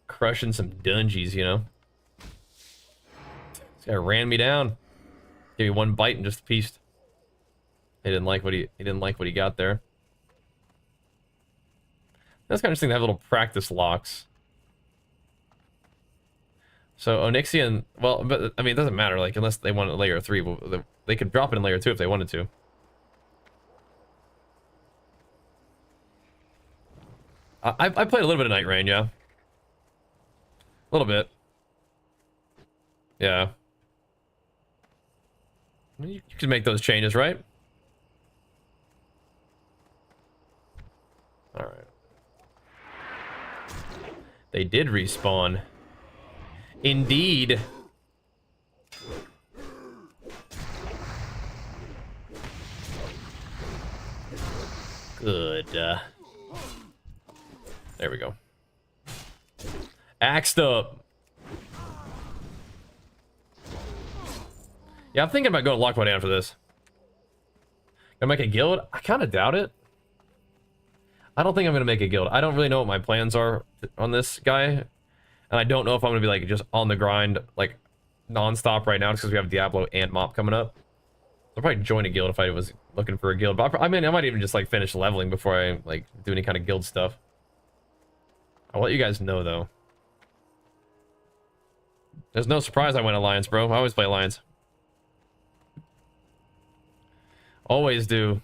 Crushing some dungeons, you know. This guy ran me down. Gave me one bite and just pieced. He didn't like what he got there. That's kind of interesting to have little practice locks. So Onyxian, well, but I mean, it doesn't matter. Like, unless they want a layer 3, they could drop it in layer 2 if they wanted to. I played a little bit of Night Rain, yeah. A little bit. Yeah. You can make those changes, right? Alright. They did respawn. Indeed. Good. There we go. Axed up. Yeah, I'm thinking about going Lockwood down for this. Gonna make a guild? I kind of doubt it. I don't think I'm gonna make a guild. I don't really know what my plans are on this guy. And I don't know if I'm gonna be like just on the grind, like non-stop right now, just because we have Diablo and Mop coming up. I'll probably join a guild if I was looking for a guild. But I mean, I might even just like finish leveling before I like do any kind of guild stuff. I'll let you guys know though. There's no surprise I went Alliance, bro. I always play Alliance. Always do.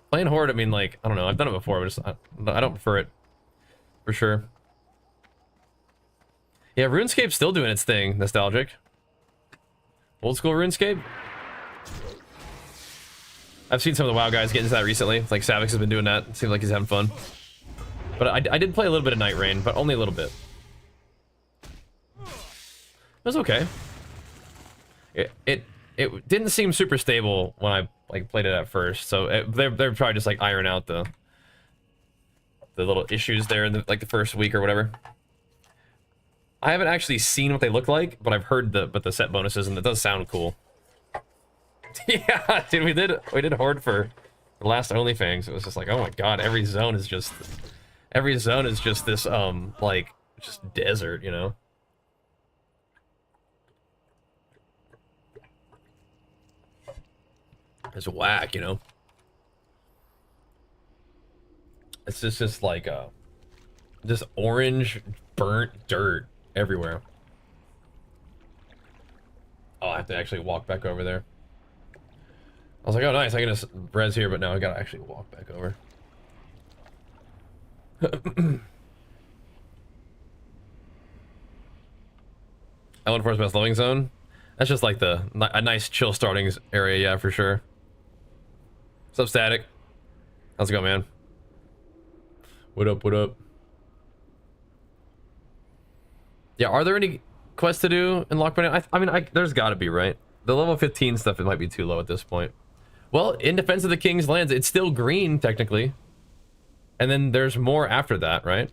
Playing Horde, I mean, like, I don't know. I've done it before, but just, I don't prefer it. For sure. Yeah, RuneScape's still doing its thing. Nostalgic. Old school RuneScape. I've seen some of the WoW guys get into that recently. Like, Savix has been doing that. It seems like he's having fun. But I did play a little bit of Night Rain, but only a little bit. It was okay. It didn't seem super stable when I like played it at first, so they're probably just like iron out the little issues there in the, like the first week or whatever. I haven't actually seen what they look like, but I've heard the set bonuses, and it does sound cool. Yeah, dude, we did Horde for the last OnlyFans. It was just like, oh my god, every zone is just this like just desert, you know. It's whack, you know. It's just like just orange burnt dirt everywhere. Oh, I have to actually walk back over there. I was like, oh nice, I can just res here, but now I gotta actually walk back over. Island Force Best Living Zone? That's just like a nice chill starting area, yeah, for sure. What's up, Static? How's it going, man? What up, what up? Yeah, are there any quests to do in Lockwood? I mean, there's gotta be, right? The level 15 stuff, it might be too low at this point. Well, in Defense of the King's Lands, it's still green, technically. And then there's more after that, right?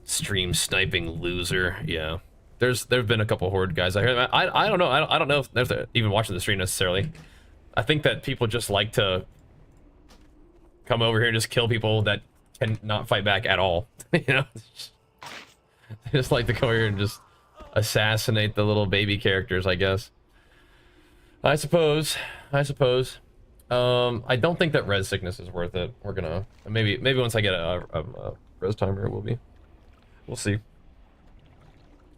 Stream sniping loser, yeah. There've been a couple Horde guys. I don't know. I don't know if they're even watching the stream necessarily. I think that people just like to come over here and just kill people that can not fight back at all. You know, they just like to go here and just assassinate the little baby characters, I guess. I suppose. I don't think that res sickness is worth it. We're gonna maybe once I get a res timer, it will be. We'll see.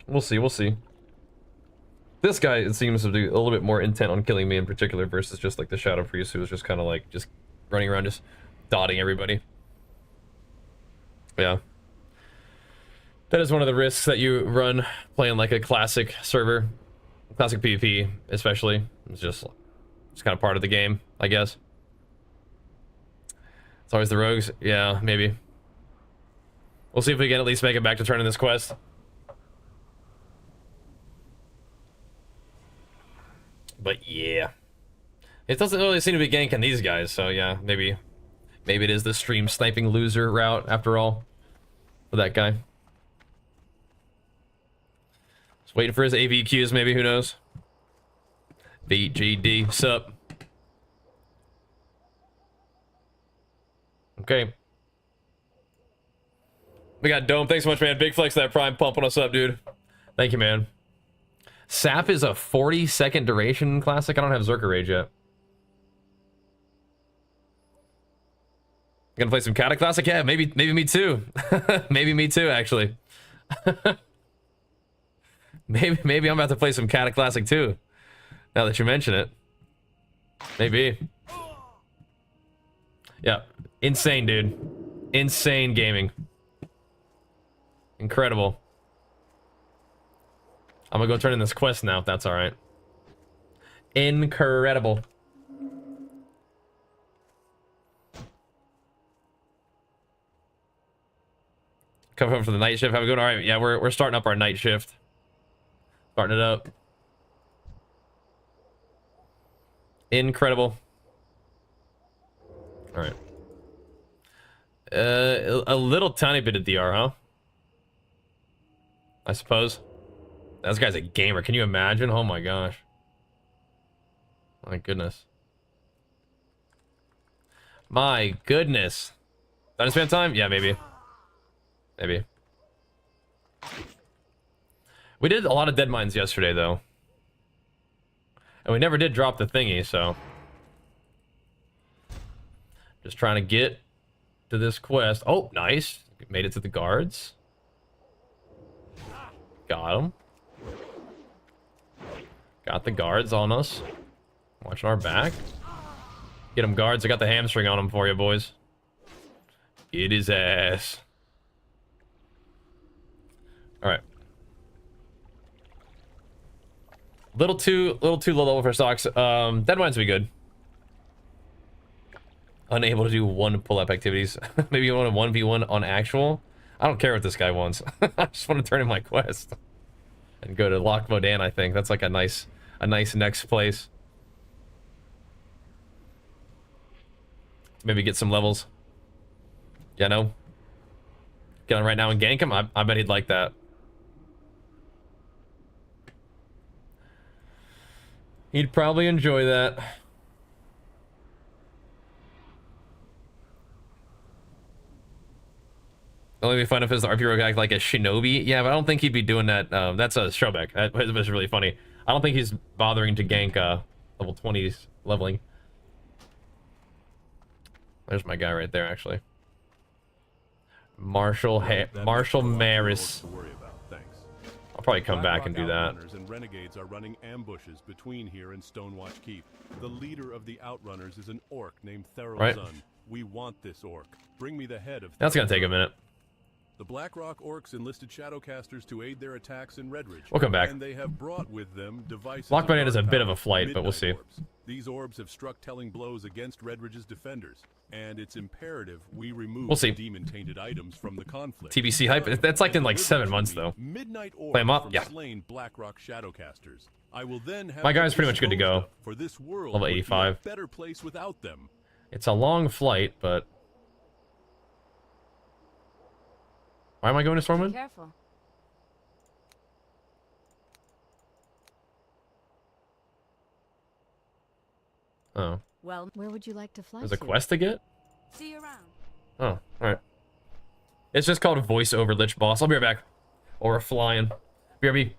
We'll see. This guy, it seems to be a little bit more intent on killing me in particular versus just like the Shadow Priest, who was just kind of like just running around just dotting everybody. Yeah. That is one of the risks that you run playing like a classic server. Classic PvP, especially. It's kind of part of the game, I guess. It's always the rogues. Yeah, maybe. We'll see if we can at least make it back to turning this quest. But yeah, it doesn't really seem to be ganking these guys, so yeah, maybe it is the stream sniping loser route after all for that guy. Just waiting for his AVQs, maybe, who knows? VGD, sup? Okay. We got Dome. Thanks so much, man. Big flex that Prime pumping us up, dude. Thank you, man. Sap is a 40-second duration classic. I don't have Zerker Rage yet. Gonna play some Kata Classic? Yeah, maybe me too. Maybe me too, actually. maybe I'm about to play some Kata Classic too. Now that you mention it. Maybe. Yeah. Insane, dude. Insane gaming. Incredible. I'm gonna go turn in this quest now, if that's alright. Incredible. Come home for the night shift. How we going? Alright, yeah, we're starting up our night shift. Starting it up. Incredible. Alright. A little tiny bit of DR, huh? I suppose. This guy's a gamer. Can you imagine? Oh my gosh. My goodness. My goodness. Dinosaur time? Yeah, maybe. Maybe. We did a lot of dead mines yesterday, though. And we never did drop the thingy, so. Just trying to get to this quest. Oh, nice. Made it to the guards. Got him. Got the guards on us. Watching our back. Get him, guards. I got the hamstring on him for you, boys. Get his ass. Alright. Little too low level for stocks. Dead mines will be good. Unable to do one pull-up activities. Maybe you want a 1v1 on actual? I don't care what this guy wants. I just want to turn in my quest. And go to Loch Modan, I think. That's like a nice next place. Maybe get some levels. Yeah, no. Get on right now and gank him? I bet he'd like that. He'd probably enjoy that. Only be fun if his RP rogue act like a shinobi. Yeah, but I don't think he'd be doing that. That's a Shrobek. That was really funny. I don't think he's bothering to gank level 20s leveling. There's my guy right there, actually. Marshall Maris. I'll probably come back and do that. And renegades are running ambushes between here and Stonewatch Keep. The leader of the Outrunners is an orc named Thero's Right. son. We want this orc. Bring me the head of. That's gonna take a minute. The Blackrock orcs enlisted Shadowcasters to aid their attacks in Redridge. We'll come back. And they have brought with them devices. Loch Modan is a of bit of a power, flight, but we'll see. midnight orbs. These orbs have struck telling blows against Redridge's defenders, and it's imperative we remove We'll see. demon-tainted items from the conflict. TBC hype. That's like in like 7 months though. Midnight orbs Play 'em up? from Yeah. slain Blackrock Shadowcasters. I will then have My guy's them pretty much good to disposed go. of, for this world Level would be a 85. better place without them. It's a long flight, but why am I going to Stormwind? Careful. Oh, Well, where would you like to fly there's a to? quest to get. See you around. Oh, all right. It's just called voice over Lich Boss. I'll be right back. Or we're flying. BRB.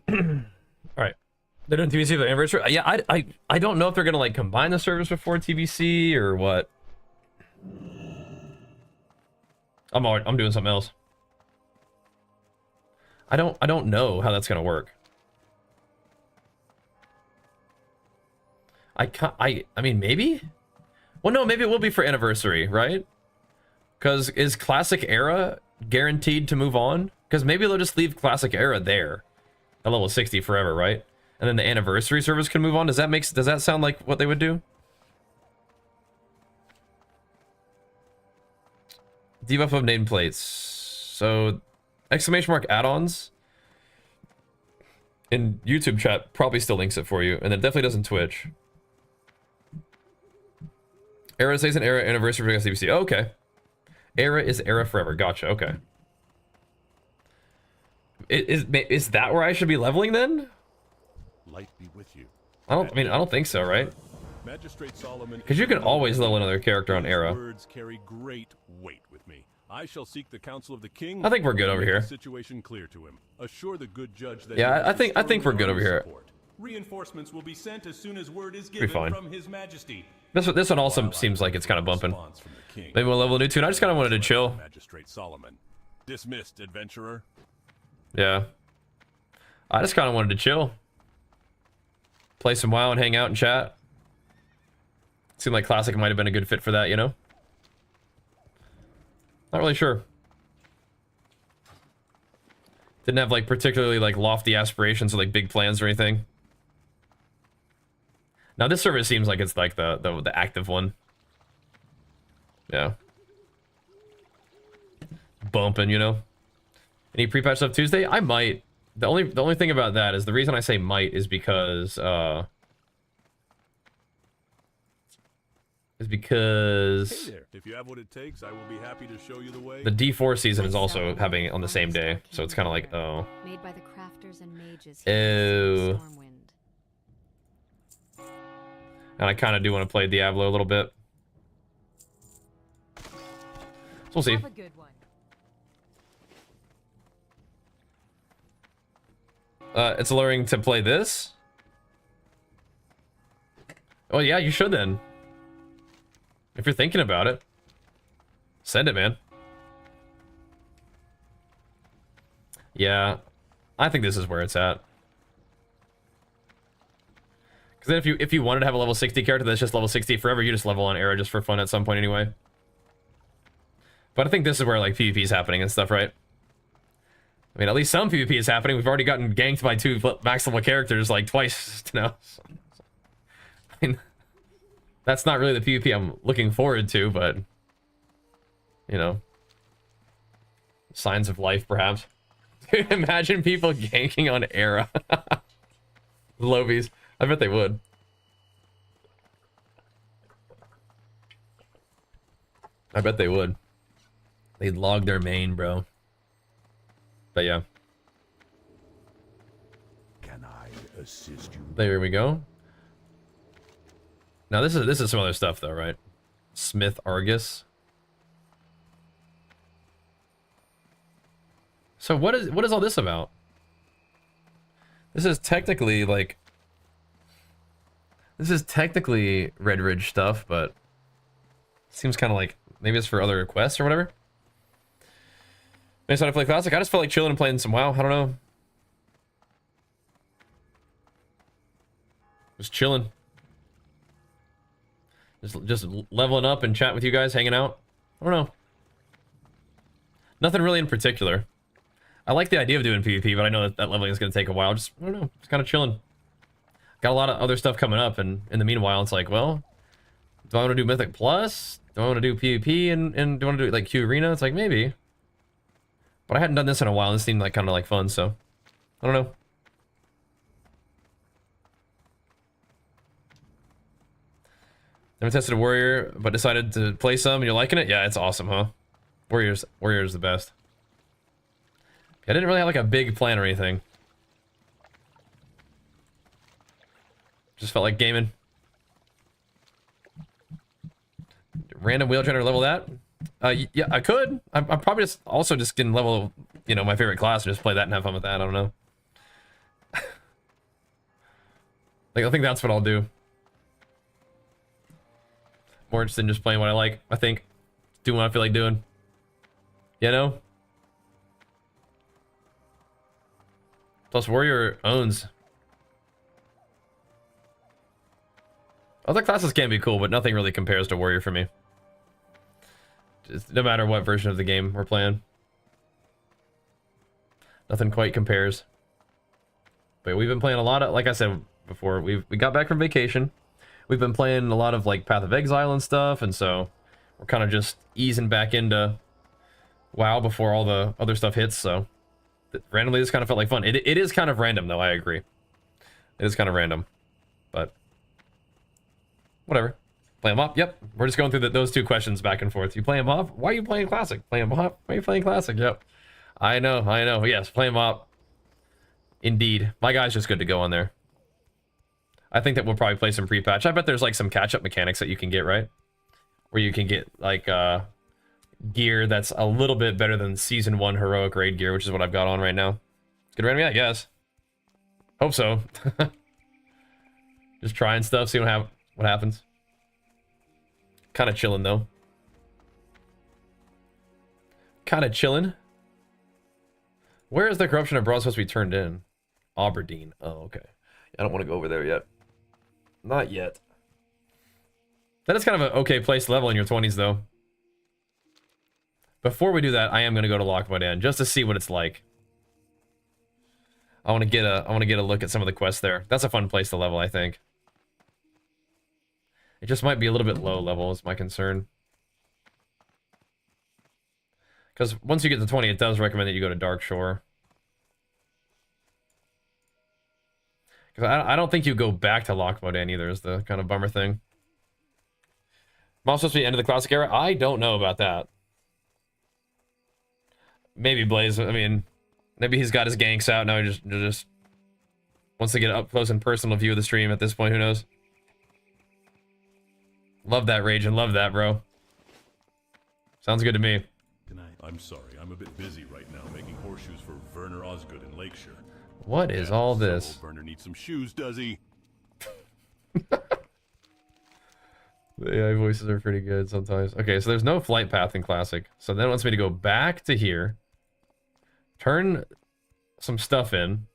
All right. They're doing TBC for the anniversary. Yeah, I don't know if they're gonna like combine the servers before TBC or what. I'm doing something else. I don't know how that's gonna work. I mean maybe? Well no, maybe it will be for anniversary, right? Because is Classic Era guaranteed to move on? Because maybe they'll just leave Classic Era there at level 60 forever, right? And then the anniversary servers can move on. Does that sound like what they would do? Debuff of nameplates. So exclamation mark add-ons in YouTube chat probably still links it for you, and it definitely does in Twitch. Era stays an era, anniversary for CBC. Oh, okay. Era is era forever. Gotcha. Okay. Is that where I should be leveling then? Light be with you. I don't think so, right? Magistrate Solomon. Because you can always level another character on era. Words carry great weight with me. I shall seek the counsel of the king. I think we're good over here. Situation clear to him. Assure the good judge that yeah, I think we're good over here. Reinforcements will be sent as soon as word is given from His Majesty. This one also seems like it's kind of bumping. Maybe we'll level a new tune. I just kind of wanted to chill. Magistrate Solomon. Dismissed, adventurer. Yeah. I just kind of wanted to chill. Play some WoW and hang out and chat. Seemed like Classic might have been a good fit for that, you know? Not really sure. Didn't have like particularly like lofty aspirations or like big plans or anything. Now this server seems like it's like the active one. Yeah. Bumping, you know? Any pre-patch stuff Tuesday? I might. The only thing about that is the reason I say might is because Hey there. If you have what it takes, I will be happy to show you the way. the D4 season is also having it on the same day, so it's kind of like oh. Made by the crafters and mages Oh. Stormwind. And I kind of do want to play Diablo a little bit. So we'll see. Have a good one. It's alluring to play this. Oh yeah, you should then. If you're thinking about it, send it, man. Yeah, I think this is where it's at. Because then if you wanted to have a level 60 character that's just level 60 forever, you just level on era just for fun at some point anyway. But I think this is where like PvP is happening and stuff, right? I mean, at least some PvP is happening. We've already gotten ganked by 2 max level characters like twice now. I mean, that's not really the PvP I'm looking forward to, but you know, signs of life perhaps. Imagine people ganking on era. Lobies. I bet they would. I bet they would. They'd log their main, bro. But yeah. Can I assist you? There we go. Now this is some other stuff though, right? Smith Argus. So what is all this about? This is technically like Redridge stuff, but seems kind of like maybe it's for other requests or whatever. Maybe I play Classic. I just felt like chilling and playing some WoW. I don't know. Just chilling. Just leveling up and chatting with you guys, hanging out. I don't know. Nothing really in particular. I like the idea of doing PvP, but I know that leveling is going to take a while. Just, I don't know. Just kind of chilling. Got a lot of other stuff coming up, and in the meanwhile, it's like, well, do I want to do Mythic Plus? Do I want to do PvP and do I want to do like Q Arena? It's like, maybe. But I hadn't done this in a while. This seemed like kind of like fun, so I don't know. Never tested a warrior, but decided to play some. And you're liking it? Yeah, it's awesome, huh? Warrior's the best. I didn't really have like a big plan or anything. Just felt like gaming. Random wheel trying to level that? Yeah, I could. I'm probably just also just getting level you know, my favorite class and just play that and have fun with that. I don't know. Like, I think that's what I'll do. More interested in just playing what I like, I think. Doing what I feel like doing. You know? Plus, Warrior owns. Other classes can be cool, but nothing really compares to Warrior for me. Just no matter what version of the game we're playing. Nothing quite compares. But we've been playing a lot of, like I said before, we got back from vacation. We've been playing a lot of like Path of Exile and stuff, and so we're kind of just easing back into WoW before all the other stuff hits, so randomly this kind of felt like fun. It is kind of random though, I agree. It is kind of random, but whatever. Play them up? Yep. We're just going through those two questions back and forth. You play them up? Why are you playing Classic? Play them up? Why are you playing Classic? Yep. I know. Yes, play them up. Indeed. My guy's just good to go on there. I think that we'll probably play some pre-patch. I bet there's like some catch-up mechanics that you can get, right? Where you can get like gear that's a little bit better than Season 1 heroic raid gear, which is what I've got on right now. Good random, yeah, I guess. Hope so. Just trying stuff, see what happens. Kind of chilling though. Kind of chilling. Where is the corruption abroad supposed to be turned in? Aberdeen. Oh, okay. I don't want to go over there yet. Not yet. That is kind of an okay place to level in your 20s, though. Before we do that, I am going to go to Lochmodan just to see what it's like. I want to get a look at some of the quests there. That's a fun place to level, I think. It just might be a little bit low level is my concern. Because once you get to 20, it does recommend that you go to Dark Shore. Because I don't think you go back to Lochmodan either, is the kind of bummer thing. Mom's supposed to be end of the Classic era? I don't know about that. Maybe Blaze, I mean, maybe he's got his ganks out now, he just wants to get up close and personal view of the stream at this point, who knows? Love that rage and love that, bro. Sounds good to me. I'm sorry, I'm a bit busy right now making horseshoes for Werner Osgood in Lakeshire. What is all this? Werner needs some shoes, does he? The AI voices are pretty good sometimes. Okay, so there's no flight path in Classic. So then it wants me to go back to here. Turn some stuff in.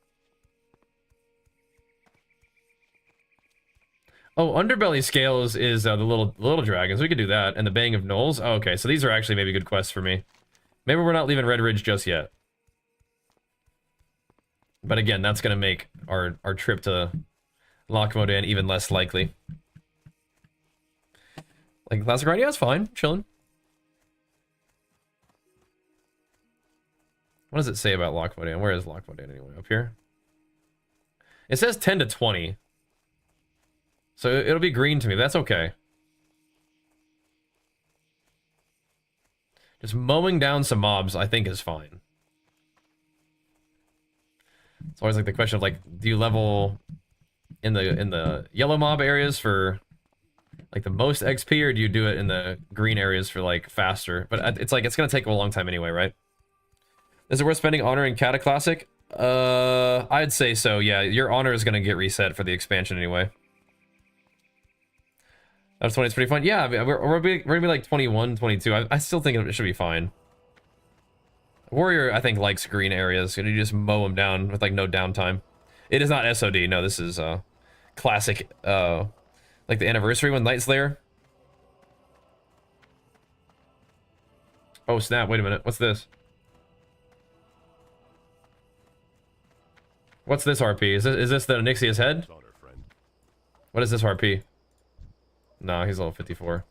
Oh, Underbelly Scales is the little dragons. We could do that. And the Baying of Knolls. Oh, okay, so these are actually maybe good quests for me. Maybe we're not leaving Redridge just yet. But again, that's going to make our trip to Lochmodan even less likely. Like Classic Ride, yeah, it's fine. Chilling. What does it say about Lochmodan? Where is Lochmodan anyway? Up here? It says 10 to 20. So it'll be green to me. That's okay. Just mowing down some mobs, I think, is fine. It's always like the question of like, do you level in the yellow mob areas for like the most XP, or do you do it in the green areas for like faster? But it's like it's gonna take a long time anyway, right? Is it worth spending honor in Cata Classic? I'd say so. Yeah, your honor is gonna get reset for the expansion anyway. That's 20. It's pretty fun. Yeah, I mean, we're gonna be like 21, 22. I still think it should be fine. Warrior, I think, likes green areas. You just mow them down with like no downtime. It is not SOD. No, this is classic. Like the anniversary one, Nightslayer. Oh snap! Wait a minute. What's this? What's this RP? Is this the Nixia's head? What is this RP? No, he's level 54.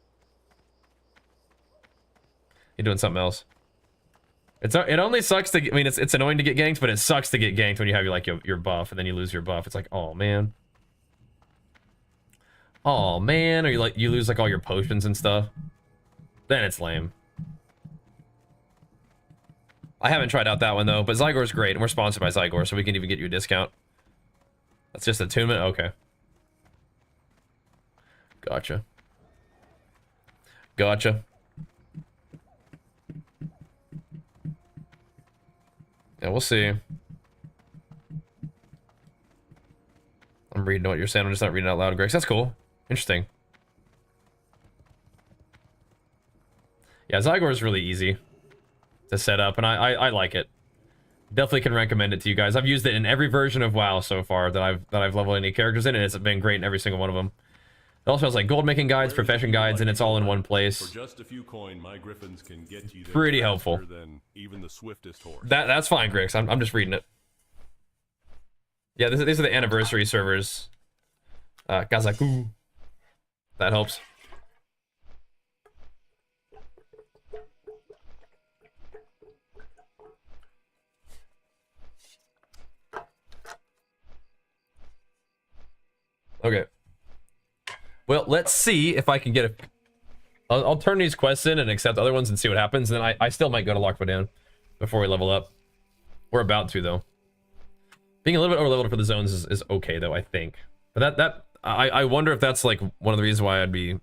He's doing something else. It only sucks to. I mean, it's annoying to get ganked, but it sucks to get ganked when you have your buff and then you lose your buff. It's like, oh man. Oh man, or you lose like all your potions and stuff. Then it's lame. I haven't tried out that one though, but Zygor's great, and we're sponsored by Zygor, so we can even get you a discount. That's just attunement? Okay. Gotcha. Gotcha. Yeah, we'll see. I'm reading what you're saying. I'm just not reading out loud, Greg. That's cool. Interesting. Yeah, Zygor is really easy to set up, and I like it. Definitely can recommend it to you guys. I've used it in every version of WoW so far that I've leveled any characters in, and it's been great in every single one of them. It also has like gold making guides, profession guides, and it's all in one place. For just a few coin, my griffins can get you there Pretty faster helpful. than even the swiftest horse. That's fine, Grix. I'm just reading it. Yeah, these are the anniversary servers. Kazaku. That helps. Okay. Well, let's see if I can get a... I'll turn these quests in and accept other ones and see what happens. And then I still might go to Lockwood Down before we level up. We're about to, though. Being a little bit over-leveled for the zones is okay, though, I think. But I wonder if that's, like, one of the reasons why I'd be,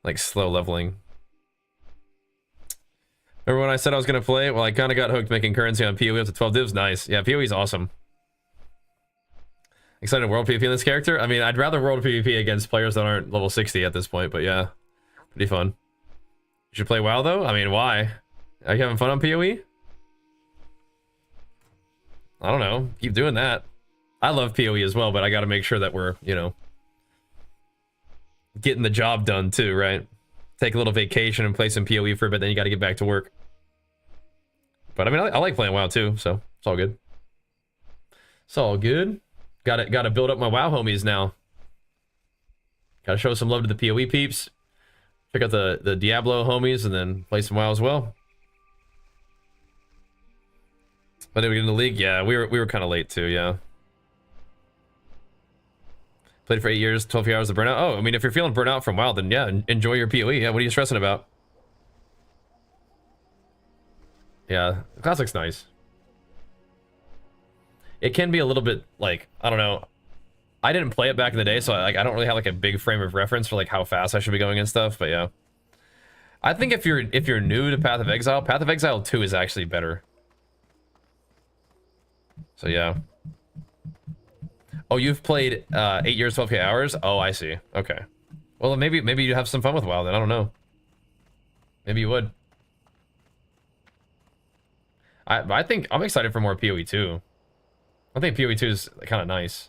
like, slow leveling. Remember when I said I was going to play? Well, I kind of got hooked making currency on PoE up to 12 divs. Nice. Yeah, PoE's awesome. Excited World PvP in this character? I mean, I'd rather World PvP against players that aren't level 60 at this point, but yeah. Pretty fun. You should play WoW, though? I mean, why? Are you having fun on PoE? I don't know. Keep doing that. I love PoE as well, but I gotta make sure that we're, you know, getting the job done, too, right? Take a little vacation and play some PoE for a bit, then you gotta get back to work. But, I mean, I like playing WoW, too, so it's all good. It's all good. Gotta build up my WoW homies now. Gotta show some love to the PoE peeps. Check out the Diablo homies and then play some WoW as well. But did we get in the league? Yeah, we were kind of late too, yeah. Played for 8 years, 12 hours of burnout. Oh, I mean, if you're feeling burnout from WoW, then yeah, enjoy your PoE. Yeah, what are you stressing about? Yeah, Classic's nice. It can be a little bit like, I don't know. I didn't play it back in the day, so I don't really have like a big frame of reference for like how fast I should be going and stuff. But yeah, I think if you're new to Path of Exile 2 is actually better. So yeah. Oh, you've played 8 years, 12k hours. Oh, I see. Okay. Well, then maybe you have some fun with WoW. Then I don't know. Maybe you would. I think I'm excited for more PoE 2. I think PoE 2 is kind of nice.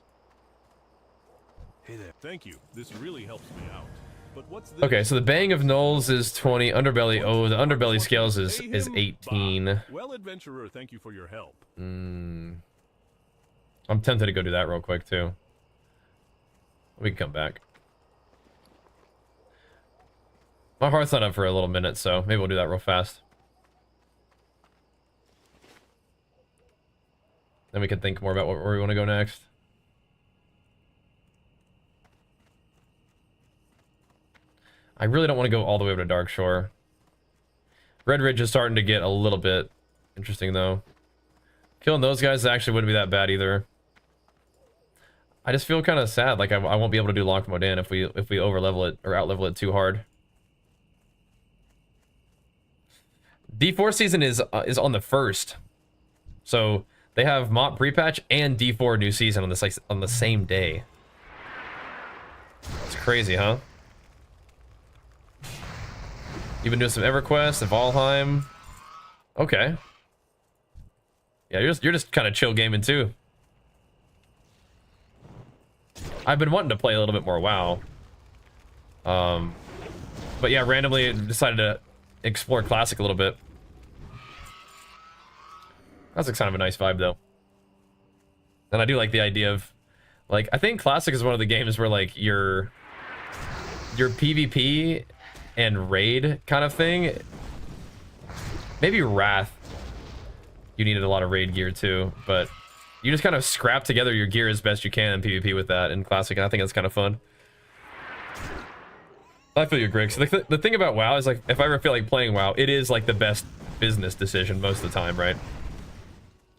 Hey there. Thank you. This really helps me out. But what's this? Okay, so the Bang of Knolls is 20. Underbelly. Oh, the Underbelly scales is 18. Well, adventurer, thank you for your help. I'm tempted to go do that real quick too. We can come back. My heart's not up for a little minute, so maybe we'll do that real fast. Then we can think more about where we want to go next. I really don't want to go all the way over to Darkshore. Redridge is starting to get a little bit interesting, though. Killing those guys actually wouldn't be that bad either. I just feel kind of sad, like I won't be able to do Lock Modan if we over level it or out level it too hard. D4 season is on the 1st, so they have MOP pre-patch and D4 new season on the same day. It's crazy, huh? You've been doing some EverQuest, Valheim. Okay. Yeah, you're just kind of chill gaming too. I've been wanting to play a little bit more WoW. But yeah, randomly decided to explore Classic a little bit. Classic's kind of a nice vibe though. And I do like the idea of, like, I think Classic is one of the games where like your PvP and raid kind of thing. Maybe Wrath. You needed a lot of raid gear too, but you just kind of scrap together your gear as best you can in PvP with that in Classic, and I think that's kind of fun. I feel you, Greg. So the thing about WoW is, like, if I ever feel like playing WoW, it is like the best business decision most of the time, right?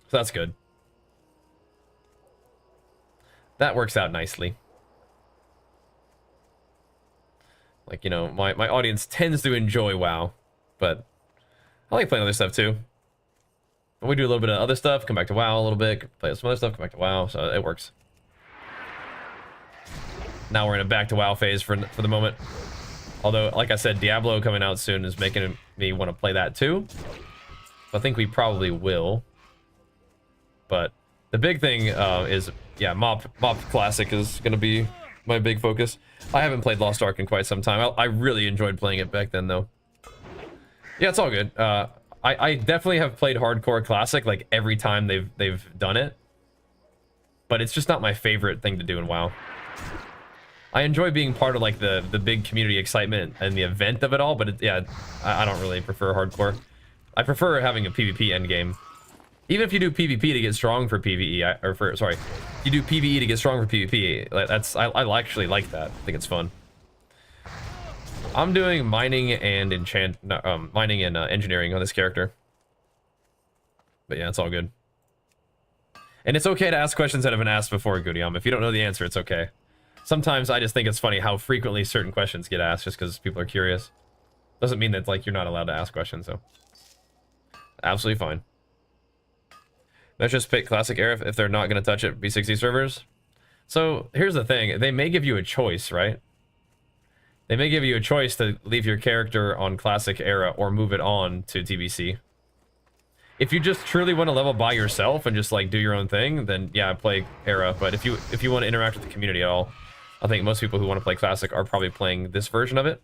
So that's good. That works out nicely. Like, you know, my audience tends to enjoy WoW, but I like playing other stuff too. We do a little bit of other stuff, come back to WoW a little bit, play some other stuff, come back to WoW, so it works. Now we're in a back to WoW phase for the moment. Although, like I said, Diablo coming out soon is making me want to play that too. So I think we probably will. But the big thing is, yeah, Mop Classic is going to be my big focus. I haven't played Lost Ark in quite some time. I really enjoyed playing it back then, though. Yeah, it's all good. I definitely have played Hardcore Classic like every time they've done it. But it's just not my favorite thing to do in WoW. I enjoy being part of like the big community excitement and the event of it all, but yeah, I don't really prefer Hardcore. I prefer having a PvP endgame. Even if you do PvP to get strong for PvE, sorry, you do PvE to get strong for PvP. I actually like that. I think it's fun. I'm doing mining and mining and engineering on this character. But yeah, it's all good. And it's okay to ask questions that have been asked before, Goodium. If you don't know the answer, it's okay. Sometimes I just think it's funny how frequently certain questions get asked just because people are curious. Doesn't mean that like you're not allowed to ask questions, so. Absolutely fine. Let's just pick Classic Era if they're not going to touch it, B60 servers. So here's the thing. They may give you a choice, right? They may give you a choice to leave your character on Classic Era or move it on to TBC. If you just truly want to level by yourself and just like do your own thing, then yeah, play Era. But if you want to interact with the community at all, I think most people who want to play Classic are probably playing this version of it.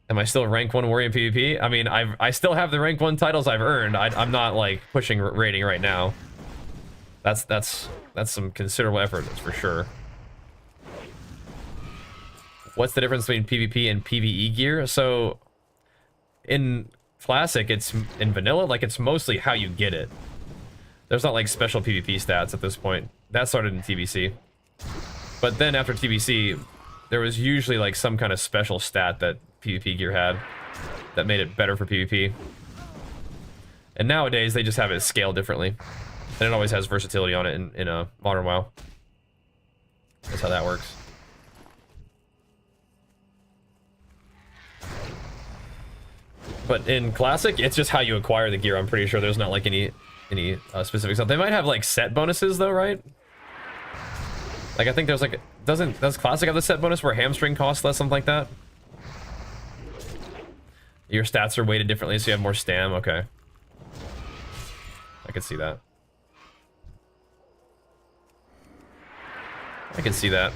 Am I still rank 1 warrior in PvP? I mean, I still have the rank 1 titles I've earned. I'm not like pushing rating right now. That's some considerable effort, that's for sure. What's the difference between PvP and PvE gear? So in Classic, in vanilla, like it's mostly how you get it. There's not like special PvP stats at this point. That started in TBC. But then after TBC, there was usually like some kind of special stat that PvP gear had that made it better for PvP. And nowadays they just have it scaled differently. And it always has versatility on it in a modern WoW. That's how that works. But in Classic, it's just how you acquire the gear. I'm pretty sure there's not like any specific stuff. They might have like set bonuses though, right? Like I think there's like, does Classic have the set bonus where hamstring costs less, something like that? Your stats are weighted differently, so you have more stam. Okay, I can see that. I can see that.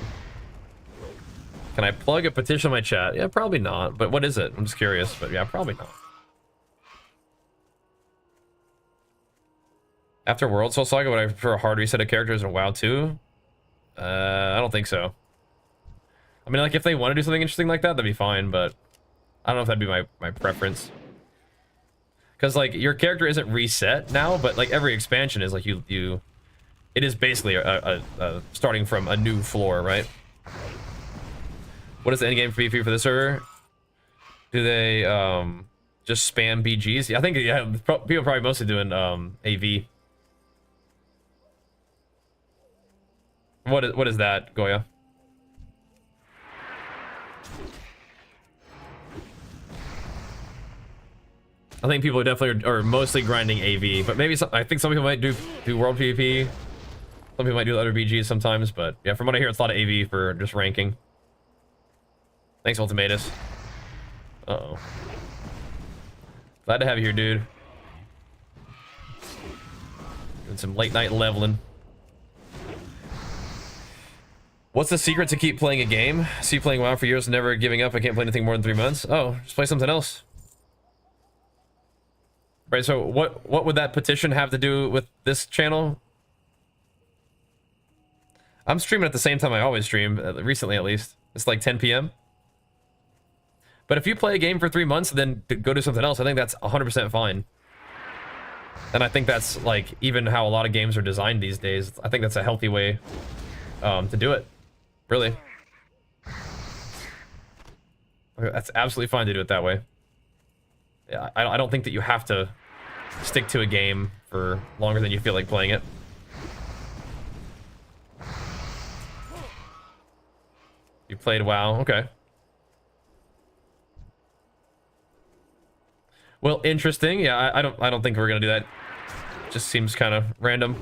Can I plug a petition in my chat? Yeah, probably not. But what is it? I'm just curious. But yeah, probably not. After World Soul Saga, would I prefer a hard reset of characters in WoW 2? I don't think so. I mean, like, if they want to do something interesting like that, that'd be fine, but I don't know if that'd be my preference. Because, like, your character isn't reset now, but, like, every expansion is, like, it is basically a starting from a new floor, right? What is the endgame for PvP for this server? Do they, just spam BGs? Yeah, I think, yeah, people are probably mostly doing, AV. What is that, Goya? I think people definitely are mostly grinding AV, but maybe I think some people might do world PvP. Some people might do other BGs sometimes, but yeah, from what I hear, it's a lot of AV for just ranking. Thanks, Ultimatus. Uh-oh. Glad to have you here, dude. Doing some late night leveling. What's the secret to keep playing a game? See you playing WoW for years, never giving up. I can't play anything more than 3 months. Oh, just play something else. Right, so what would that petition have to do with this channel? I'm streaming at the same time I always stream, recently at least. It's like 10 p.m. But if you play a game for 3 months, then go do something else. I think that's 100% fine. And I think that's like even how a lot of games are designed these days. I think that's a healthy way to do it. Really. That's absolutely fine to do it that way. Yeah, I don't think that you have to stick to a game for longer than you feel like playing it. You played WoW, okay. Well, interesting. Yeah, I don't think we're gonna do that. Just seems kind of random.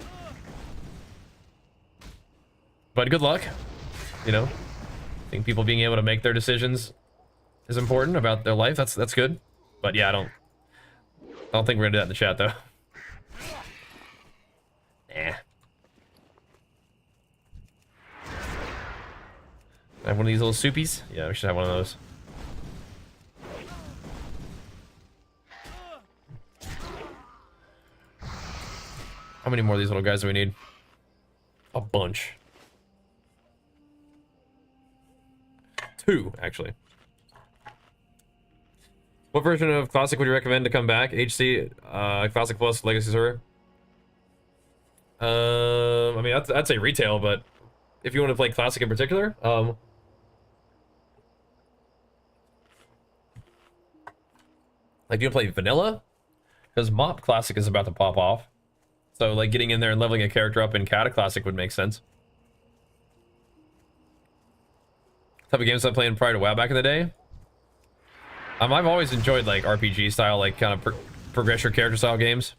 But good luck. You know, I think people being able to make their decisions is important about their life. That's good. But yeah, I don't think we're gonna do that in the chat though. Nah. I have one of these little soupies? Yeah, we should have one of those. How many more of these little guys do we need? A bunch. 2, actually. What version of Classic would you recommend to come back? HC, Classic Plus, Legacy server? I mean, I'd say retail, but if you want to play Classic in particular, like, do you want to play vanilla? Because Mop Classic is about to pop off. So, like, getting in there and leveling a character up in Cata Classic would make sense. Type of games I played prior to WoW back in the day? I've always enjoyed, like, RPG style, like, kind of progress your character style games.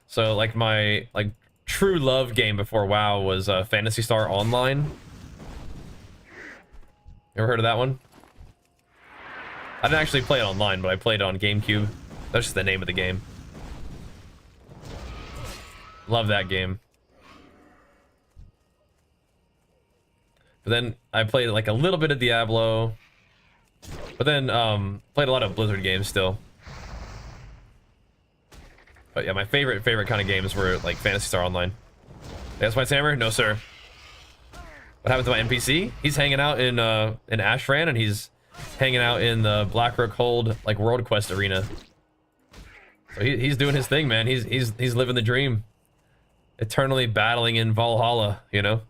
So, like, my, like, true love game before WoW was Phantasy Star Online. Ever heard of that one? I didn't actually play it online, but I played it on GameCube. That's just the name of the game. Love that game. But then I played like a little bit of Diablo. But then played a lot of Blizzard games still. But yeah, my favorite kind of games were like Phantasy Star Online. That's my hammer? No, sir. What happened to my NPC? He's hanging out in Ashran, and he's hanging out in the Blackrook Hold like World Quest arena. So he's doing his thing, man. He's living the dream. Eternally battling in Valhalla, you know?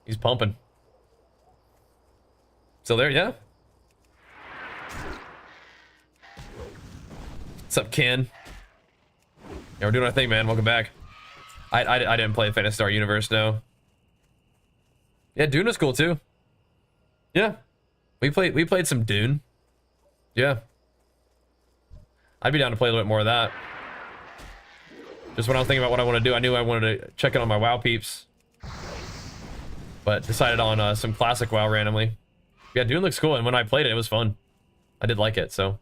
He's pumping. Still there, yeah? What's up, Ken? Yeah, we're doing our thing, man. Welcome back. I didn't play Phantasy Star Universe, no. Yeah, Dune was cool too. Yeah. We played some Dune. Yeah. I'd be down to play a little bit more of that. Just when I was thinking about what I want to do, I knew I wanted to check in on my WoW peeps. But decided on some classic WoW randomly. Yeah, Dune looks cool, and when I played it, it was fun. I did like it, so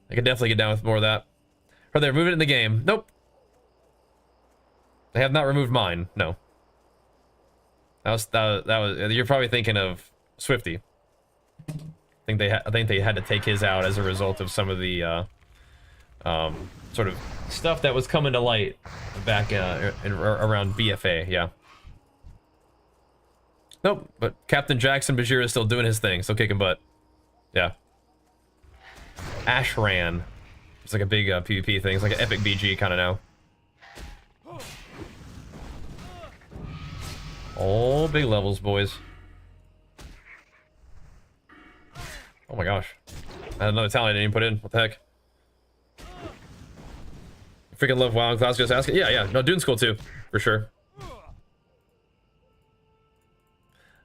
I could definitely get down with more of that. Are they removing it in the game? Nope. They have not removed mine. No. That was. You're probably thinking of Swifty. I think they had to take his out as a result of some of the sort of stuff that was coming to light back around BFA. Yeah. Nope. But Captain Jackson Bajir is still doing his thing, still kicking butt. Yeah. Ashran. It's like a big PvP thing. It's like an epic BG kind of now. All big levels, boys. Oh my gosh. I had another talent I didn't even put in. What the heck? Freaking love WoW and Class, just asking. Yeah. No, Dune's cool too. For sure.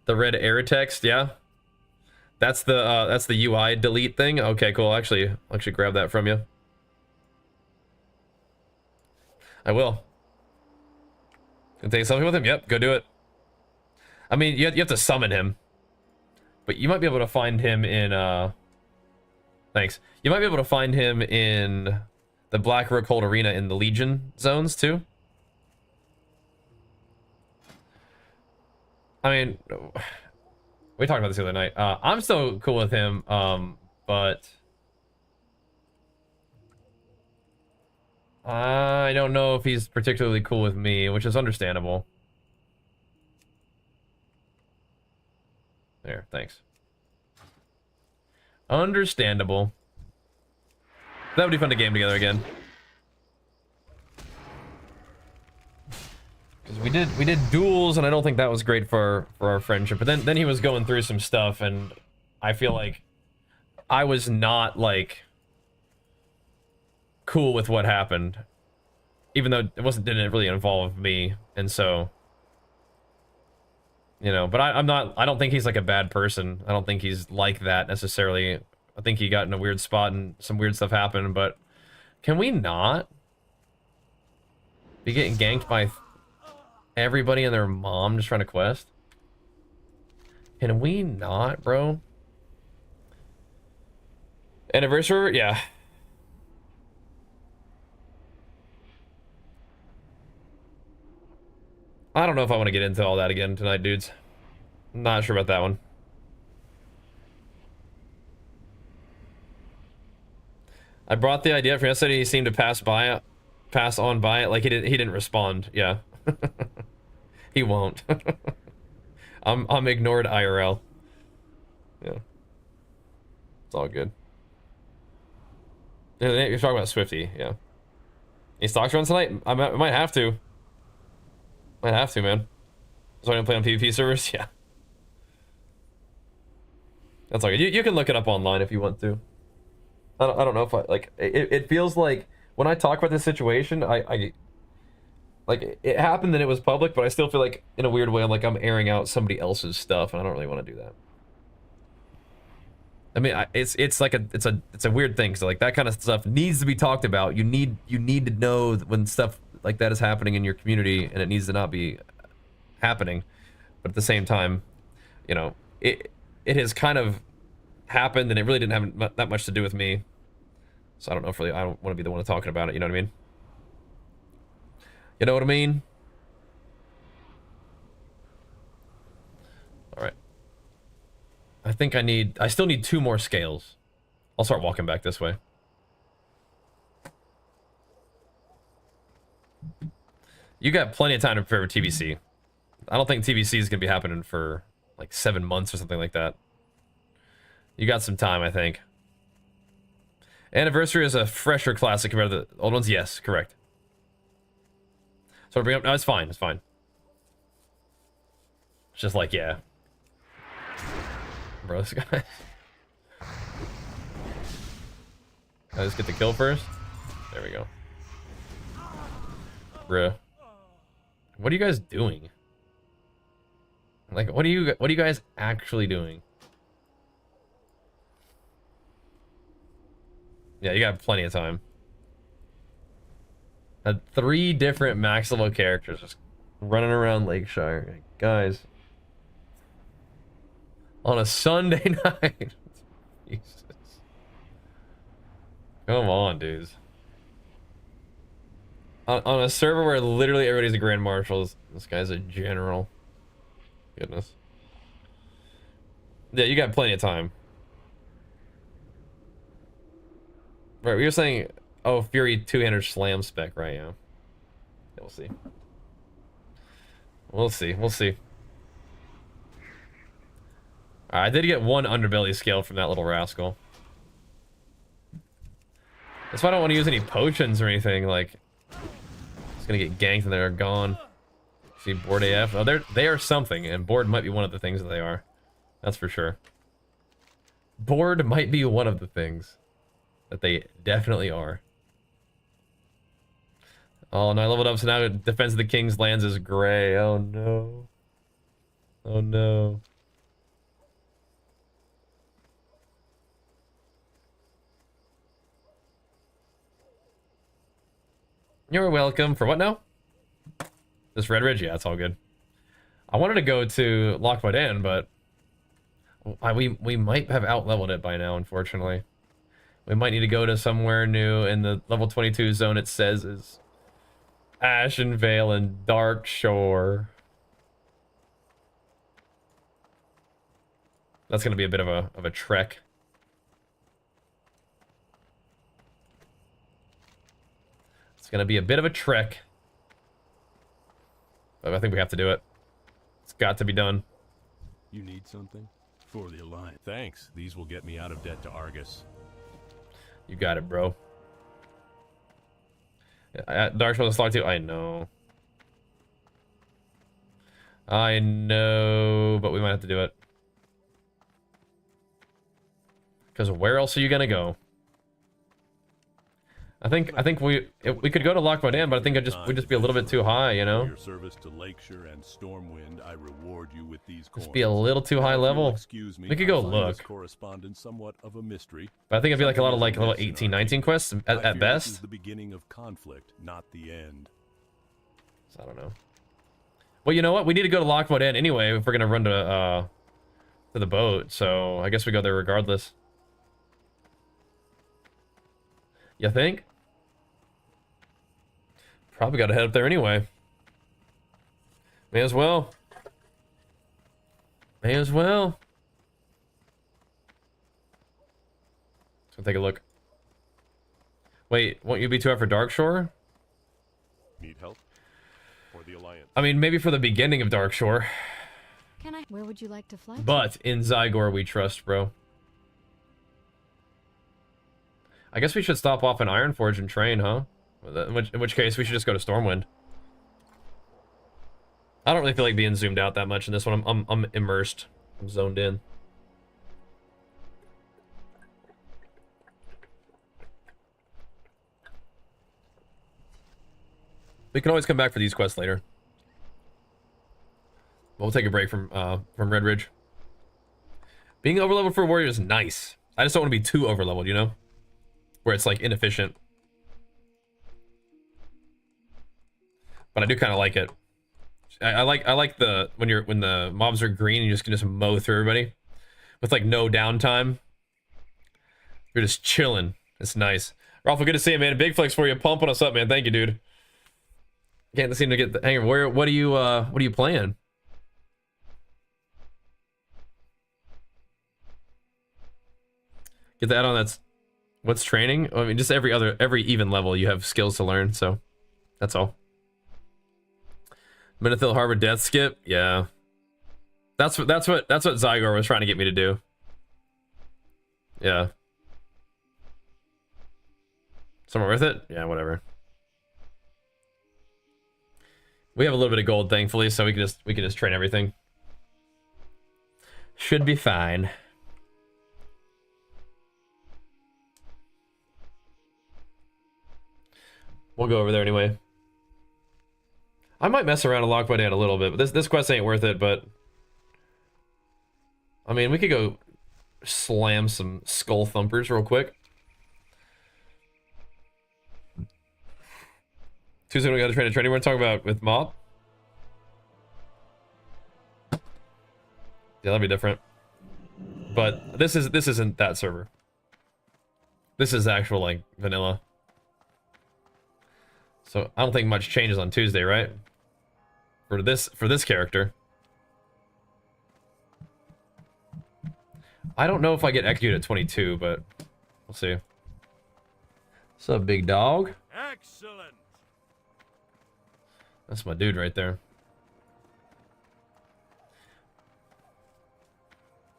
The red error text, yeah. That's the UI delete thing. Okay, cool. I'll actually grab that from you. I will. Can take something with him? Yep, go do it. I mean, you have to summon him. But you might be able to find him in, thanks. You might be able to find him in the Blackrook Hold Arena in the Legion zones, too. I mean, we talked about this the other night. I'm still cool with him, but I don't know if he's particularly cool with me, which is understandable. There, thanks. Understandable. That would be fun to game together again. Because we did duels, and I don't think that was great for our friendship. But then he was going through some stuff, and I feel like I was not like cool with what happened, even though it didn't really involve me, and so. You know, but I don't think he's like a bad person. I don't think he's like that necessarily I think he got in a weird spot and some weird stuff happened, but can we not be getting ganked by everybody and their mom just trying to quest? Can we not, bro? Anniversary? Yeah. I don't know if I want to get into all that again tonight, dudes. I'm not sure about that one. I brought the idea from yesterday. He seemed to pass on by it. Like he didn't respond. Yeah. He won't. I'm ignored IRL. Yeah. It's all good. You're talking about Swifty, yeah. Any stocks run tonight? I might have to. Might have to, man. So I'm gonna play on PvP servers? Yeah. That's all good. You can look it up online if you want to. I don't know if I, like, it feels like, when I talk about this situation, I like, it happened and it was public, but I still feel like, in a weird way, I'm airing out somebody else's stuff, and I don't really want to do that. I mean, it's a weird thing, so like that kind of stuff needs to be talked about. You need to know when stuff like that is happening in your community, and it needs to not be happening. But at the same time, you know, it has kind of happened, and it really didn't have that much to do with me. So I don't know if really I don't want to be the one talking about it. You know what I mean? You know what I mean? All right. I think I still need 2 more scales. I'll start walking back this way. You got plenty of time to prepare for TBC. I don't think TBC is going to be happening for like 7 months or something like that. You got some time, I think. Anniversary is a fresher classic compared to the old ones? Yes, correct. So bring up, no, it's fine, it's fine. It's just like, yeah. Bro, this guy. I just get the kill first. There we go. Bruh. What are you guys doing? Like, what are you guys actually doing? Yeah, you got plenty of time. Had 3 different max level characters just running around Lakeshire. Guys. On a Sunday night. Jesus. Come on, dudes. On a server where literally everybody's a Grand Marshal, this guy's a general. Goodness. Yeah, you got plenty of time. Right, we were saying, oh, Fury 200 slam spec, right? Yeah. We'll see. We'll see. We'll see. I did get 1 underbelly scale from that little rascal. That's why I don't want to use any potions or anything. Like, it's gonna get ganked and they're gone. See, board AF. Oh, they are something, and board might be one of the things that they are. That's for sure. Board might be one of the things that they definitely are. Oh, and I leveled up, so now Defense of the King's Lands is gray. Oh no. Oh no. You're welcome. For what now? This Redridge? Yeah, it's all good. I wanted to go to Lockwood Inn, but we might have out-leveled it by now, unfortunately. We might need to go to somewhere new, in the level 22 zone it says is Ashen Vale and Dark Shore. That's gonna be a bit of a trek. It's gonna be a bit of a trek. But I think we have to do it. It's got to be done. You need something? For the Alliance. Thanks. These will get me out of debt to Argus. You got it, bro. Dark Shore slot too. I know. I know, but we might have to do it. Because where else are you gonna go? I think we could go to Loch Modan, but I think we'd just be a little bit too high, you For know? your service to Lakeshire and Stormwind, I reward you with these coins. Just be a little too high If you'll level. excuse me, We could go I find this look. correspondence somewhat of a mystery. But I think it'd be like a lot of Something like little amiss in 18, our 19 kingdom. quests I fear at this best. is the beginning of conflict, not the end. So I don't know. Well, you know what? We need to go to Loch Modan anyway if we're gonna run to the boat. So I guess we go there regardless. You think? Probably got to head up there anyway. May as well. May as well. Let's go take a look. Wait, won't you be too out for Darkshore? Need help? For the Alliance. I mean, maybe for the beginning of Darkshore. Can I? Where would you like to fly? But in Zygor we trust, bro. I guess we should stop off in Ironforge and train, huh? In which case, we should just go to Stormwind. I don't really feel like being zoomed out that much in this one. I'm immersed. I'm zoned in. We can always come back for these quests later. We'll take a break from Redridge. Being overleveled for a warrior is nice. I just don't want to be too overleveled, you know? Where it's like inefficient. But I do kind of like it. I like the when the mobs are green and you just can just mow through everybody with like no downtime. You're just chilling. It's nice. Ralph, good to see you, man. Big flex for you, pumping us up, man. Thank you, dude. Can't seem to get the hang of where. What are you playing? Get the add-on. That's what's training. I mean, just every even level you have skills to learn. So that's all. Menethil Harbor death skip, yeah. That's what Zygor was trying to get me to do. Yeah. Somewhere worth it? Yeah, whatever. We have a little bit of gold, thankfully, so we can just train everything. Should be fine. We'll go over there anyway. I might mess around a Loch Modan a little bit, but this quest ain't worth it, but I mean, we could go slam some skull thumpers real quick. Tuesday we got to train a training we're talking about with Mop. Yeah, that'll be different. But this isn't that server. This is actual like vanilla. So I don't think much changes on Tuesday, right? For this character. I don't know if I get executed at 22, but we'll see. What's up, big dog? Excellent. That's my dude right there.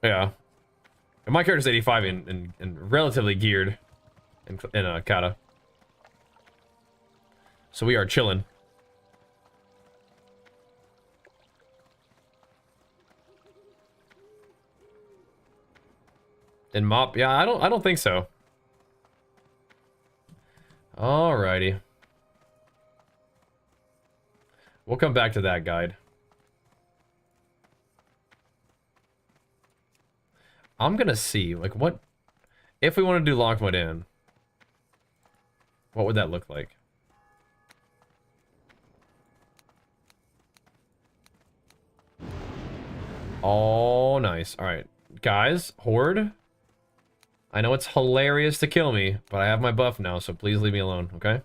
Yeah. And my character's 85 and relatively geared in Kata. So we are chilling. In Mop? Yeah, I don't think so. Alrighty. We'll come back to that guide. I'm gonna see, like, what if we want to do Loch Modan? What would that look like? Oh, nice. All right, guys, Horde. I know it's hilarious to kill me, but I have my buff now, so please leave me alone, okay?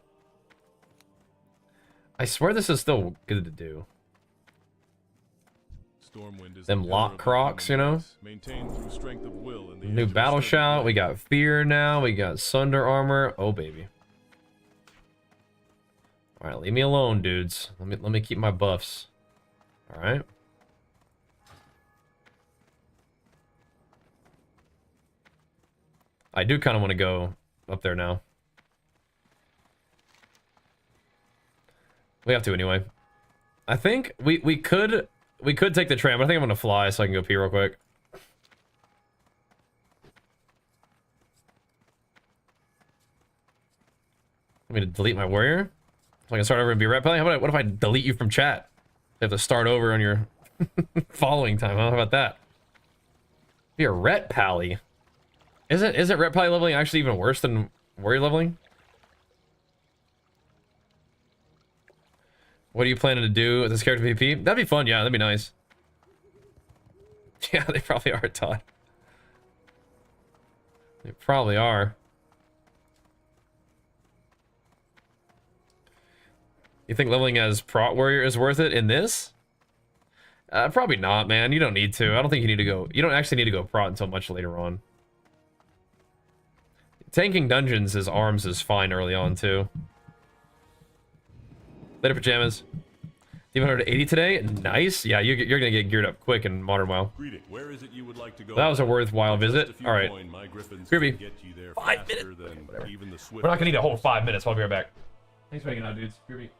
I swear this is still good to do. Stormwind is Them the lock pillar of the crocs, you know? Alliance, maintained through strength of will and the New edge of battle steady shout. life. We got fear now. We got Sunder armor. Oh baby. All right, leave me alone, dudes. Let me keep my buffs. All right. I do kind of want to go up there now. We have to anyway. I think we could take the tram, but I think I'm gonna fly so I can go pee real quick. Want me to delete my warrior? So I can start over and be ret pally? What if I delete you from chat? You have to start over on your following time, huh? How about that? Be a ret pally. Isn't ret pally leveling actually even worse than warrior leveling? What are you planning to do with this character PvP? That'd be fun, yeah, that'd be nice. Yeah, they probably are, Todd. They probably are. You think leveling as prot warrior is worth it in this? Probably not, man. You don't need to. I don't think you need to go. You don't actually need to go prot until much later on. Tanking dungeons as arms is fine early on, too. Later, pajamas. Demon 180 today? Nice. Yeah, you're gonna get geared up quick in Modern WoW. Greeting. Where is it you would like to go? That was a worthwhile visit. All right. Kirby. 5 minutes. We're not gonna need a whole 5 minutes. I'll be right back. Thanks for hanging out, dudes. Kirby.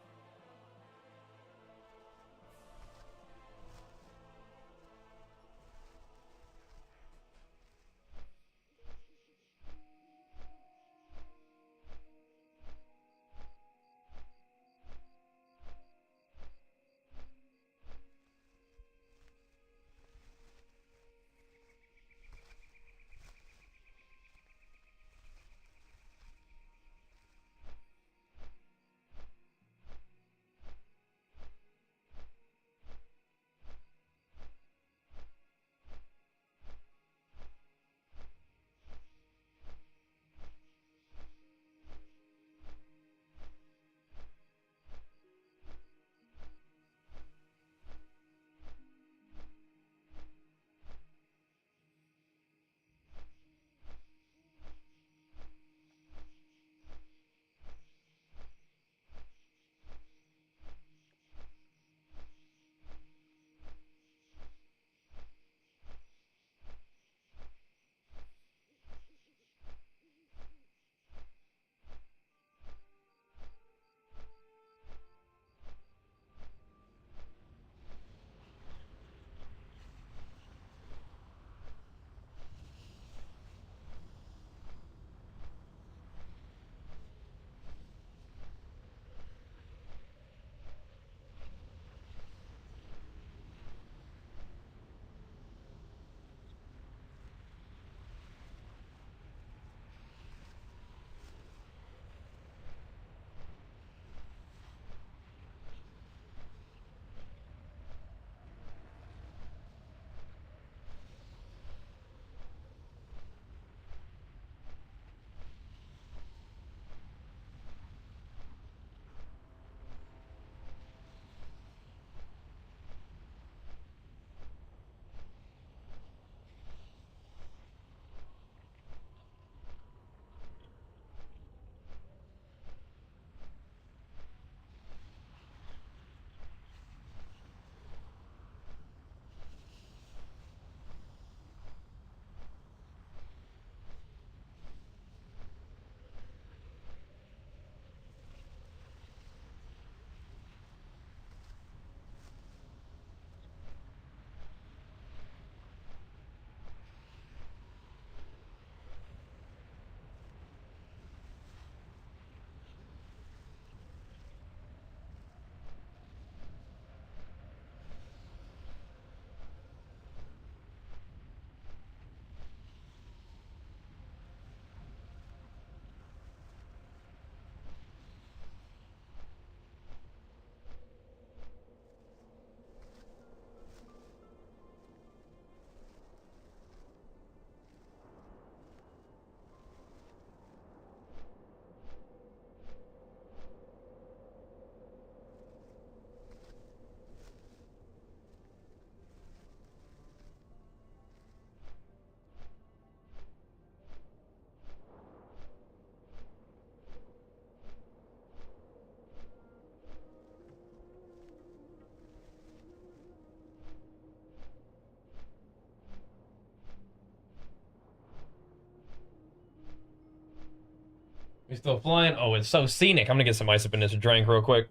We still flying? Oh, it's so scenic. I'm gonna get some ice up in this drink real quick.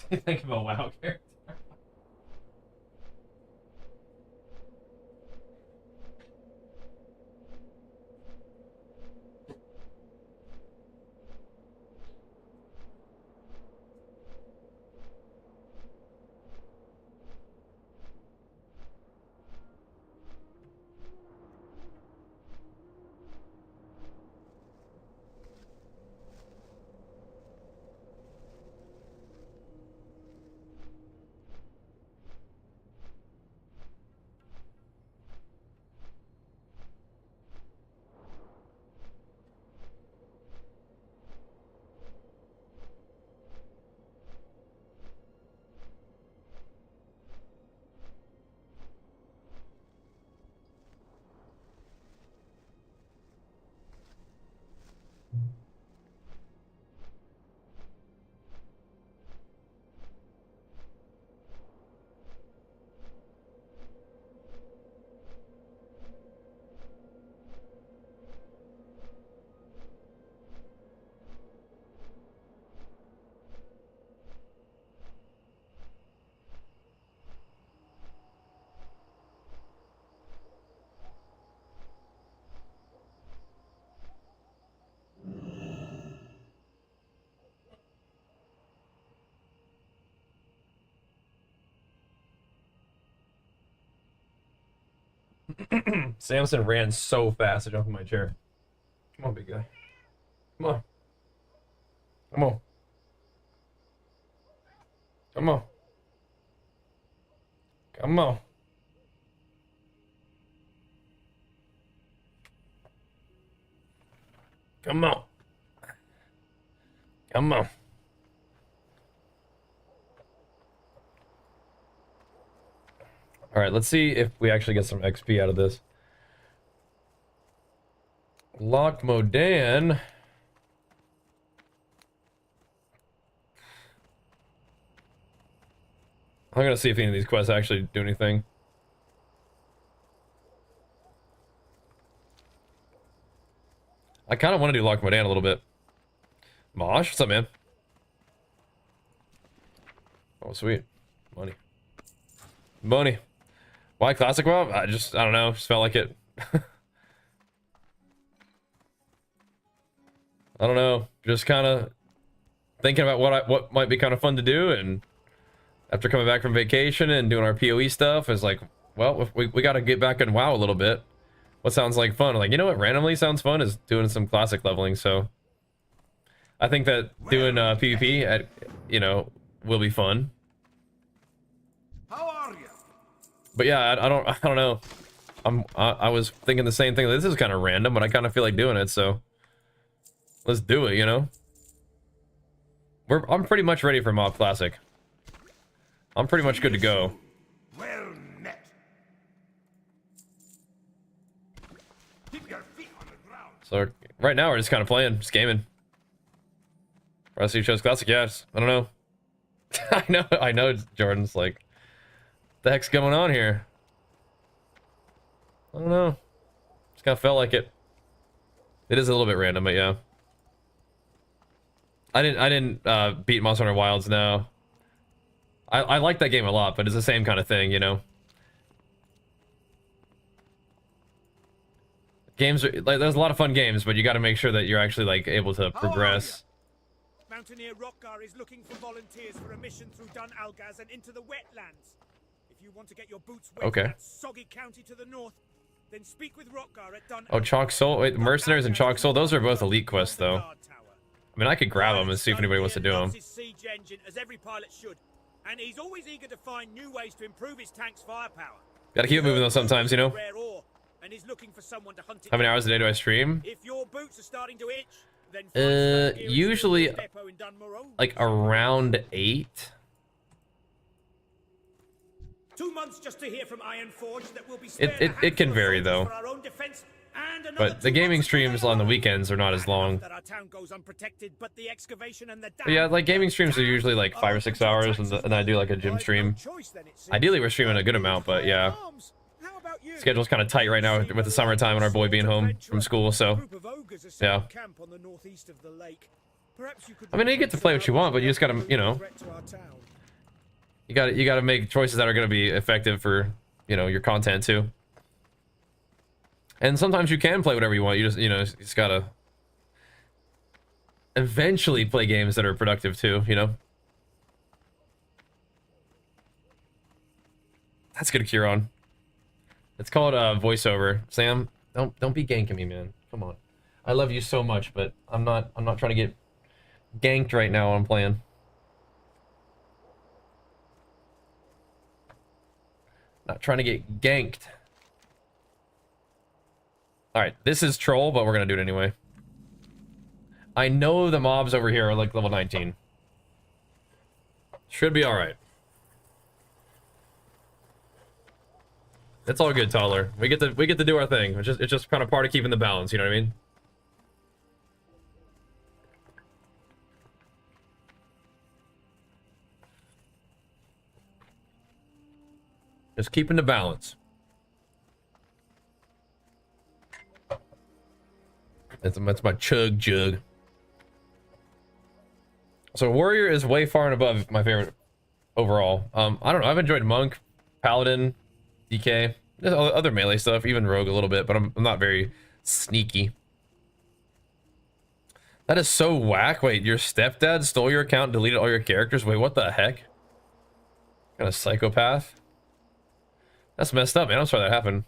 Think about WoW character. Samson ran so fast to jump in my chair. Come on, big guy. Come on. Come on. Come on. Come on. Come on. Come on. All right, let's see if we actually get some XP out of this. Loch Modan. I'm gonna see if any of these quests actually do anything. I kind of want to do Loch Modan a little bit. Mosh, what's up, man? Oh, sweet. Money. Money. Why Classic WoW? I don't know. Just felt like it. I don't know. Just kind of thinking about what might be kind of fun to do, and after coming back from vacation and doing our PoE stuff, is like, well, we got to get back in WoW a little bit. What sounds like fun? Like, you know what randomly sounds fun is doing some classic leveling. So I think that doing PvP at, you know, will be fun. How are you? But yeah, I don't know. I was thinking the same thing. This is kind of random, but I kind of feel like doing it. So let's do it. You know, I'm pretty much ready for Mob Classic. I'm pretty much good to go. Well met. Keep your feet on the ground. So right now we're just kind of playing, just gaming. Rest of you chose Classic, yes. I don't know. I know. Jordan's like, what the heck's going on here? I don't know. Just kind of felt like it. It is a little bit random, but yeah. I didn't beat Monster Hunter Wilds now. I like that game a lot, but it's the same kind of thing, you know. Games are like, there's a lot of fun games, but you got to make sure that you're actually like able to progress. Mountaineer Rockgar is looking for volunteers for a mission through Dun Algaz and into the Wetlands. If you want to get your boots wet in that soggy county to the north, then speak with Rockgar at Dun. Oh, Chalk Soul. Wait, Mercenaries and Chalk Soul. Those are both elite quests, though. I mean, I could grab them and see if anybody wants to do them. Siege engine, as every pilot should, and he's always eager to find new ways to improve his tank's firepower. Gotta keep it moving though sometimes, you know. And he's looking for someone to hunt it. How many hours a day do I stream? If your boots are starting to itch, then usually like around 8. 2 months just to hear from Ironforge that will be it can vary though. But the gaming streams on the weekends are not as long. But yeah, like gaming streams are usually like 5 or 6 hours, and I do like a gym stream. Ideally, we're streaming a good amount, but yeah. Schedule's kind of tight right now with the summertime and our boy being home from school, so yeah. I mean, you get to play what you want, but you just gotta, you know, you gotta make choices that are gonna be effective for, you know, your content too. And sometimes you can play whatever you want. You just gotta eventually play games that are productive too, you know. That's good, Kieran. It's called voiceover. Sam, don't be ganking me, man. Come on. I love you so much, but I'm not trying to get ganked right now while I'm playing. Not trying to get ganked. Alright, this is troll, but we're gonna do it anyway. I know the mobs over here are like level 19. Should be alright. It's all good, Toddler. We get to do our thing. It's just kind of part of keeping the balance, you know what I mean? Just keeping the balance. That's my chug jug. So Warrior is way far and above my favorite overall. I don't know. I've enjoyed Monk, Paladin, DK, there's other melee stuff, even Rogue a little bit, but I'm not very sneaky. That is so whack. Wait, your stepdad stole your account and deleted all your characters? Wait, what the heck? What kind of psychopath? That's messed up, man. I'm sorry that happened.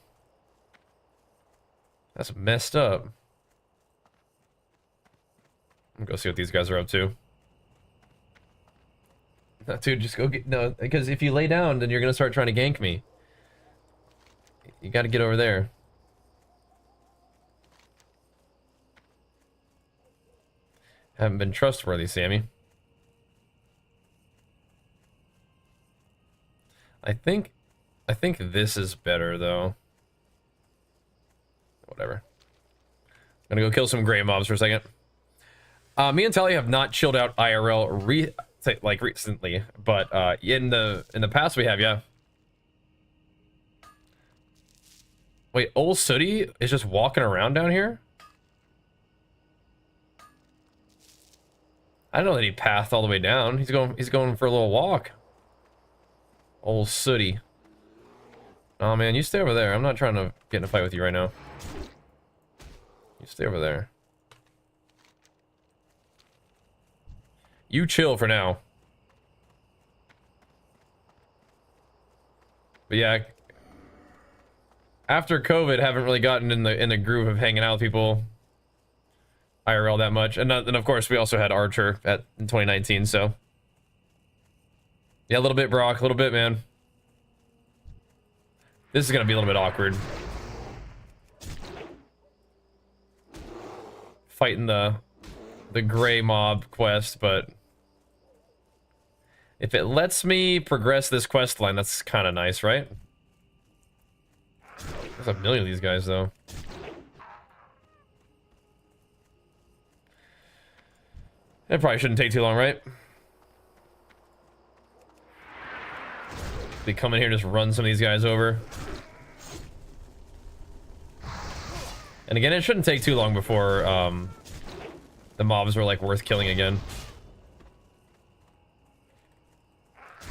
That's messed up. I'm gonna go see what these guys are up to. No, dude, just go get... No, because if you lay down, then you're gonna start trying to gank me. You gotta get over there. Haven't been trustworthy, Sammy. I think this is better, though. Whatever. I'm gonna go kill some gray mobs for a second. Me and Tally have not chilled out IRL recently, but in the past we have, yeah. Wait, old Sooty is just walking around down here? I didn't know that he pathed all the way down. He's going for a little walk. Old Sooty. Oh man, you stay over there. I'm not trying to get in a fight with you right now. You stay over there. You chill for now. But yeah, after COVID, haven't really gotten in the groove of hanging out with people IRL that much, and of course we also had Archer in 2019. So yeah, a little bit, Brock, a little bit, man. This is gonna be a little bit awkward. Fighting the gray mob quest, but if it lets me progress this quest line, that's kind of nice, right? There's a million of these guys, though. It probably shouldn't take too long, right? They come in here and just run some of these guys over. And again, it shouldn't take too long before the mobs were like worth killing again.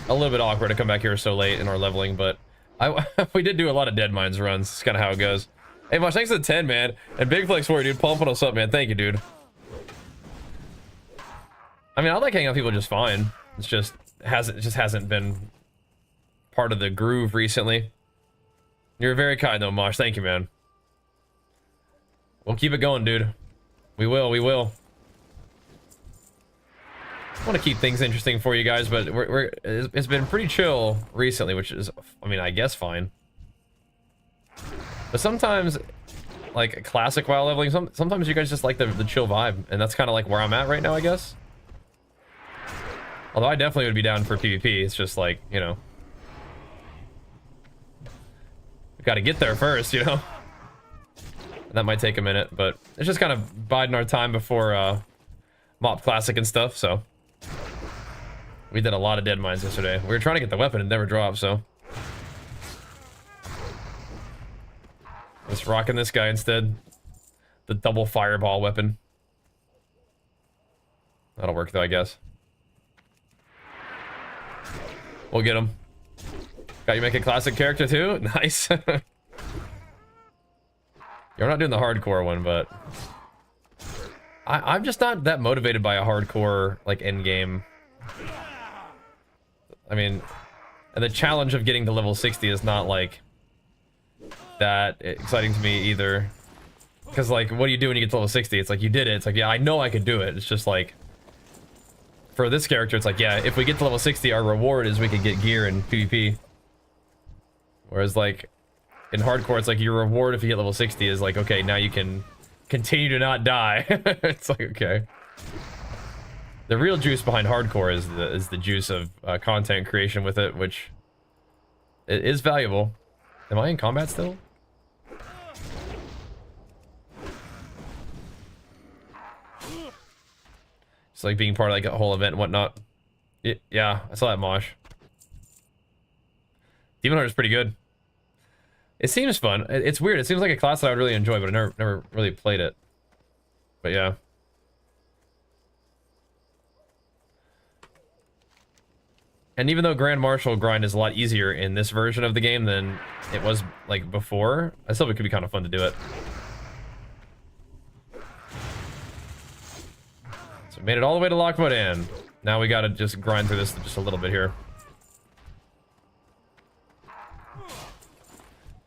A little bit awkward to come back here so late in our leveling, but we did do a lot of Dead Mines runs. It's kind of how it goes. Hey, Mosh, thanks for the 10, man. And big flex for you, dude. Pumping us up, man. Thank you, dude. I mean, I like hanging out with people just fine. It's just hasn't been part of the groove recently. You're very kind, though, Mosh. Thank you, man. We'll keep it going, dude. We will. We will. I want to keep things interesting for you guys, but it's been pretty chill recently, which is, I mean, I guess fine. But sometimes, like classic WoW leveling, sometimes you guys just like the chill vibe, and that's kind of like where I'm at right now, I guess. Although I definitely would be down for PvP. It's just like, you know, we got to get there first, you know. And that might take a minute, but it's just kind of biding our time before Mop Classic and stuff. So we did a lot of Dead Mines yesterday. We were trying to get the weapon and never dropped, so let's rocking this guy instead. The double fireball weapon. That'll work though, I guess. We'll get him. Got you make a classic character too? Nice. You're not doing the hardcore one, but I'm just not that motivated by a hardcore like end game. I mean, and the challenge of getting to level 60 is not like that exciting to me either. Because like, what do you do when you get to level 60? It's like, you did it. It's like, yeah, I know I could do it. It's just like, for this character, it's like, yeah, if we get to level 60, our reward is we could get gear in PvP. Whereas like, in hardcore, it's like your reward if you hit level 60 is like, okay, now you can continue to not die. It's like, okay. The real juice behind hardcore is the juice of content creation with it, which it is valuable. Am I in combat still? It's like being part of like a whole event and whatnot. Yeah, I saw that, Mosh. Demon Hunter is pretty good. It seems fun. It's weird. It seems like a class that I would really enjoy, but I never really played it. But yeah. And even though Grand Marshal grind is a lot easier in this version of the game than it was like before, I still think it could be kind of fun to do it. So we made it all the way to Lockwood, now we gotta just grind through this just a little bit here.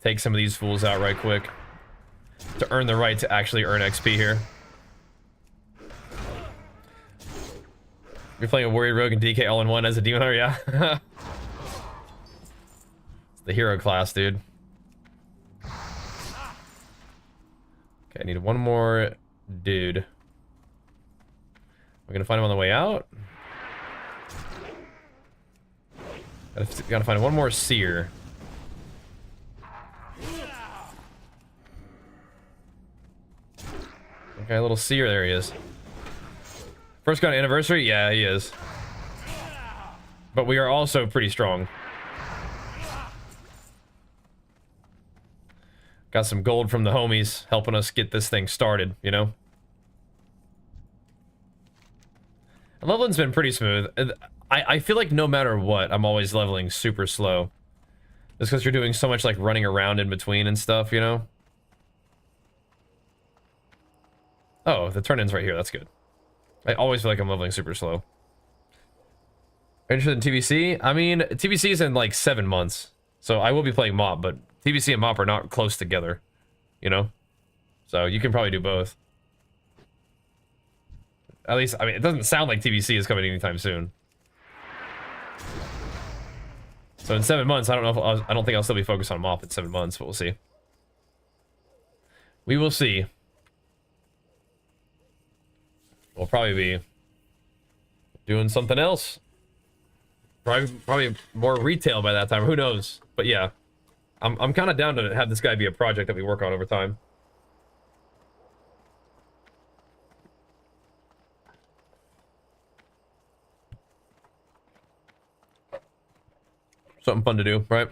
Take some of these fools out right quick. to earn the right to actually earn XP here. You're playing a warrior, rogue, and DK all in one as a demon hunter, yeah. It's the hero class, dude. Okay, I need one more dude. We're gonna find him on the way out. Gotta find one more seer. Okay, a little seer, there he is. First gun anniversary? Yeah, he is. But we are also pretty strong. Got some gold from the homies helping us get this thing started, you know? And leveling's been pretty smooth. I feel like no matter what, I'm always leveling super slow. Just because you're doing so much like running around in between and stuff, you know? Oh, the turn-in's right here, that's good. I always feel like I'm leveling super slow. Interested in TBC? I mean, TBC is in like 7 months. So I will be playing MOP, but TBC and MOP are not close together. You know? So you can probably do both. At least, I mean, it doesn't sound like TBC is coming anytime soon. So in 7 months, I don't know if I don't think I'll still be focused on MOP in 7 months, but we'll see. We will see. We'll probably be doing something else. Probably more retail by that time. Who knows? But yeah, I'm kind of down to have this guy be a project that we work on over time. Something fun to do, right?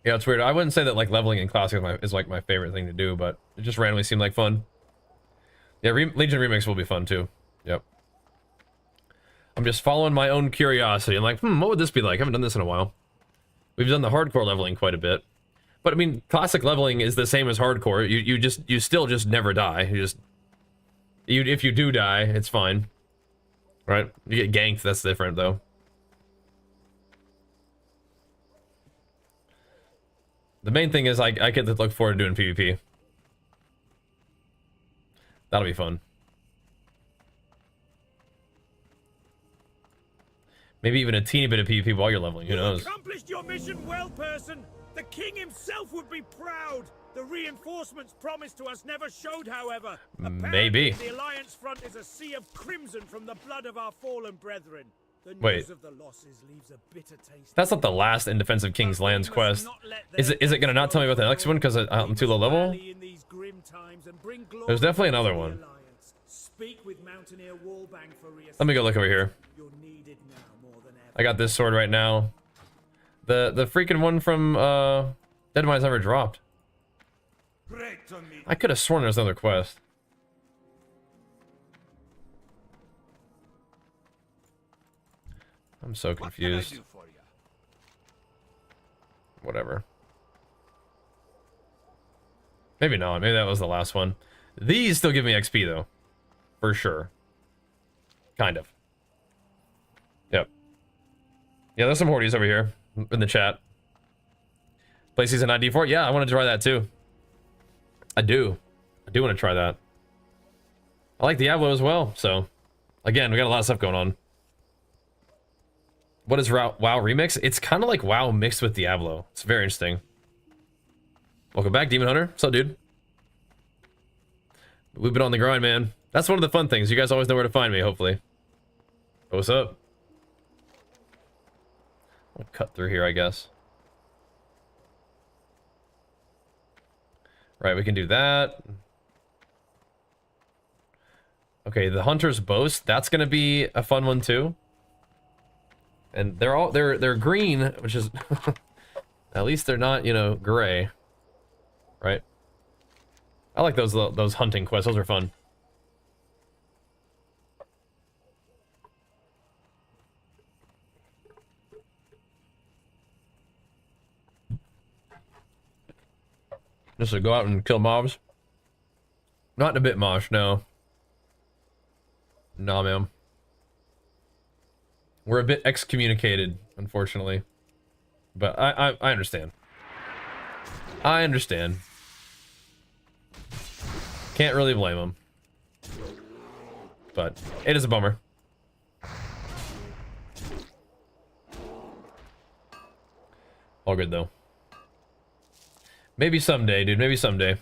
Yeah, it's weird. I wouldn't say that like leveling in classic is like my favorite thing to do, but it just randomly seemed like fun. Yeah, Legion Remix will be fun too. Yep. I'm just following my own curiosity. I'm like, what would this be like? I haven't done this in a while. We've done the hardcore leveling quite a bit. But I mean, classic leveling is the same as hardcore. You still just never die. If you do die, it's fine. Right? You get ganked, that's different though. The main thing is I get to look forward to doing PvP. That'll be fun. Maybe even a teeny bit of PvP while you're leveling, who knows? You accomplished your mission well, person. The king himself would be proud. The reinforcements promised to us never showed, however. Maybe. The Alliance front is a sea of crimson from the blood of our fallen brethren. The news Wait. of the losses leaves a bitter taste. That's not the last In Defense of King's Lands quest. Is it gonna not tell me about the next one because I'm too low level? There's definitely another one. Let me go look over here. I got this sword right now. The freaking one from Dead Mind's never dropped. I could have sworn there's another quest. I'm so confused. Whatever. Maybe not. Maybe that was the last one. These still give me XP though. For sure. Kind of. Yep. Yeah, there's some hordes over here in the chat. Play season 9 D4? Yeah, I want to try that too. I do want to try that. I like Diablo as well, so again, we got a lot of stuff going on. What is WoW Remix? It's kind of like WoW mixed with Diablo. It's very interesting. Welcome back, Demon Hunter. What's up, dude? We've been on the grind, man. That's one of the fun things. You guys always know where to find me, hopefully. What's up? I'll cut through here, I guess. Right, we can do that. Okay, the Hunter's Boast. That's gonna be a fun one too. And they're green, which is at least they're not, you know, gray. Right? I like those hunting quests. Those are fun. Just to go out and kill mobs. Not in a bit, Mosh, no. Nah, man. We're a bit excommunicated, unfortunately. But I understand. I understand. Can't really blame him. But it is a bummer. All good though. Maybe someday, dude. Maybe someday.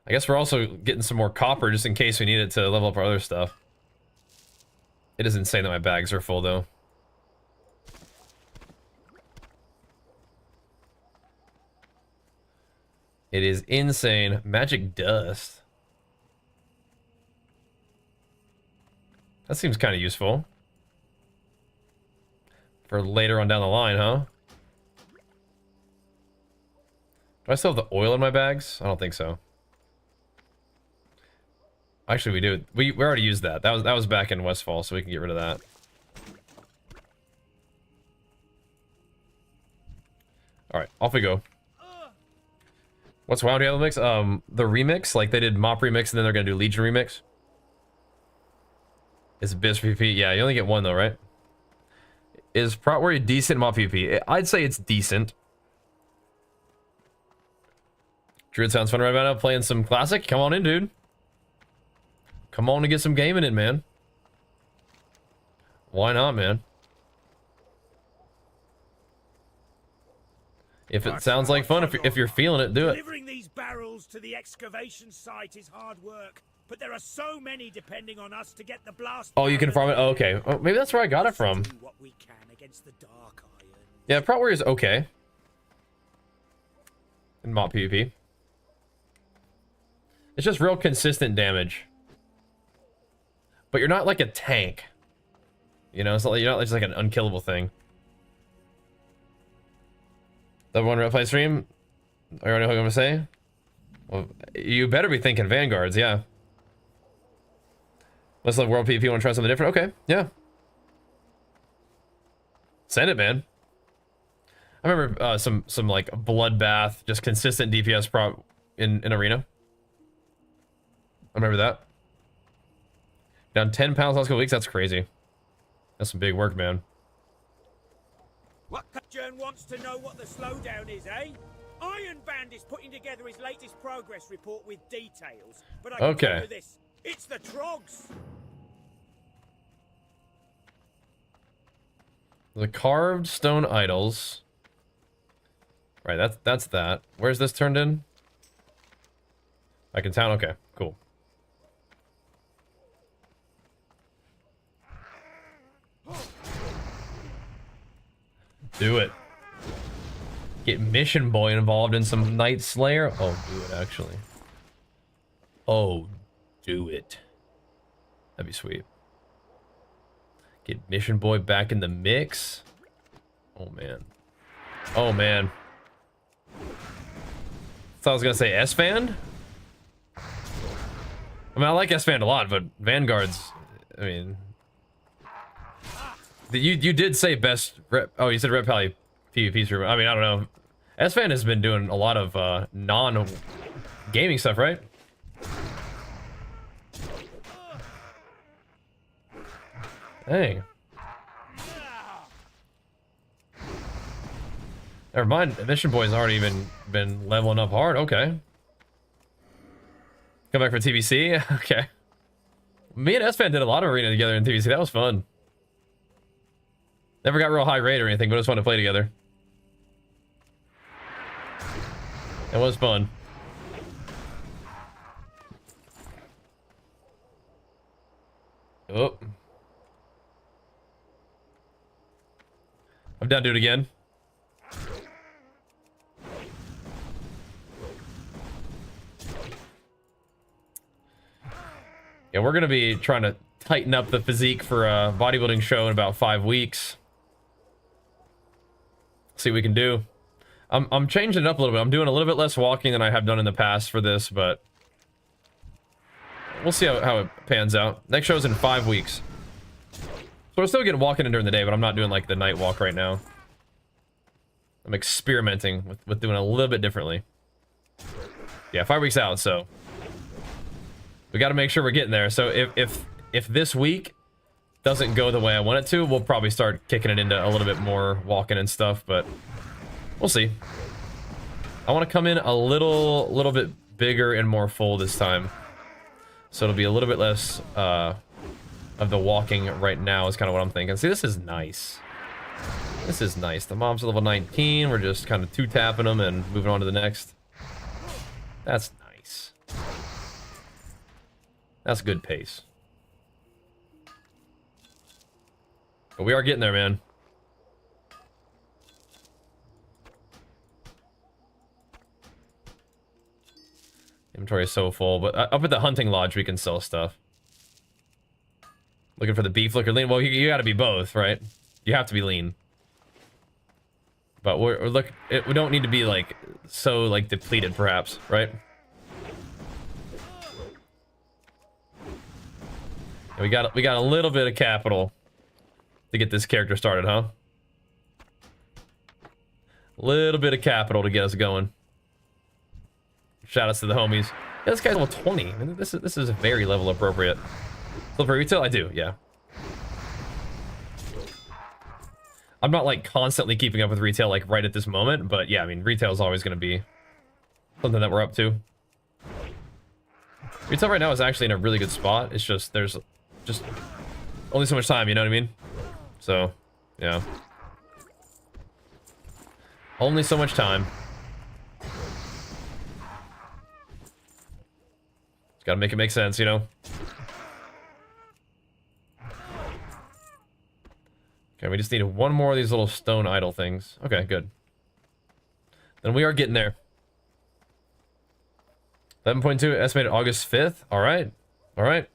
I guess we're also getting some more copper just in case we need it to level up our other stuff. It is insane that my bags are full though. It is insane. Magic dust. That seems kind of useful. For later on down the line, huh? Do I still have the oil in my bags? I don't think so. Actually, we do. We already used that. That was back in Westfall, so we can get rid of that. All right, off we go. What's WoW Diablo mix? The remix, like they did Mop remix, and then they're gonna do Legion remix. Is Bis PvP? Yeah, you only get one though, right? Is Prot Warrior decent Mop PvP? I'd say it's decent. Druid sounds fun right now. Playing some classic. Come on in, dude. Come on and get some gaming in, man. Why not, man? If it sounds like fun, if you're feeling it, do it. Delivering these barrels to the excavation site is hard work, but there are so many depending on us to get the blast. Oh, you can farm it? Oh, okay. Oh, maybe that's where I got it from. Do what we can against the dark iron. Yeah, Prot Warrior is okay. In Mop PvP. It's just real consistent damage. But you're not like a tank. You know, it's not like, you're not just like an unkillable thing. The one replay stream? I already know what I'm gonna say. Well, you better be thinking Vanguards, yeah. Let's love World PvP. Want to try something different? Okay, yeah. Send it, man. I remember some like bloodbath, just consistent DPS prop in arena. I remember that. Down 10 pounds last couple weeks. That's crazy. That's some big work, man. What Jern wants to know what the slowdown is, eh? Iron Band is putting together his latest progress report with details. But I can tell you this, it's the Trogs. The carved stone idols. Right, that's that. Where's this turned in? Back in town? Okay, cool. Do it. Get Mission Boy involved in some Nightslayer. Oh, do it, actually. Oh, do it. That'd be sweet. Get Mission Boy back in the mix. Oh, man. Oh, man. Thought I was gonna say S-Fan? I mean, I like S-Fan a lot, but Vanguard's... I mean... You did say best rep. Oh, you said Rep Pally PvP streamer. I mean, I don't know. S-Fan has been doing a lot of non-gaming stuff, right? Dang. Never mind. Mission Boy's already even been leveling up hard. Okay. Come back for TBC. Okay. Me and S-Fan did a lot of arena together in TBC. That was fun. Never got real high rate or anything, but it was fun to play together. It was fun. Oh. I'm down to do it again. Yeah, we're gonna be trying to tighten up the physique for a bodybuilding show in about 5 weeks. See what we can do. I'm changing it up a little bit. I'm doing a little bit less walking than I have done in the past for this, but we'll see how it pans out. Next show's in 5 weeks. So we're still getting walking in during the day, but I'm not doing like the night walk right now. I'm experimenting with doing a little bit differently. Yeah, 5 weeks out, so we got to make sure we're getting there. So if this week doesn't go the way I want it to, we'll probably start kicking it into a little bit more walking and stuff, but we'll see. I want to come in a little bit bigger and more full this time. So it'll be a little bit less of the walking right now is kind of what I'm thinking. See, this is nice. This is nice. The mobs are level 19. We're just kind of two-tapping them and moving on to the next. That's nice. That's good pace. But we are getting there, man. Inventory is so full, but up at the hunting lodge we can sell stuff. Looking for the beef, looker lean. Well, you gotta be both, right? You have to be lean. But we don't need to be like so like depleted, perhaps, right? And we got a little bit of capital to get this character started, huh? Little bit of capital to get us going. Shout outs to the homies. Yeah, this guy's level 20. I mean, this is very level appropriate. Still for retail? I do, yeah. I'm not like constantly keeping up with retail like right at this moment, but yeah, I mean, retail is always going to be something that we're up to. Retail right now is actually in a really good spot. It's just there's just only so much time, you know what I mean? So, yeah. Only so much time. Just gotta make it make sense, you know? Okay, we just need one more of these little stone idol things. Okay, good. Then we are getting there. 11.2 estimated August 5th. All right. All right.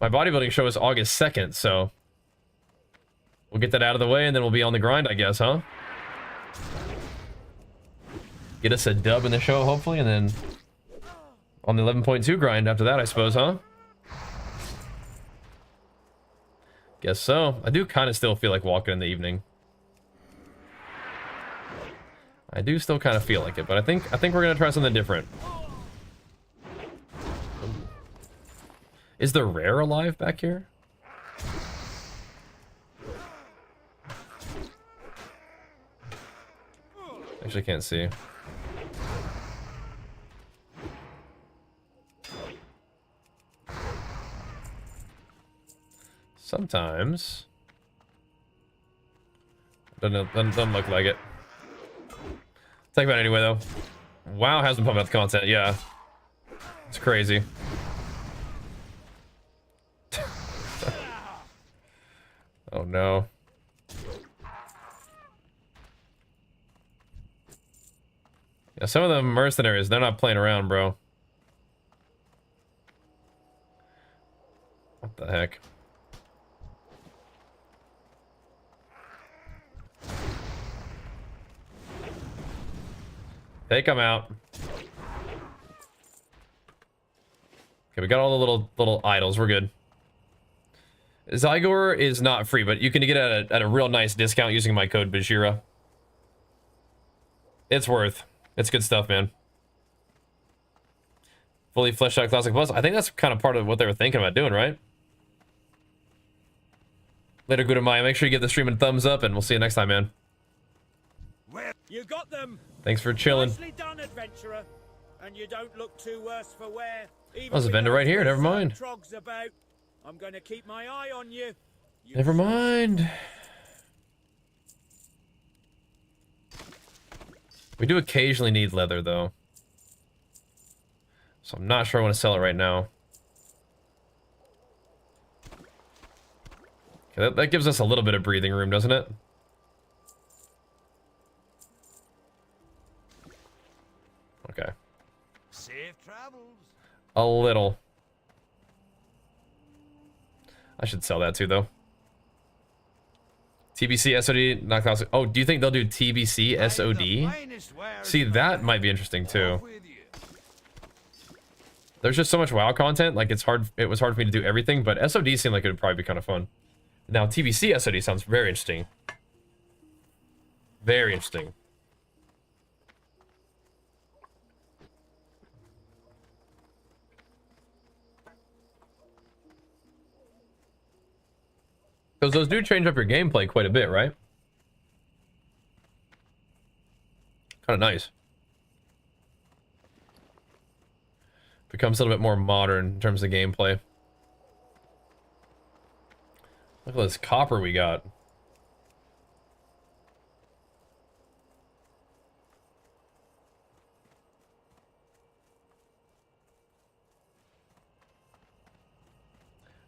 My bodybuilding show is August 2nd, so we'll get that out of the way and then we'll be on the grind, I guess, huh? Get us a dub in the show, hopefully, and then on the 11.2 grind after that, I suppose, huh? Guess so. I do kind of still feel like walking in the evening. I do still kind of feel like it, but I think we're gonna try something different. Is the rare alive back here? Actually can't see. Sometimes. Doesn't look like it. Think about it anyway, though. WoW has been pumping out the content, yeah. It's crazy. Oh no. Yeah, some of the mercenaries, they're not playing around, bro. What the heck? Take them out. Okay, we got all the little idols. We're good. Zygor is not free, but you can get it at a real nice discount using my code Bajira. It's worth. It's good stuff, man. Fully fleshed out Classic Plus. I think that's kind of part of what they were thinking about doing, right? Later, good Maya. Make sure you give the stream a thumbs up, and we'll see you next time, man. You got them. Thanks for chilling. Nicely done, adventurer. And you don't look too worse for wear. Oh, there's a vendor right here. Never mind. Trogs about. I'm going to keep my eye on you. Never mind. We do occasionally need leather, though. So I'm not sure I want to sell it right now. Okay, that gives us a little bit of breathing room, doesn't it? Okay. Safe travels. A little. I should sell that too, though. TBC SOD, not classic. Oh, do you think they'll do TBC SOD? See, that might be interesting too. There's just so much WoW content, like it's hard. It was hard for me to do everything, but SOD seemed like it would probably be kind of fun. Now TBC SOD sounds very interesting. Very interesting. Because those do change up your gameplay quite a bit, right? Kind of nice. Becomes a little bit more modern in terms of gameplay. Look at this copper we got.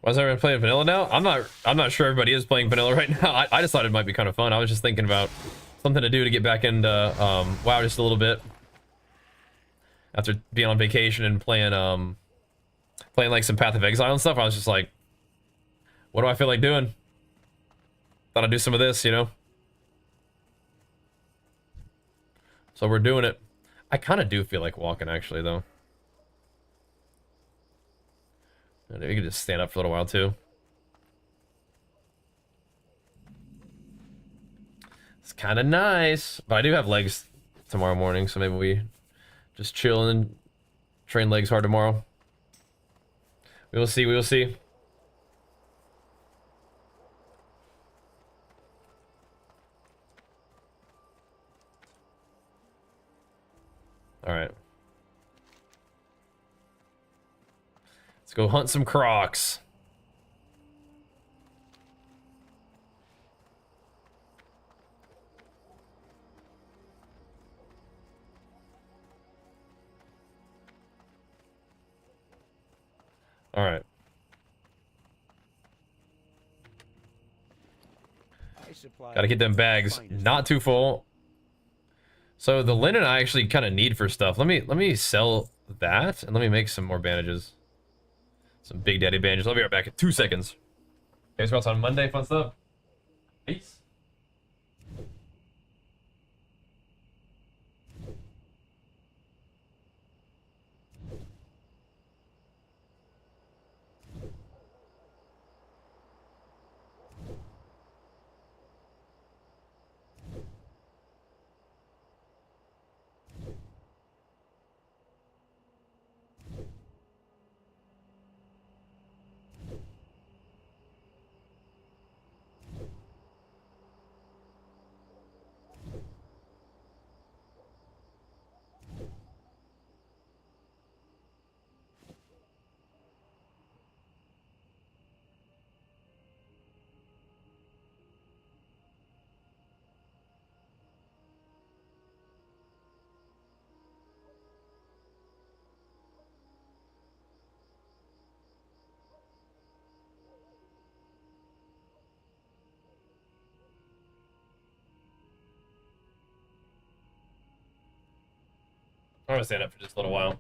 Was everyone playing vanilla now? I'm not sure everybody is playing vanilla right now. I just thought it might be kind of fun. I was just thinking about something to do to get back into WoW just a little bit. After being on vacation and playing like some Path of Exile and stuff, I was just like, what do I feel like doing? Thought I'd do some of this, you know? So we're doing it. I kind of do feel like walking, actually, though. We could just stand up for a little while, too. It's kind of nice. But I do have legs tomorrow morning, so maybe we just chill and train legs hard tomorrow. We will see, we will see. Alright. Let's go hunt some crocs. All right. Gotta get them bags not too full. So the linen I actually kind of need for stuff. Let me sell that and let me make some more bandages. Some Big Daddy bandages. I'll be right back in 2 seconds. Thanks for watching on Monday. Fun stuff. Peace. I'm gonna stand up for just a little while.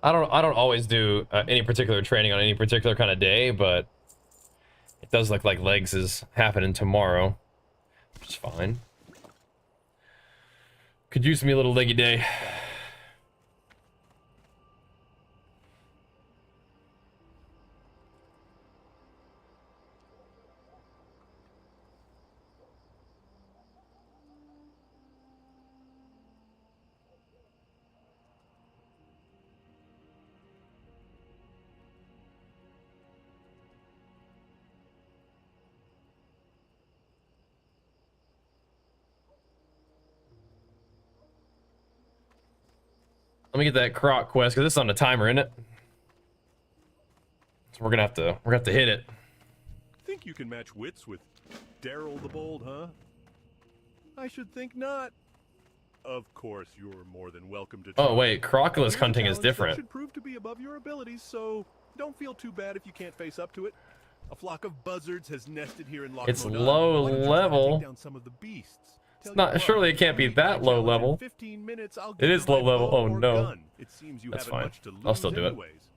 I don't always do any particular training on any particular kind of day, but it does look like legs is happening tomorrow, which is fine. Could use me a little leggy day. Let me get that croc quest because this is on the timer, isn't it? So we're gonna have to hit it. Think you can match wits with Daryl the Bold, huh? I should think not. Of course, you're more than welcome to try. Oh wait, crocolus hunting is different. Should prove to be above your abilities, so don't feel too bad if you can't face up to it. A flock of buzzards has nested here in Loch It's Modan. low Why don't you try to level. take down some of the beasts? It's not. Surely it can't be that low level. 15 minutes, I'll It is give you low my level. bow Oh or no. gun. It seems you That's haven't fine. much to lose I'll still do it. anyways.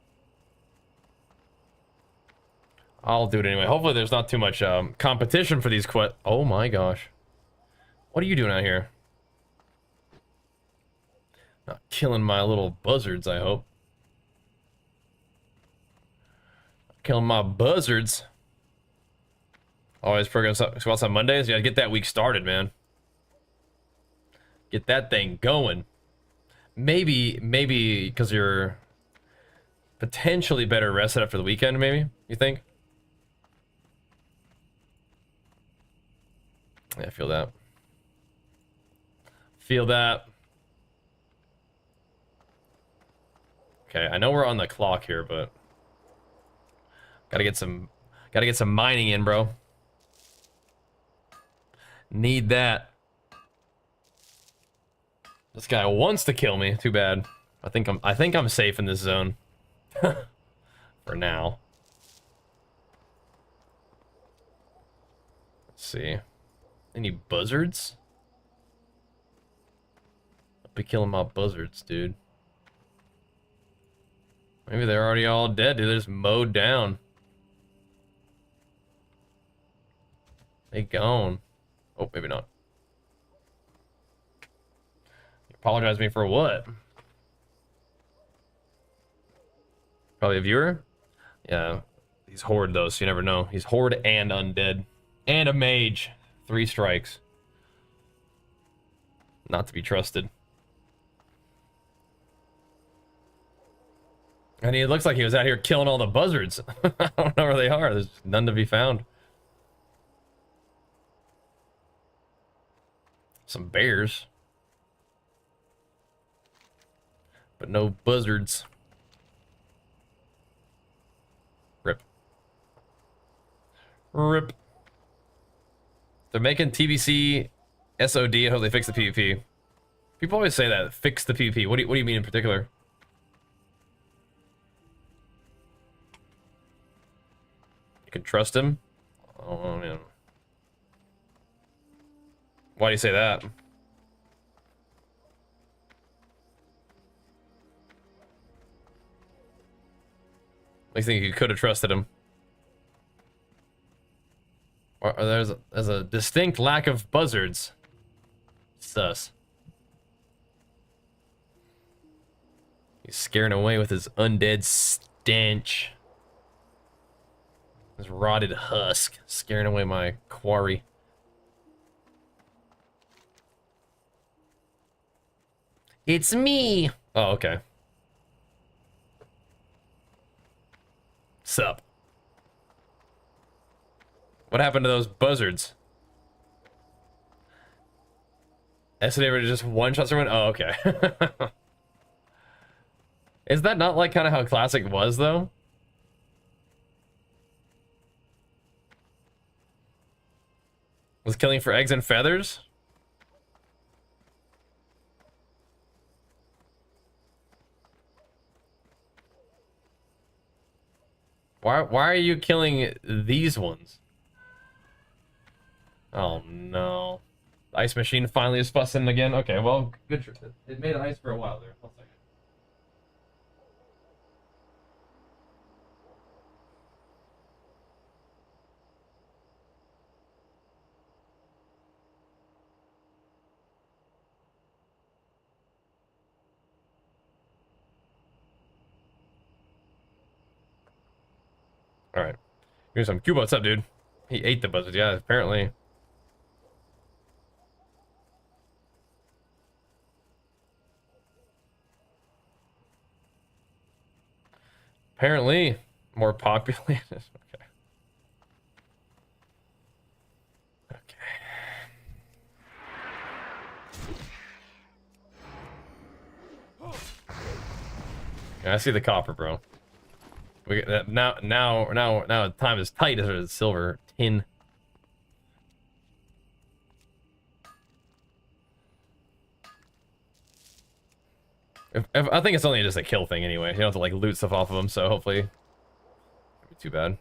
I'll do it anyway. Hopefully there's not too much competition for these quest. Oh my gosh. What are you doing out here? Not killing my little buzzards, I hope. Killing my buzzards. Always progress squats on Mondays. You gotta get that week started, man. Get that thing going. Maybe because you're potentially better rested after the weekend, maybe? You think? Yeah, I feel that. Feel that. Okay, I know we're on the clock here, but gotta get some mining in, bro. Need that. This guy wants to kill me. Too bad. I think I'm safe in this zone. For now. Let's see. Any buzzards? I'll be killing my buzzards, dude. Maybe they're already all dead, dude. They're just mowed down. They gone. Oh, maybe not. You apologize to me for what? Probably a viewer? Yeah. He's horde though, so you never know. He's horde and undead. And a mage. 3 strikes. Not to be trusted. And it looks like he was out here killing all the buzzards. I don't know where they are. There's none to be found. Some bears. But no buzzards. Rip. Rip. They're making TBC SOD and hope they fix the PvP. People always say that. Fix the PvP. What do you mean in particular? You can trust him? Oh, man. Why do you say that? I think you could have trusted him. Or there's a distinct lack of buzzards. Sus. He's scaring away with his undead stench. His rotted husk, scaring away my quarry. It's me! Oh, okay. Sup? What happened to those buzzards? SNA just one-shot someone? Oh, okay. Is that not like kind of how Classic was, though? Was killing for eggs and feathers? Why are you killing these ones? Oh no. The ice machine finally is fussing again. Okay, well, good. It made ice for a while there. 1 second. Alright. Here's some Cuba. What's up, dude? He ate the buzzard. Yeah, apparently. Apparently, more populated. Okay. Okay. Yeah, I see the copper, bro. We get now time is tight as a silver tin. If I think it's only just a kill thing anyway. You don't have to like loot stuff off of them, so hopefully it won't be too bad.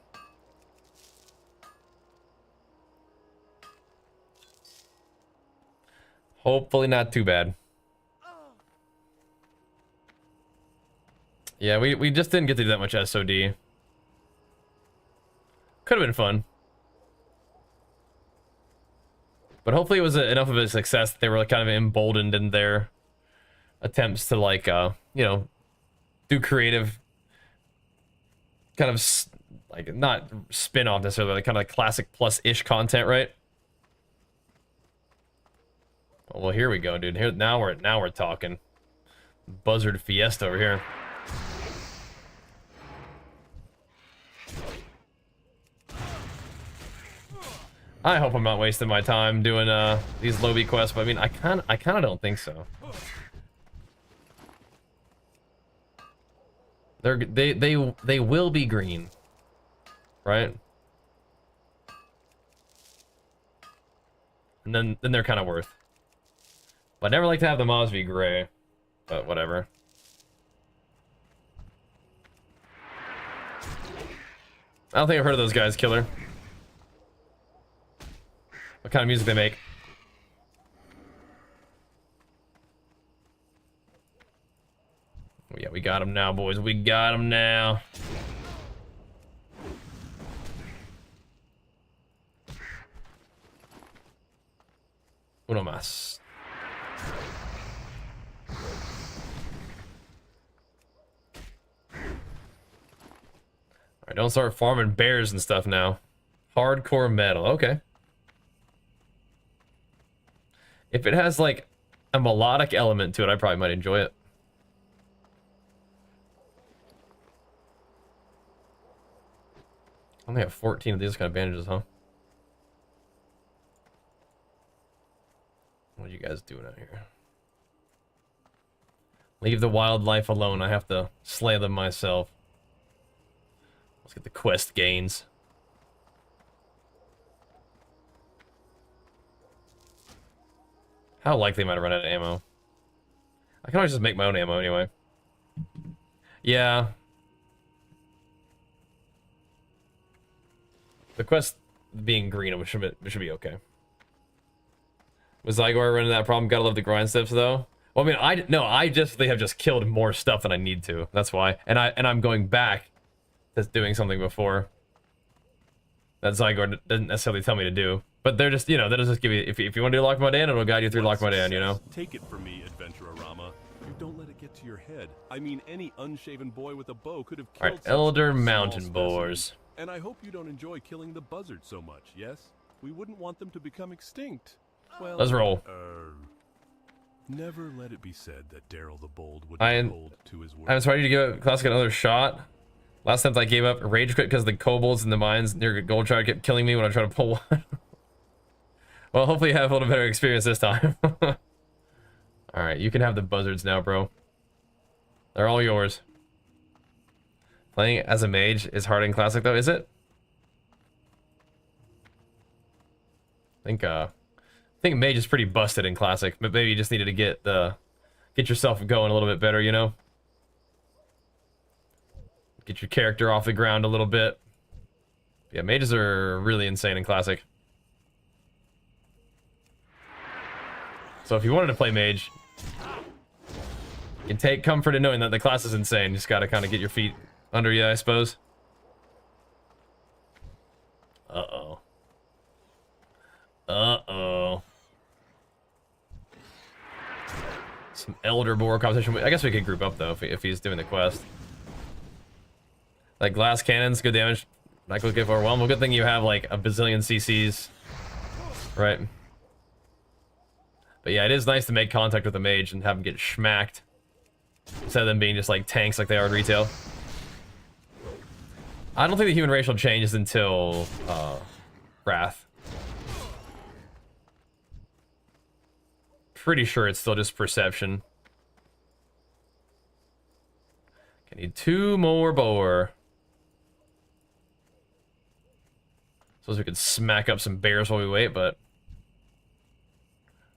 Hopefully not too bad. Yeah, we just didn't get to do that much SOD. Could have been fun. But hopefully it was enough of a success that they were like kind of emboldened in their attempts to like, you know, do creative kind of like not spin-off necessarily, like kind of like classic plus-ish content, right? Oh, well, here we go, dude. Here now we're talking. Buzzard Fiesta over here. I hope I'm not wasting my time doing these lobby quests, but I mean, I kind of don't think so. They will be green, right? And then they're kind of worth. But I never like to have the mobs be gray, but whatever. I don't think I've heard of those guys, Killer. What kind of music they make? Oh, yeah, we got him now, boys. We got him now. Uno más. Alright, don't start farming bears and stuff now. Hardcore metal, okay. If it has like a melodic element to it, I probably might enjoy it. I only have 14 of these kind of bandages, huh? What are you guys doing out here? Leave the wildlife alone. I have to slay them myself. Let's get the quest gains. How likely am I to run out of ammo? I can always just make my own ammo anyway. Yeah. The quest being green, it should be okay. Was Zygor running that problem? Gotta love the grind steps though. Well, I mean, I just have just killed more stuff than I need to. That's why, and I'm going back to doing something before that Zygor doesn't necessarily tell me to do. But they're just, you know, they'll just give you, if you want to do Lock My Dan, it'll guide you through Lock My Dan, you know. Take it from me, Adventurerama. You don't let it get to your head. I mean, any unshaven boy with a bow could have killed. All right, Elder such Mountain small Boars. specimens. And I hope you don't enjoy killing the buzzards so much. Yes, we wouldn't want them to become extinct. Well, let's roll. Never let it be said that Daryl the Bold would hold to his word. I was ready to give Classic another shot. Last time I gave up, rage quit because the kobolds in the mines near Gold Shard kept killing me when I tried to pull one. Well, hopefully you have a little better experience this time. Alright, you can have the buzzards now, bro. They're all yours. Playing as a mage is hard in Classic, though, is it? I think mage is pretty busted in Classic, but maybe you just needed to get yourself going a little bit better, you know? Get your character off the ground a little bit. Yeah, mages are really insane in Classic. So if you wanted to play mage, you can take comfort in knowing that the class is insane. You just gotta kind of get your feet under you, I suppose. Uh-oh. Uh-oh. Some Elder Boar competition. I guess we could group up, though, if he's doing the quest. Like, glass cannons, good damage. Not going to get overwhelmed. Well, good thing you have, like, a bazillion CCs. Right. But yeah, it is nice to make contact with a mage and have them get schmacked. Instead of them being just, like, tanks like they are in retail. I don't think the human race will change until, Wrath. Pretty sure it's still just perception. I need 2 more boar. Suppose we could smack up some bears while we wait, but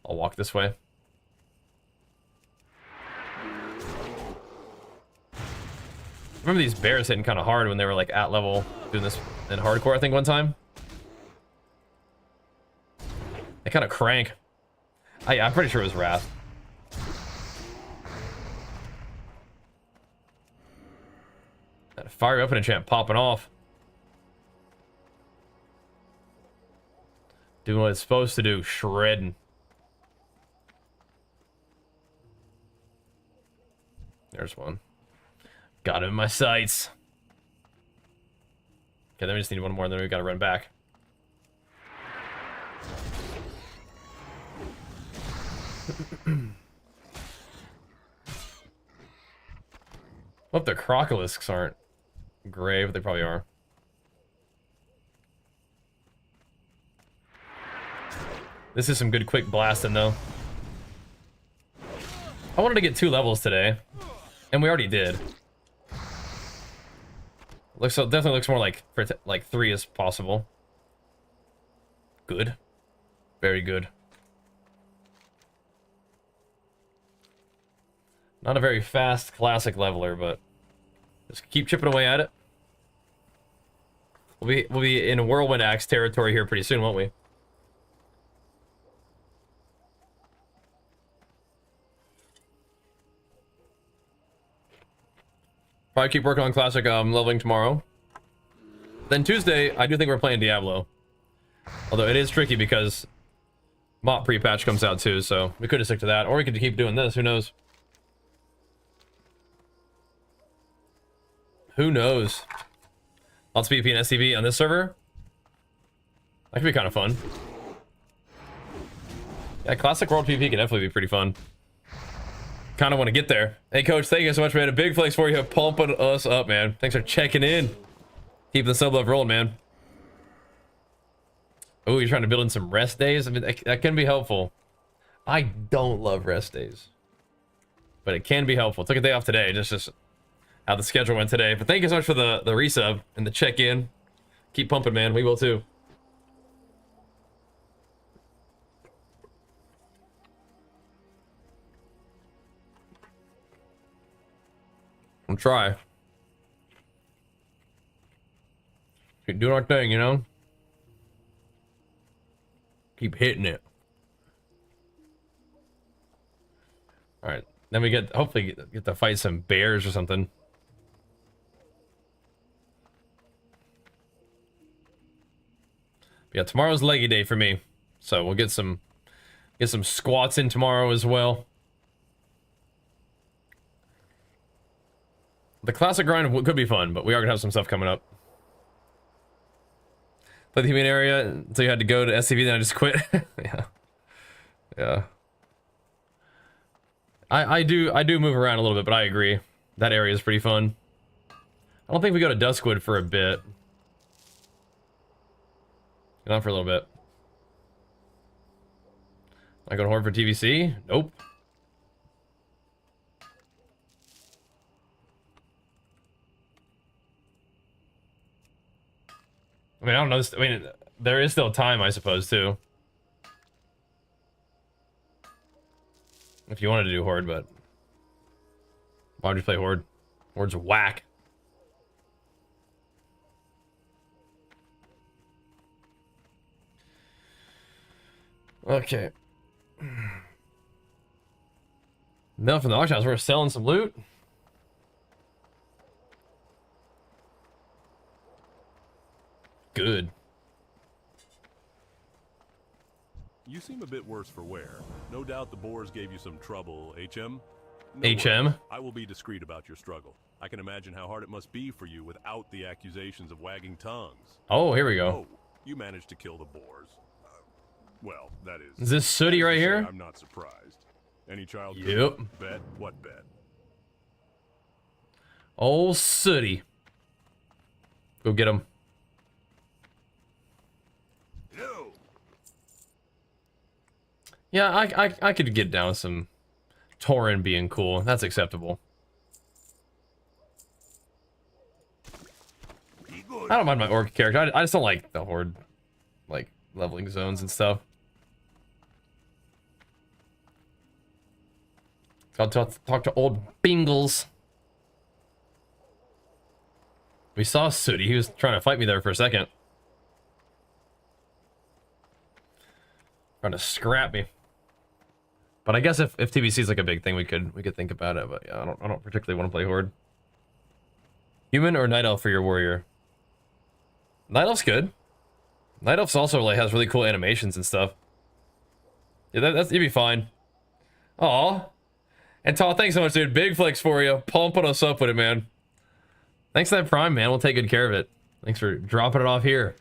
I'll walk this way. Remember these bears hitting kind of hard when they were like at level doing this in hardcore, I think, one time. They kind of crank. I'm pretty sure it was Wrath. That fire open enchant popping off. Doing what it's supposed to do, shredding. There's one. Got him in my sights. Okay, then we just need one more, and then we gotta run back. Hope the crocolisks aren't gray, but they probably are. This is some good quick blasting though. I wanted to get 2 levels today, and we already did. Definitely looks more like 3 is possible. Good, very good. Not a very fast classic leveler, but just keep chipping away at it. We'll be in Whirlwind Axe territory here pretty soon, won't we? Probably keep working on classic leveling tomorrow. Then Tuesday, I do think we're playing Diablo. Although it is tricky because Mop pre-patch comes out too, so we could have stick to that, or we could keep doing this. Who knows? Who knows? Lots of PvP and SCV on this server. That could be kind of fun. Yeah, classic world PvP can definitely be pretty fun. Kind of want to get there. Hey, Coach, thank you so much, man. A big flex for you, pumping us up, man. Thanks for checking in. Keeping the sub love rolling, man. Oh, you're trying to build in some rest days? I mean, that can be helpful. I don't love rest days, but it can be helpful. Took a day off today, just how the schedule went today. But thank you so much for the resub and the check-in. Keep pumping, man. We will too. We'll try. Keep doing our thing, you know? Keep hitting it. Alright. Then we hopefully get to fight some bears or something. Yeah, tomorrow's leggy day for me. So we'll get some squats in tomorrow as well. The classic grind could be fun, but we are gonna have some stuff coming up. Play the human area until you had to go to SCV, then I just quit. Yeah. I do move around a little bit, but I agree. That area is pretty fun. I don't think we go to Duskwood for a bit. Not for a little bit. I go to Horde for TVC? Nope. I mean, I don't know. I mean, there is still time, I suppose, too. If you wanted to do Horde, but why would you play Horde? Horde's whack. Okay. Now from the auction house, we're selling some loot. Good. You seem a bit worse for wear. No doubt the boars gave you some trouble, HM? HM? I will be discreet about your struggle. I can imagine how hard it must be for you without the accusations of wagging tongues. Oh, here we go. Oh, you managed to kill the boars. Well, that is... Is this Sooty right here? I'm not surprised. Any child... Yep. Bet? What bet? Old Sooty. Go get him. No. Yeah, I could get down with some Tauren being cool. That's acceptable. I don't mind my orc character. I just don't like the Horde, like, leveling zones and stuff. I'll talk to old Bingles. We saw Sooty. He was trying to fight me there for a second. Trying to scrap me. But I guess if TBC is like a big thing, we could think about it. But yeah, I don't particularly want to play Horde. Human or Night Elf for your warrior? Night Elf's good. Night Elf's also like has really cool animations and stuff. Yeah, you'd be fine. Aw. And Tal, thanks so much, dude. Big flex for you. Pumping us up with it, man. Thanks for that Prime, man. We'll take good care of it. Thanks for dropping it off here.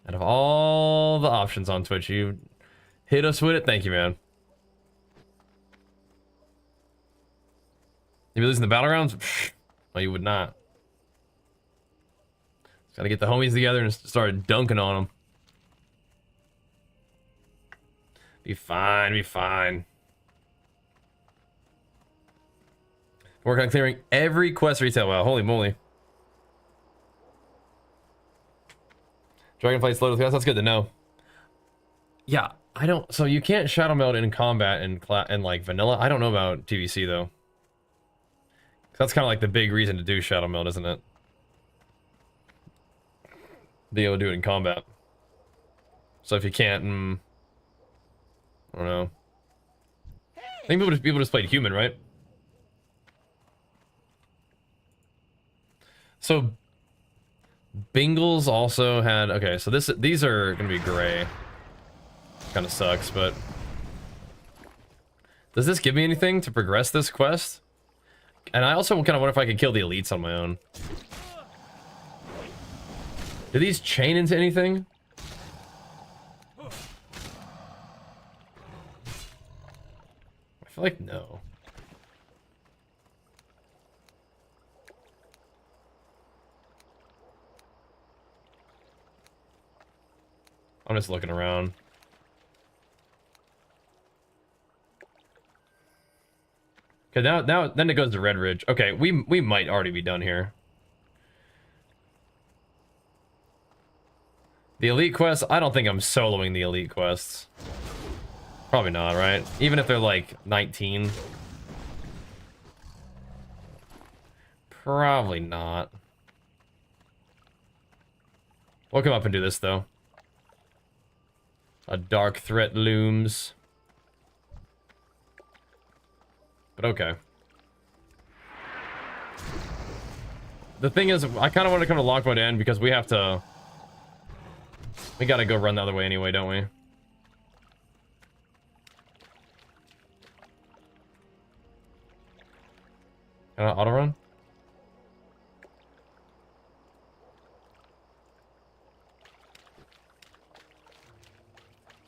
Out of all the options on Twitch, you hit us with it. Thank you, man. You be losing the battlegrounds? No, you would not. Gotta get the homies together and start dunking on them. Be fine, be fine. Work on clearing every quest retail. Wow, holy moly. Dragonflight slowed with that's good to know. Yeah, I don't. So you can't shadow meld in combat and like vanilla. I don't know about TVC though. That's kind of like the big reason to do shadow meld, isn't it? Be able to do it in combat. So if you can't, I don't know. I think people just played human, right? So Bingles also had, okay, so these are gonna be gray. Kind of sucks, but does this give me anything to progress this quest? And I also kind of wonder if I can kill the elites on my own. Do these chain into anything? I feel like no. I'm just looking around. Okay, then it goes to Redridge. Okay, we might already be done here. The elite quests, I don't think I'm soloing the elite quests. Probably not, right? Even if they're like 19. Probably not. We'll come up and do this though. A dark threat looms. But okay. The thing is, I kind of want to come to Lockwood End because we have to... We gotta go run the other way anyway, don't we? Can I auto run?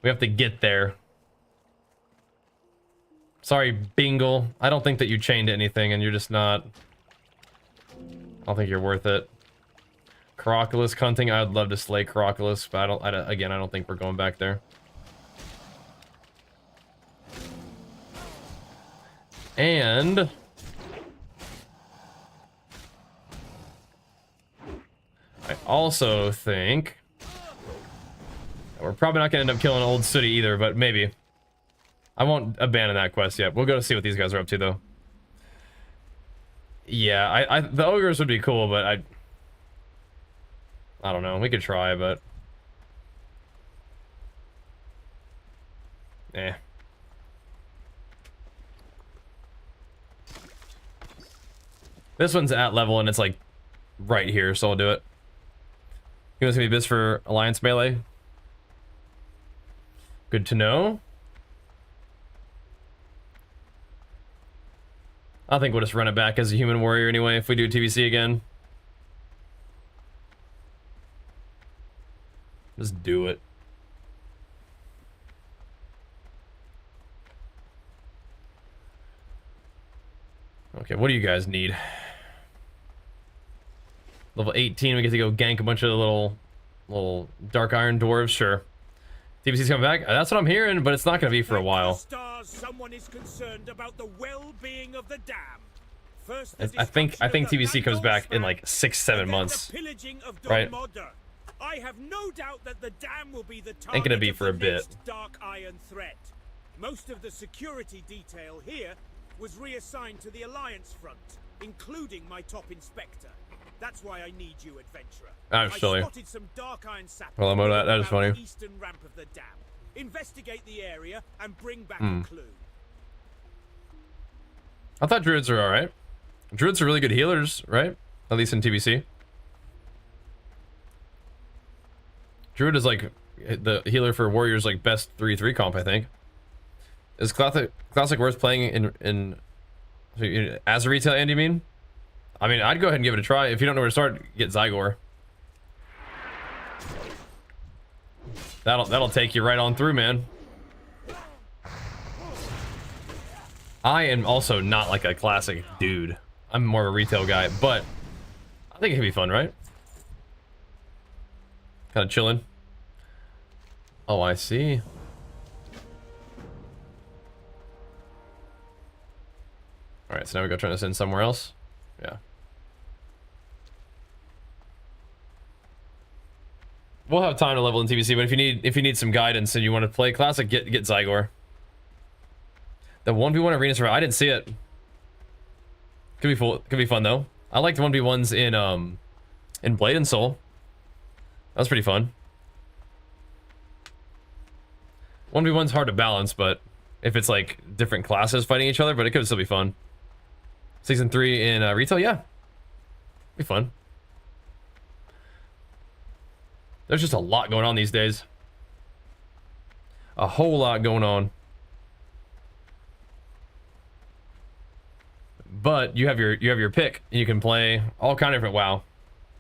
We have to get there. Sorry, Bingle. I don't think that you chained anything and you're just not... I don't think you're worth it. Coroculus hunting. I would love to slay Coroculus, but again, I don't think we're going back there. And... I also think... We're probably not going to end up killing Old Sooty either, but maybe. I won't abandon that quest yet. We'll go to see what these guys are up to, though. Yeah, the ogres would be cool, but I don't know. We could try, but... Eh. This one's at level, and it's, like, right here, so I'll do it. You want to see me bis for Alliance Melee? Good to know. I think we'll just run it back as a human warrior anyway if we do TVC again. Just do it. Okay, what do you guys need? Level 18, we get to go gank a bunch of little dark iron dwarves, sure. TVC's coming back? That's what I'm hearing, but it's not going to be for a while. Stars, someone is concerned about the well-being of the dam. First, I think TVC comes back in like 6-7 months, right? I have no doubt that the dam will be the Ain't gonna be for a bit. Dark iron threat. Most of the security detail here was reassigned to the Alliance front, including my top inspector. That's why I need you, adventurer. I'm silly. I spotted some dark iron saplings. Well, that is funny. The eastern ramp of the dam. Investigate the area and bring back a clue. I thought druids are all right. Druids are really good healers, right? At least in TBC. Druid is like the healer for warriors, like best 3-3 comp, I think. Is classic worth playing in as a retail end, you mean? I mean, I'd go ahead and give it a try. If you don't know where to start, get Zygor. That'll take you right on through, man. I am also not like a classic dude. I'm more of a retail guy, but I think it can be fun, right? Kind of chilling. Oh, I see. Alright, so now we go turn this in somewhere else. Yeah. We'll have time to level in TBC, but if you need some guidance and you want to play Classic, get Zygor. The 1v1 arena survival, I didn't see it. Could be fun though. I liked the 1v1s in Blade and Soul. That was pretty fun. 1v1's hard to balance, but if it's like different classes fighting each other, but it could still be fun. Season 3 in retail, yeah. Be fun. There's just a lot going on these days. A whole lot going on. But you have your pick. You can play all kind of different WoW.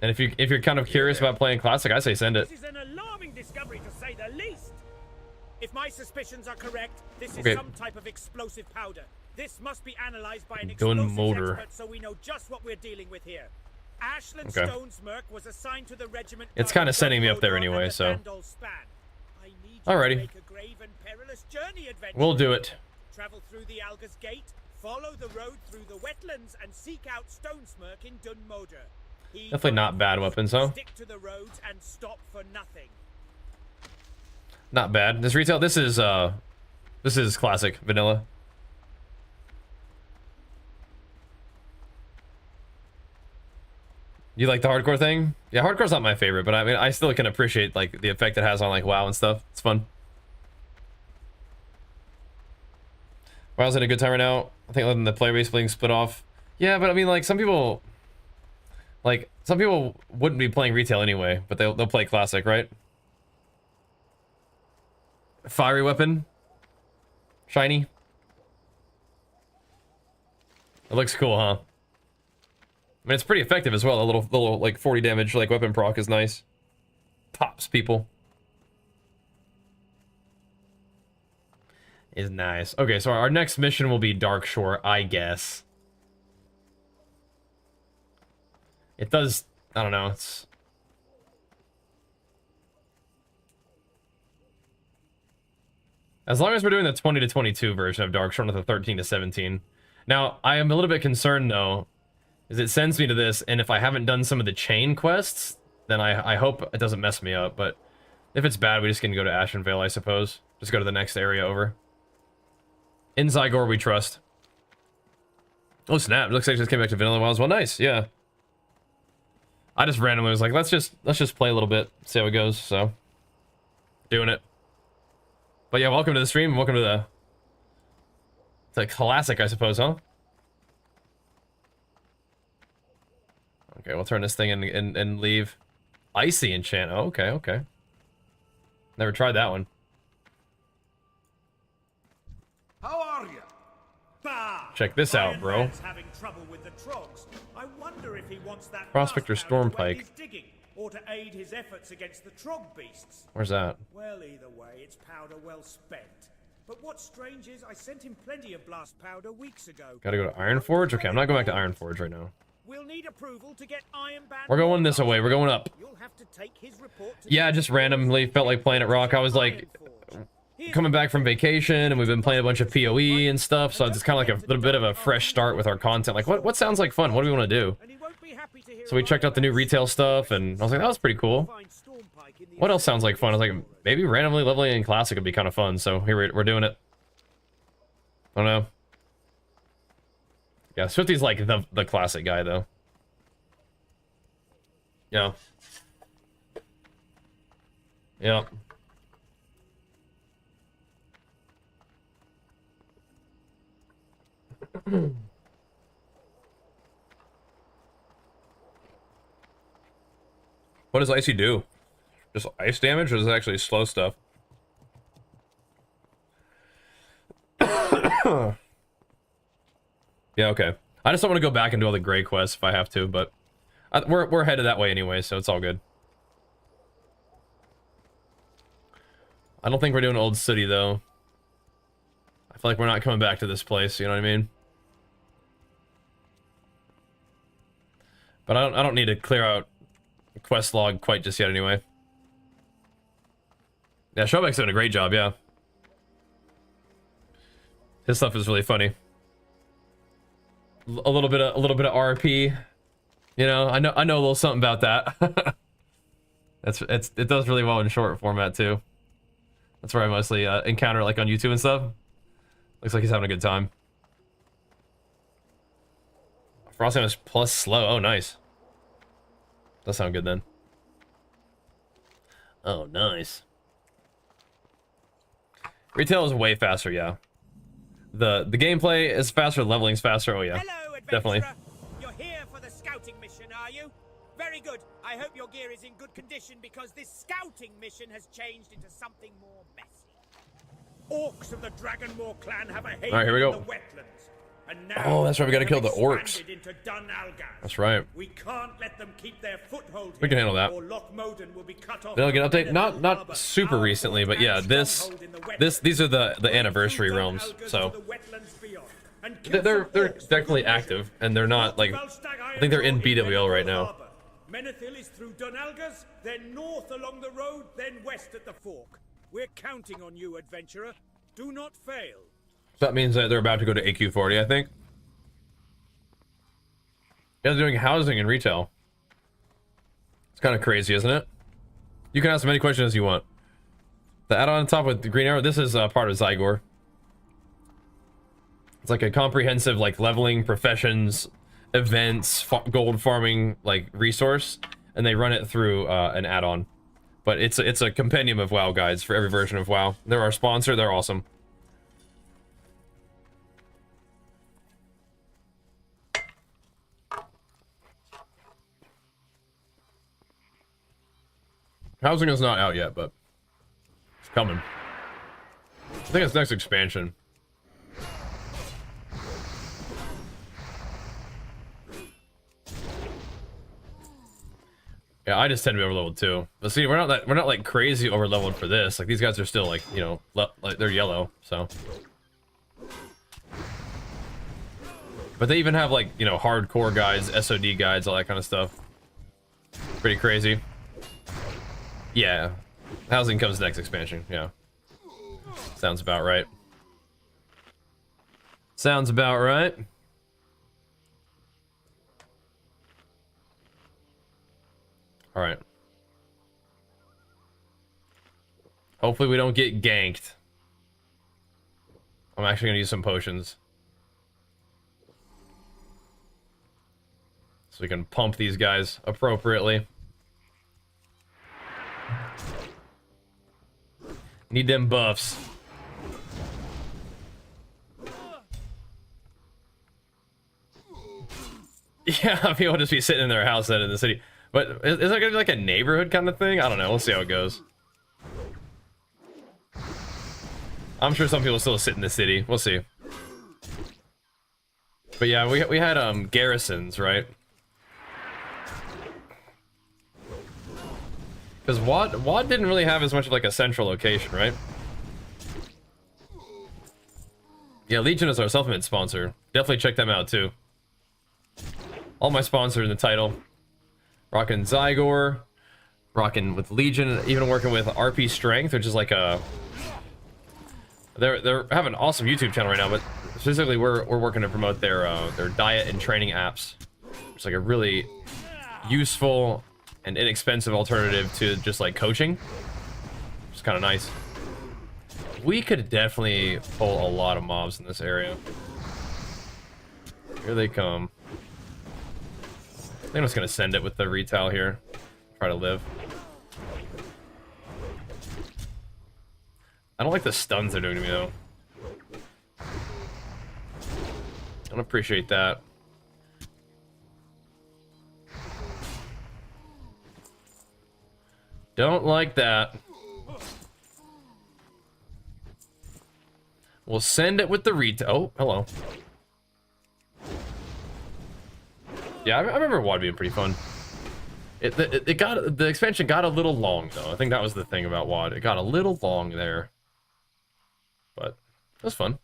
And if you're kind of curious about playing Classic, I say send it. This is an alarming discovery to say the least. If my suspicions are correct, this is some type of explosive powder. This must be analyzed by an explosives expert so we know just what we're dealing with here. Ashland Stonesmirk was assigned to the regiment. It's kind of setting me up there anyway, so. Alrighty. We'll do it. Travel through the Alga's Gate, follow the road through the wetlands, and seek out Stonesmirk in Dunmoder. Definitely not bad weapons, huh? Stick to the roads and stop for nothing. Not bad. This retail, this is Classic vanilla. You like the hardcore thing? Yeah, hardcore's not my favorite, but I mean, I still can appreciate like the effect it has on like WoW and stuff. It's fun. WoW's in a good time right now. I think letting the player base being split off. Yeah, but I mean, like some people wouldn't be playing retail anyway, but they'll play Classic, right? Fiery weapon, shiny. It looks cool, huh? I mean, it's pretty effective as well. A little like 40 damage like weapon proc is nice. Pops people. Is nice. Okay, so our next mission will be Darkshore, I guess. It does, I don't know, it's... As long as we're doing the 20 to 22 version of Darkshore, not the 13 to 17. Now, I am a little bit concerned though, is it sends me to this, and if I haven't done some of the chain quests, then I hope it doesn't mess me up, but if it's bad, we just can go to Ashenvale, I suppose. Just go to the next area over. In Zygor, we trust. Oh snap, it looks like it just came back to Vanilla WoW as well. Nice, yeah. I just randomly was like, let's just play a little bit, see how it goes, so. Doing it. But yeah, welcome to the stream, welcome to the Classic, I suppose, huh? Okay, we'll turn this thing in and leave. Icy enchant. Oh, okay, okay. Never tried that one. How are you? Bah! Check this out, bro. Having trouble with the trogs. I wonder if he wants that Prospector Stormpike. Digging, or to aid his efforts against the trog beasts. Where's that? Well, either way, it's powder well spent. But what's strange is I sent him plenty of blast powder weeks ago. Gotta go to Ironforge? Okay, I'm not going back to Ironforge right now. We'll need approval to get Ironband. We're going this way. We're going up. You'll have to take his report to yeah, just randomly felt like playing at Rock. I was like coming back from vacation, and we've been playing a bunch of PoE and stuff, so it's kind of like a little bit of a fresh start with our content. Like, what sounds like fun? What do we want to do? So we checked out the new retail stuff, and I was like, that was pretty cool. What else sounds like fun? I was like, maybe randomly leveling in Classic would be kind of fun, so here we're doing it. I don't know. Yeah, Swifty's like the Classic guy, though. Yeah. Yeah. What does Icy do? Just ice damage, or does it actually slow stuff? Yeah, okay. I just don't want to go back and do all the gray quests if I have to, but we're headed that way anyway, so it's all good. I don't think we're doing Old City though. I feel like we're not coming back to this place, you know what I mean? But I don't need to clear out a quest log quite just yet anyway. Yeah, Showback's doing a great job, yeah. His stuff is really funny. a little bit of RP. You know, I know a little something about that. It does really well in short format too. That's where I mostly encounter like on YouTube and stuff. Looks like he's having a good time. Frost damage plus slow. Oh, nice. Does sound good then. Oh, nice. Retail is way faster, yeah. The gameplay is faster, leveling's faster. Oh yeah, Hello, definitely. adventurer. You're here for the scouting mission, are you? Very good. I hope your gear is in good condition because this scouting mission has changed into something more messy. Orcs of the Dragonmore clan have a haven All right, here we go. in the Wetlands. And now Oh, that's right, we gotta they kill have the orcs. expanded into Dun Algaz. That's right. We can't let them keep their foothold We can here, handle that. or Loch Moden will be cut off. They'll get an from update. Benethill Not Harbour, super our recently, but fort yeah, and this stronghold in the Wetlands. these are the anniversary Dun realms, Algaz so to the Wetlands beyond, and kill they're some orcs definitely with the active, and they're not like, Velstag I think they're in Iron Door BWL right Benethill now. Harbour. Menethil is through Dun Algaz, then north along the road, then west at the fork. We're counting on you, adventurer. Do not fail. So that means that they're about to go to AQ40, I think. Yeah, they're doing housing and retail. It's kind of crazy, isn't it? You can ask as many questions as you want. The add-on on top with the green arrow, this is part of Zygor. It's like a comprehensive like leveling, professions, events, gold farming like resource, and they run it through an add-on. But it's a compendium of WoW guides for every version of WoW. They're our sponsor. They're awesome. Housing is not out yet, but it's coming. I think it's next expansion. Yeah, I just tend to be over leveled too. But see, we're not like crazy over leveled for this. Like these guys are still like, you know, like they're yellow, so. But they even have like, you know, hardcore guides, SOD guides, all that kind of stuff. Pretty crazy. Yeah, housing comes next expansion. Yeah, sounds about right. Sounds about right. All right. Hopefully we don't get ganked. I'm actually gonna use some potions so we can pump these guys appropriately. Need them buffs. Yeah, people just be sitting in their house then in the city. But is that gonna be like a neighborhood kind of thing? I don't know. We'll see how it goes. I'm sure some people still sit in the city. We'll see. But yeah, we had garrisons, right? Because WoD didn't really have as much of like a central location, right? Yeah, Legion is our supplement sponsor. Definitely check them out too. All my sponsors in the title. Rockin' Zygor, rockin' with Legion, even working with RP Strength, which is like a... They're have an awesome YouTube channel right now, but specifically we're working to promote their diet and training apps. It's like a really useful and inexpensive alternative to just like coaching. It's kind of nice. We could definitely pull a lot of mobs in this area. Here they come. I think I'm just gonna send it with the retail here. Try to live. I don't like the stuns they're doing to me though. I don't appreciate that. Don't like that. We'll send it with the retail. Oh, hello. Yeah, I remember WoD being pretty fun. The expansion got a little long though. I think that was the thing about WoD. It got a little long there, but it was fun.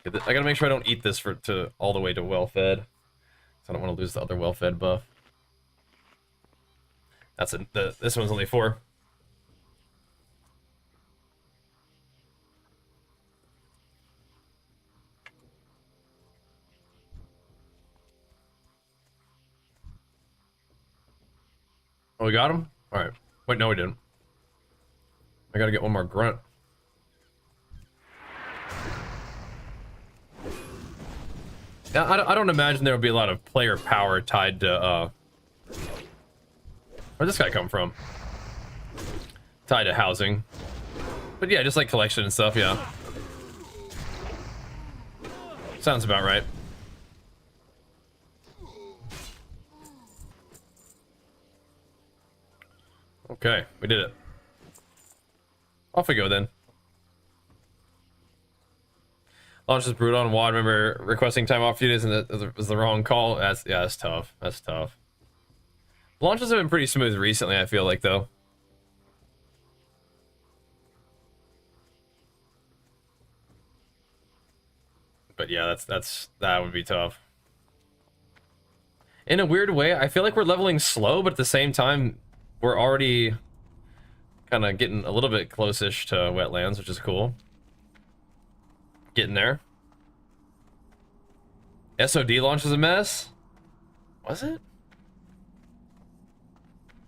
I gotta make sure I don't eat this to all the way to well-fed. So I don't want to lose the other well-fed buff. This one's only 4. Oh, we got him? Alright. Wait, no we didn't. I gotta get one more grunt. Yeah, I don't imagine there would be a lot of player power tied to, where'd this guy come from? Tied to housing. But yeah, just like collection and stuff, yeah. Sounds about right. Okay, we did it. Off we go then. Launch is brutal on WoD. Remember requesting time off a few days and that was the wrong call. That's tough. That's tough. Launches have been pretty smooth recently, I feel like, though. But yeah, that would be tough. In a weird way, I feel like we're leveling slow, but at the same time, we're already kind of getting a little bit close-ish to Wetlands, which is cool. Getting there. SOD launch was a mess? Was it?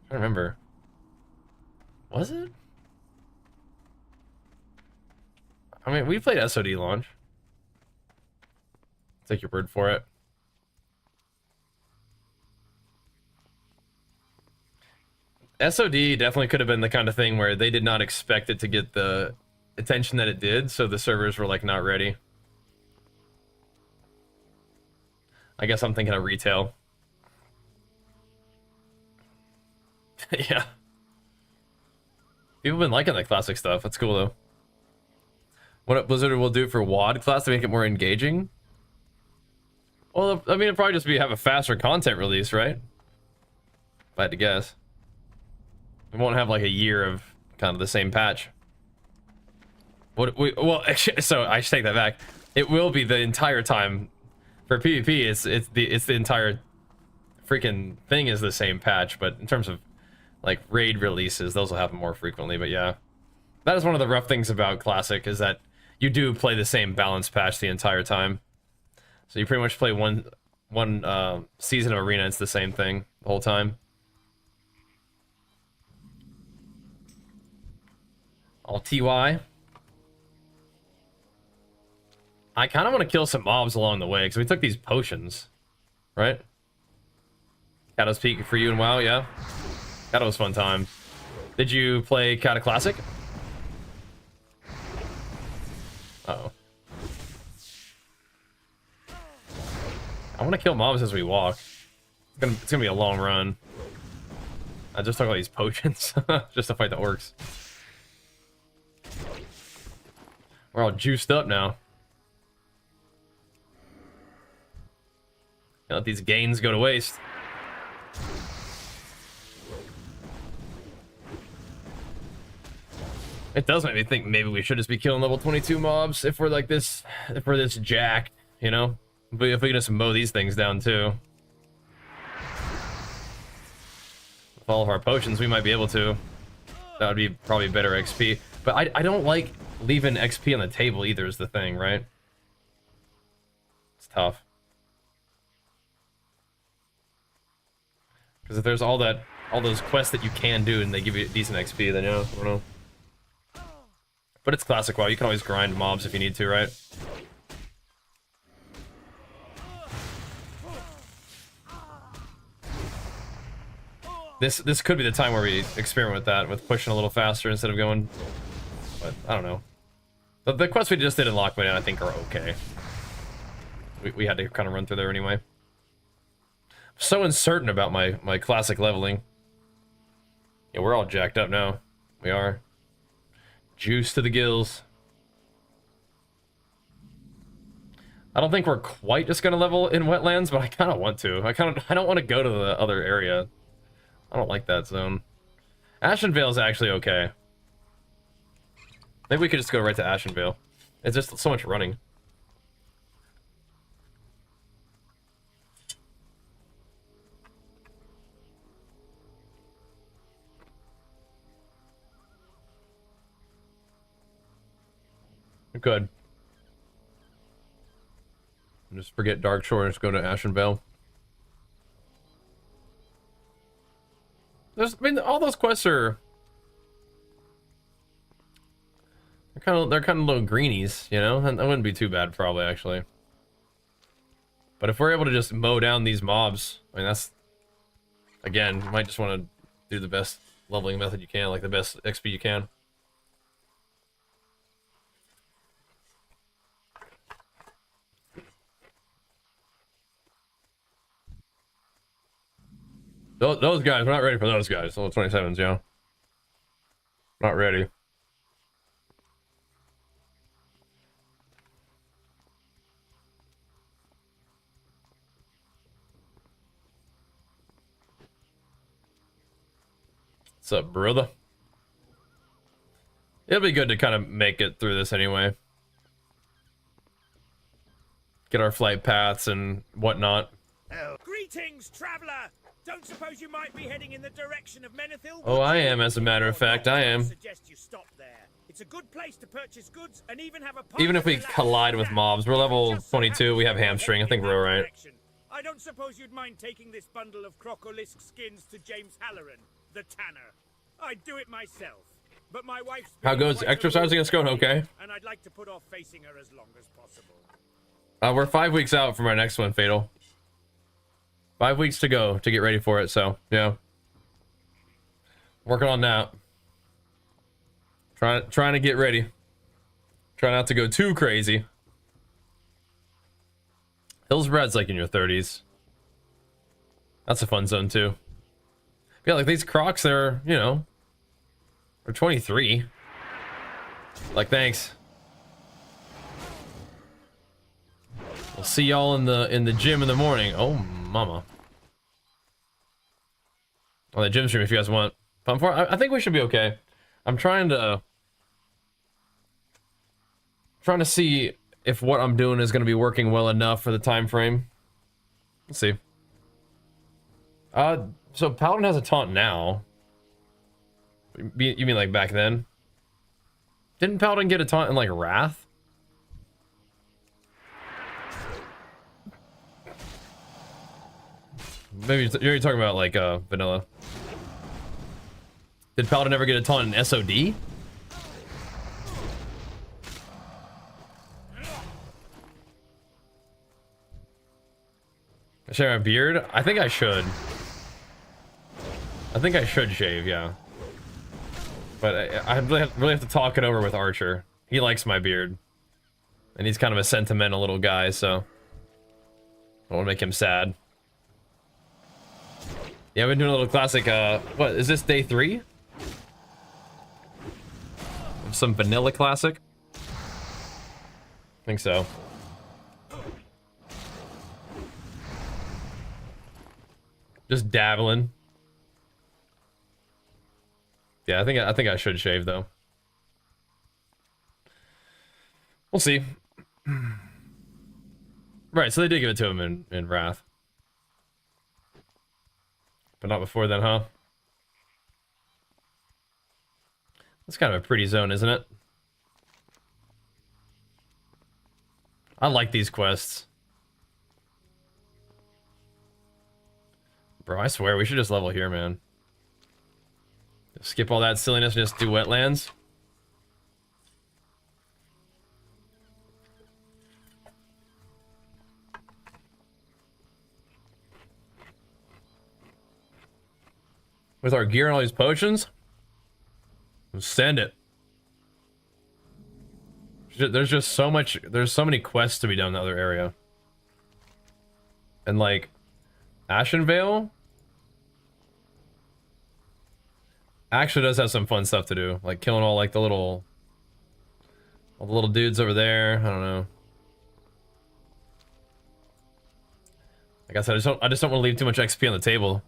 I don't remember. Was it? I mean, we played SOD launch. Take your word for it. SOD definitely could have been the kind of thing where they did not expect it to get the attention that it did, so the servers were like not ready. I guess I'm thinking of retail. Yeah. People have been liking that classic stuff. That's cool though. What Blizzard will do for WoD class to make it more engaging? Well, I mean, it'd probably just be have a faster content release, right? If I had to guess. We won't have like a year of kind of the same patch. Well, actually, so I should take that back. It will be the entire time. For PvP, it's the entire freaking thing is the same patch, but in terms of like raid releases, those will happen more frequently. But yeah, that is one of the rough things about Classic is that you do play the same balance patch the entire time. So you pretty much play one season of Arena, it's the same thing the whole time. All TY. I kind of want to kill some mobs along the way, because we took these potions, right? Kato's Peak for you and WoW, yeah? Kato was fun time. Did you play Kato Classic? Uh-oh. I want to kill mobs as we walk. It's gonna be a long run. I just took all these potions just to fight the orcs. We're all juiced up now. Can't let these gains go to waste. It does make me think maybe we should just be killing level 22 mobs if we're like this, if we're this jacked, you know? But if we can just mow these things down too. With all of our potions, we might be able to. That would be probably better XP. But I don't like leaving XP on the table either is the thing, right? It's tough. Because if there's all those quests that you can do and they give you decent XP, then yeah, I don't know. But it's Classic WoW, you can always grind mobs if you need to, right? This could be the time where we experiment with that, with pushing a little faster instead of going... But, I don't know. The quests we just did in Lockwood, I think, are okay. We had to kind of run through there anyway. So uncertain about my classic leveling. Yeah, we're all jacked up now. We are. Juice to the gills. I don't think we're quite just gonna level in Wetlands, but I kind of want to. I don't want to go to the other area. I don't like that zone. Ashenvale is actually okay. Maybe we could just go right to Ashenvale. It's just so much running. Good. Just forget Darkshore and just go to Ashenvale. I mean, all those quests are they're kind of little greenies, you know. And that wouldn't be too bad, probably, actually. But if we're able to just mow down these mobs, I mean, that's, again, you might just want to do the best leveling method you can, like the best XP you can. Those guys, we're not ready for those guys. Level 27s, yeah. Not ready. What's up, brother? It'll be good to kind of make it through this anyway. Get our flight paths and whatnot. Greetings, traveler! Don't suppose you might be heading in the direction of Menethil? Oh, I am, as a matter of fact, I am. Suggest you stop there. It's a good place to purchase goods and even have a Even if we collide with mobs, we're level 22, we have hamstring. I think we're alright. I don't suppose you'd mind taking this bundle of crocolisk skins to James Halloran, the tanner. I'd do it myself, but my wife's How goes exercising? It's going okay. And I'd like to put off facing her as long as possible. We're 5 weeks out from our next one, Fatal. 5 weeks to go to get ready for it, so, yeah. Working on that. Trying to get ready. Try not to go too crazy. Hillsbrad's like in your 30s. That's a fun zone, too. Yeah, like these crocs, they're, you know, they're 23. Like, thanks. We'll see y'all in the gym in the morning. Oh, mama. On the gym stream if you guys want. I think we should be okay. I'm trying to see if what I'm doing is going to be working well enough for the time frame. Let's see. So Paladin has a taunt now. You mean like back then? Didn't Paladin get a taunt in like Wrath? Maybe you're talking about like vanilla. Did Paladin ever get a taunt in SOD? I shave my beard? I think I should. I think I should shave, yeah. But I really have to talk it over with Archer. He likes my beard. And he's kind of a sentimental little guy, so I don't want to make him sad. Yeah, I've been doing a little classic, what, is this day 3? Some vanilla classic? I think so. Just dabbling. Yeah, I think I should shave though. We'll see. Right, so they did give it to him in Wrath. But not before then, huh? That's kind of a pretty zone, isn't it? I like these quests. Bro, I swear, we should just level here, man. Skip all that silliness and just do Wetlands. With our gear and all these potions? Send it. There's just so much, there's so many quests to be done in the other area. And like, Ashenvale actually does have some fun stuff to do. Like killing all like all the little dudes over there. I don't know. Like I said, I just don't want to leave too much XP on the table.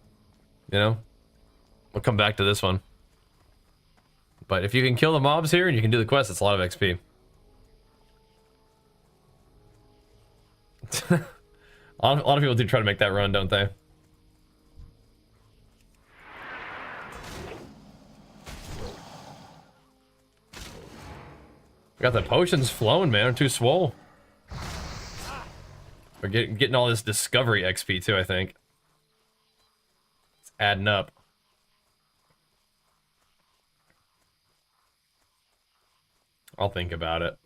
You know? We'll come back to this one. But if you can kill the mobs here and you can do the quest, it's a lot of XP. a lot of people do try to make that run, don't they? We got the potions flowing, man. They're too swole. We're getting all this discovery XP too, I think. It's adding up. I'll think about it.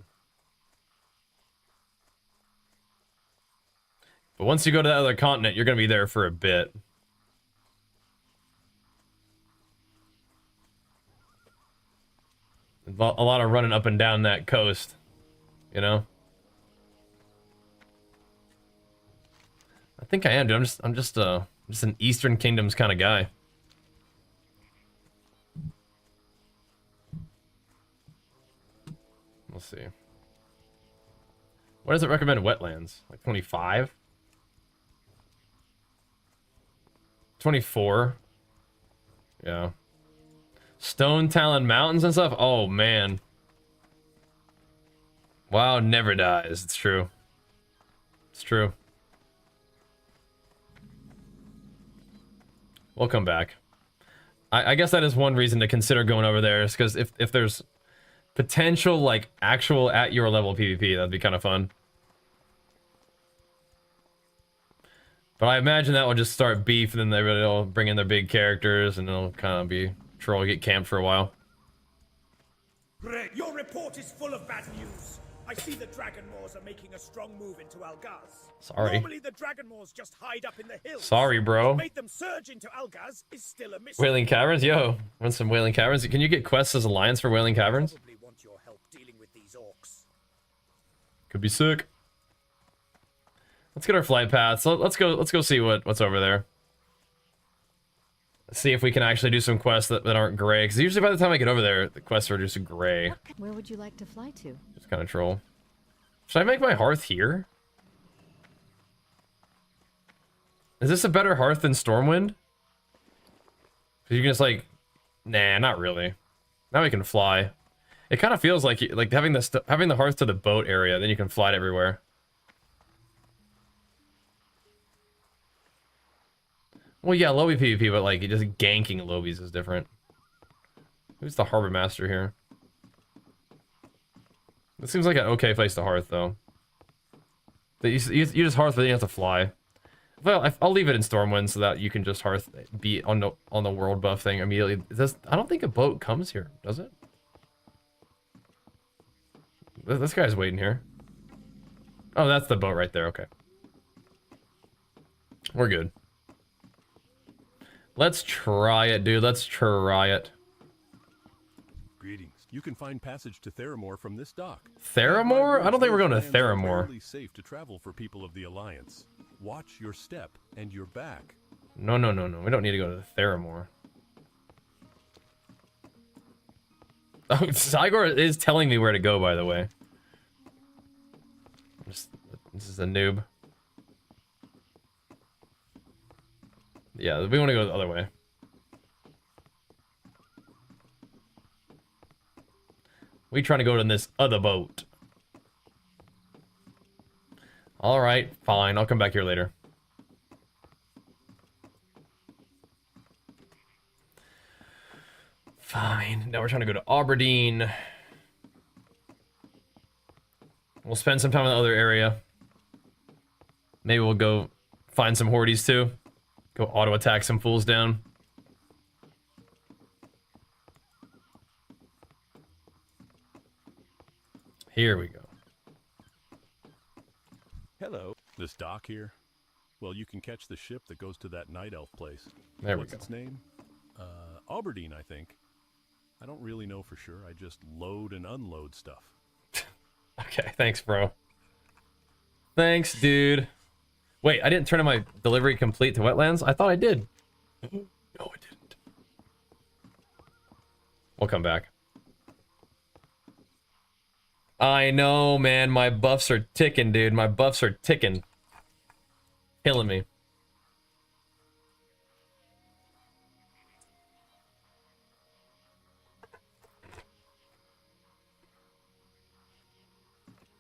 But once you go to that other continent, you're gonna be there for a bit. A lot of running up and down that coast, you know? I think I am, dude. I'm just an Eastern Kingdoms kind of guy. We'll see. What does it recommend Wetlands? Like 25? 24? Yeah. Stone Talon Mountains and stuff? Oh, man. WoW never dies. It's true. It's true. We'll come back. I guess that is one reason to consider going over there, is because if there's potential, like, actual at your level PvP, that'd be kind of fun. But I imagine that will just start beef, and then they'll bring in their big characters, and it'll kind of be troll, get camped for a while. Great. Your report is full of bad news. I see the Dragonmoors are making a strong move into Algaz. Sorry. Normally the Dragonmoors just hide up in the hills. Sorry, bro. What made them surge into Algaz is still a mystery. Wailing Caverns? Yo, run some Wailing Caverns. Can you get quests as Alliance for Wailing Caverns? Probably want your help dealing with these orcs. Could be sick. Let's get our flight paths. So let's go see what's over there. Let's see if we can actually do some quests that aren't gray. Because usually by the time I get over there, the quests are just gray. Where would you like to fly to? Just kind of troll. Should I make my hearth here? Is this a better hearth than Stormwind? Because you can just like... Nah, not really. Now we can fly. It kind of feels like having the hearth to the boat area, then you can fly it everywhere. Well, yeah, lobby PvP, but like just ganking lobbies is different. Who's the harbor master here? This seems like an okay place to hearth, though. You just hearth, but then you have to fly. Well, I'll leave it in Stormwind so that you can just hearth be on the world buff thing immediately. I don't think a boat comes here, does it? This guy's waiting here. Oh, that's the boat right there. Okay, we're good. Let's try it, dude. Let's try it. Greetings. You can find passage to Theramore from this dock. Theramore? I don't think we're going to Lands are Theramore. fairly safe to travel for people of the Alliance. Watch your step and your back. No. We don't need to go to Theramore. Oh, Zygor is telling me where to go, by the way. This is a noob. Yeah, we want to go the other way. We trying to go in this other boat. Alright, fine. I'll come back here later. Fine. Now we're trying to go to Aberdeen. We'll spend some time in the other area. Maybe we'll go find some hordes too. Go auto attack some fools down. Here we go. Hello. This dock here? Well, you can catch the ship that goes to that night elf place. There we What's go. its name? Aberdeen, I think. I don't really know for sure. I just load and unload stuff. Okay, thanks, bro. Thanks, dude. Wait, I didn't turn in my delivery complete to Wetlands? I thought I did. No, I didn't. We'll come back. I know, man. My buffs are ticking, dude. My buffs are ticking. Killing me.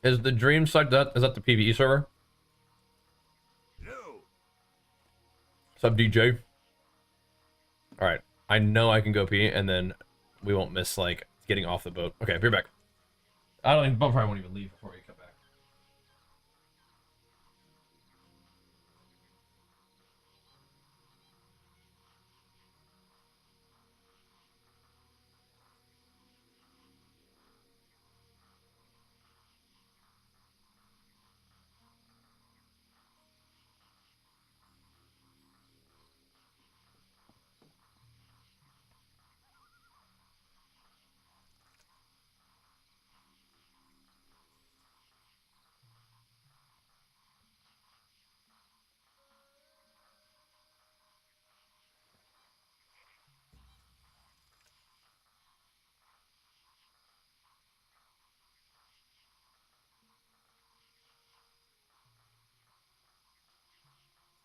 Is the dream site is that the PvE server? No. Sub DJ. All right, I know I can go pee, and then we won't miss like getting off the boat. Okay, be back. I don't even. Probably won't even leave before we come back.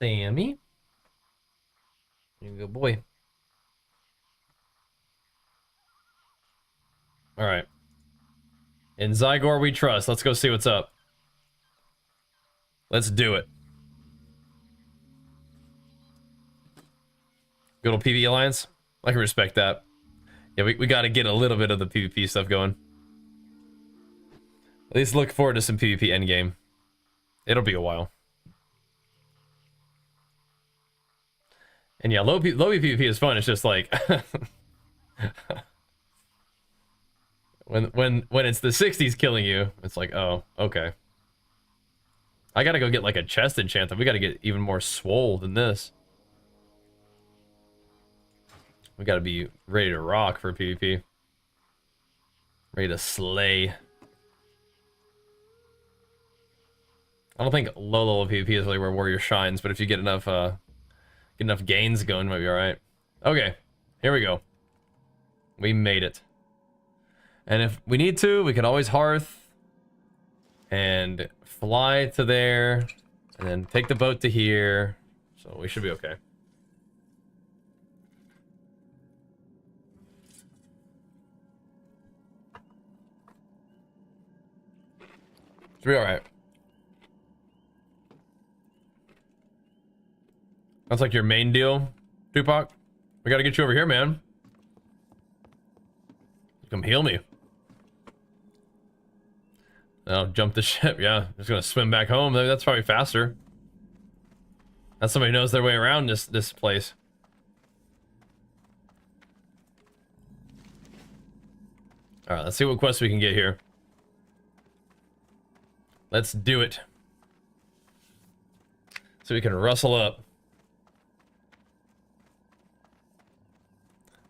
Sammy. You good boy. Alright. In Zygor we trust. Let's go see what's up. Let's do it. Good old PvE Alliance. I can respect that. Yeah, we got to get a little bit of the PvP stuff going. At least look forward to some PvP endgame. It'll be a while. And yeah, low PvP is fun. It's just like when it's the 60s killing you, it's like, oh, okay. I gotta go get like a chest enchant. We gotta get even more swole than this. We gotta be ready to rock for PvP. Ready to slay. I don't think low level PvP is really where Warrior shines, but if you get enough gains going, you might be alright. Okay, here we go. We made it. And if we need to, we can always hearth and fly to there and then take the boat to here. So we should be okay. Should be alright. That's like your main deal, Tupac. We gotta get you over here, man. Come heal me. I'll jump the ship, yeah. Just gonna swim back home. That's probably faster. That's somebody who knows their way around this place. Alright, let's see what quests we can get here. Let's do it. So we can rustle up.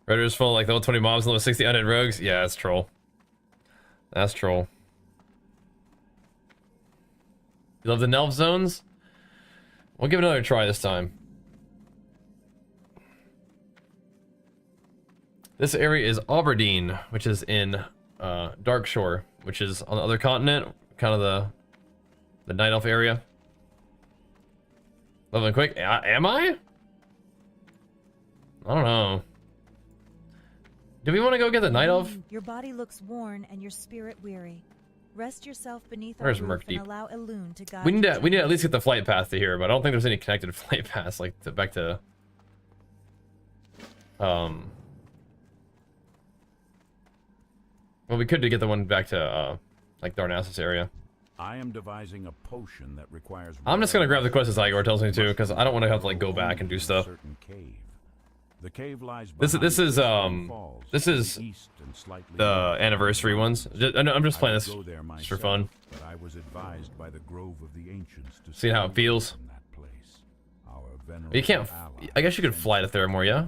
Redridge full like level 20 mobs and level 60 undead rogues. Yeah, that's troll. That's troll. You love the Nelv zones? We'll give it another try this time. This area is Aberdeen, which is in Darkshore, which is on the other continent, kind of the Night Elf area. Leveling quick. Am I? I don't know. Do we want to go get the Night Elf? Your body looks worn and your spirit weary. Rest yourself beneath Where's our roof and Murkdeep? allow Elune to guide We need you to at least get the flight path to here, but I don't think there's any connected flight paths like back to well, we could get the one back to like Darnassus area. I am devising a potion that requires. I'm just gonna grab the quest as Igor tells me to, because I don't want to have to like go back and do stuff. The cave lies This is the anniversary ones. I'm just playing this just for fun. But I was advised by the Grove of the Ancients to see how it feels. You can't. I guess you could fly to Theramore, yeah.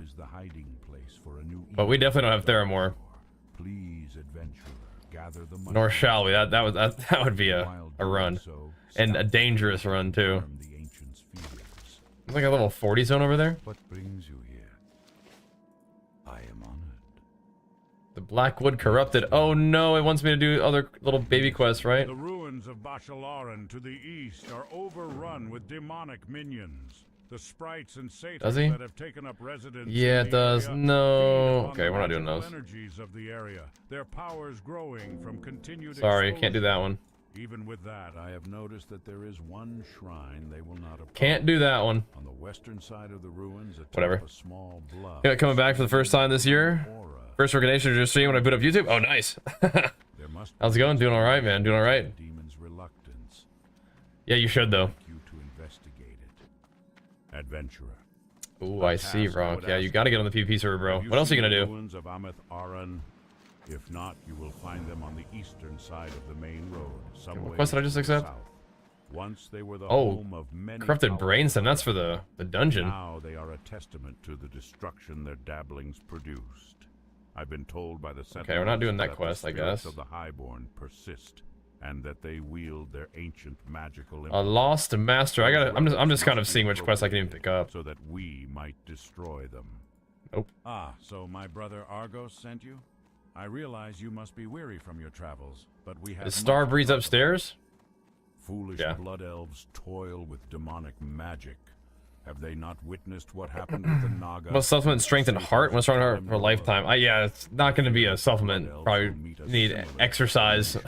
But we definitely don't have Theramore. Please, adventurer, gather the Nor shall we. That would be a run, and a dangerous run too. There's like a level 40 zone over there. What brings you here? I am honored. The Blackwood Corrupted. Oh no, it wants me to do other little baby quests, right? The ruins of Bashalaran to the east are overrun with demonic minions. The sprites and satyrs that have taken up residence. Yeah, it does. No. Okay, we're not doing those. Energies of the area. Their powers growing from continued. Sorry, can't do that one. Even with that, I have noticed that there is one shrine they will not approach. Can't do that one. On the western side of the ruins, whatever. A small bluff. Yeah, coming back for the first time this year. First recognition of your stream when I boot up YouTube. Oh, nice. How's it going? Doing all right, man. Doing all right. Demon's reluctance. Yeah, you should though. You to investigate it, adventurer. Ooh, I see, Rock. Yeah, you got to get on the PvP server, bro. What else are you gonna do? Ruins of Ameth Aran? If not, you will find them on the eastern side of the main road. What quest did I just accept? Once they were the oh, home of many corrupted brainstem. That's for the dungeon. Now they are a testament to the destruction their dabblings produced. I've been told by the sentinels. Okay, we're not doing that quest, I guess. Of the highborn persist, and that they wield their ancient magical. A lost master. I'm just kind of seeing which quests I can even pick up. So that we might destroy them. Nope. Ah, so my brother Argos sent you? I realize you must be weary from your travels, but we have. Is Starbreeze upstairs? Foolish blood elves toil with demonic magic. Have they not witnessed what happened with the Naga? Most supplement strength and heart. What's wrong with her for a lifetime? Yeah, it's not going to be a supplement. Probably need exercise.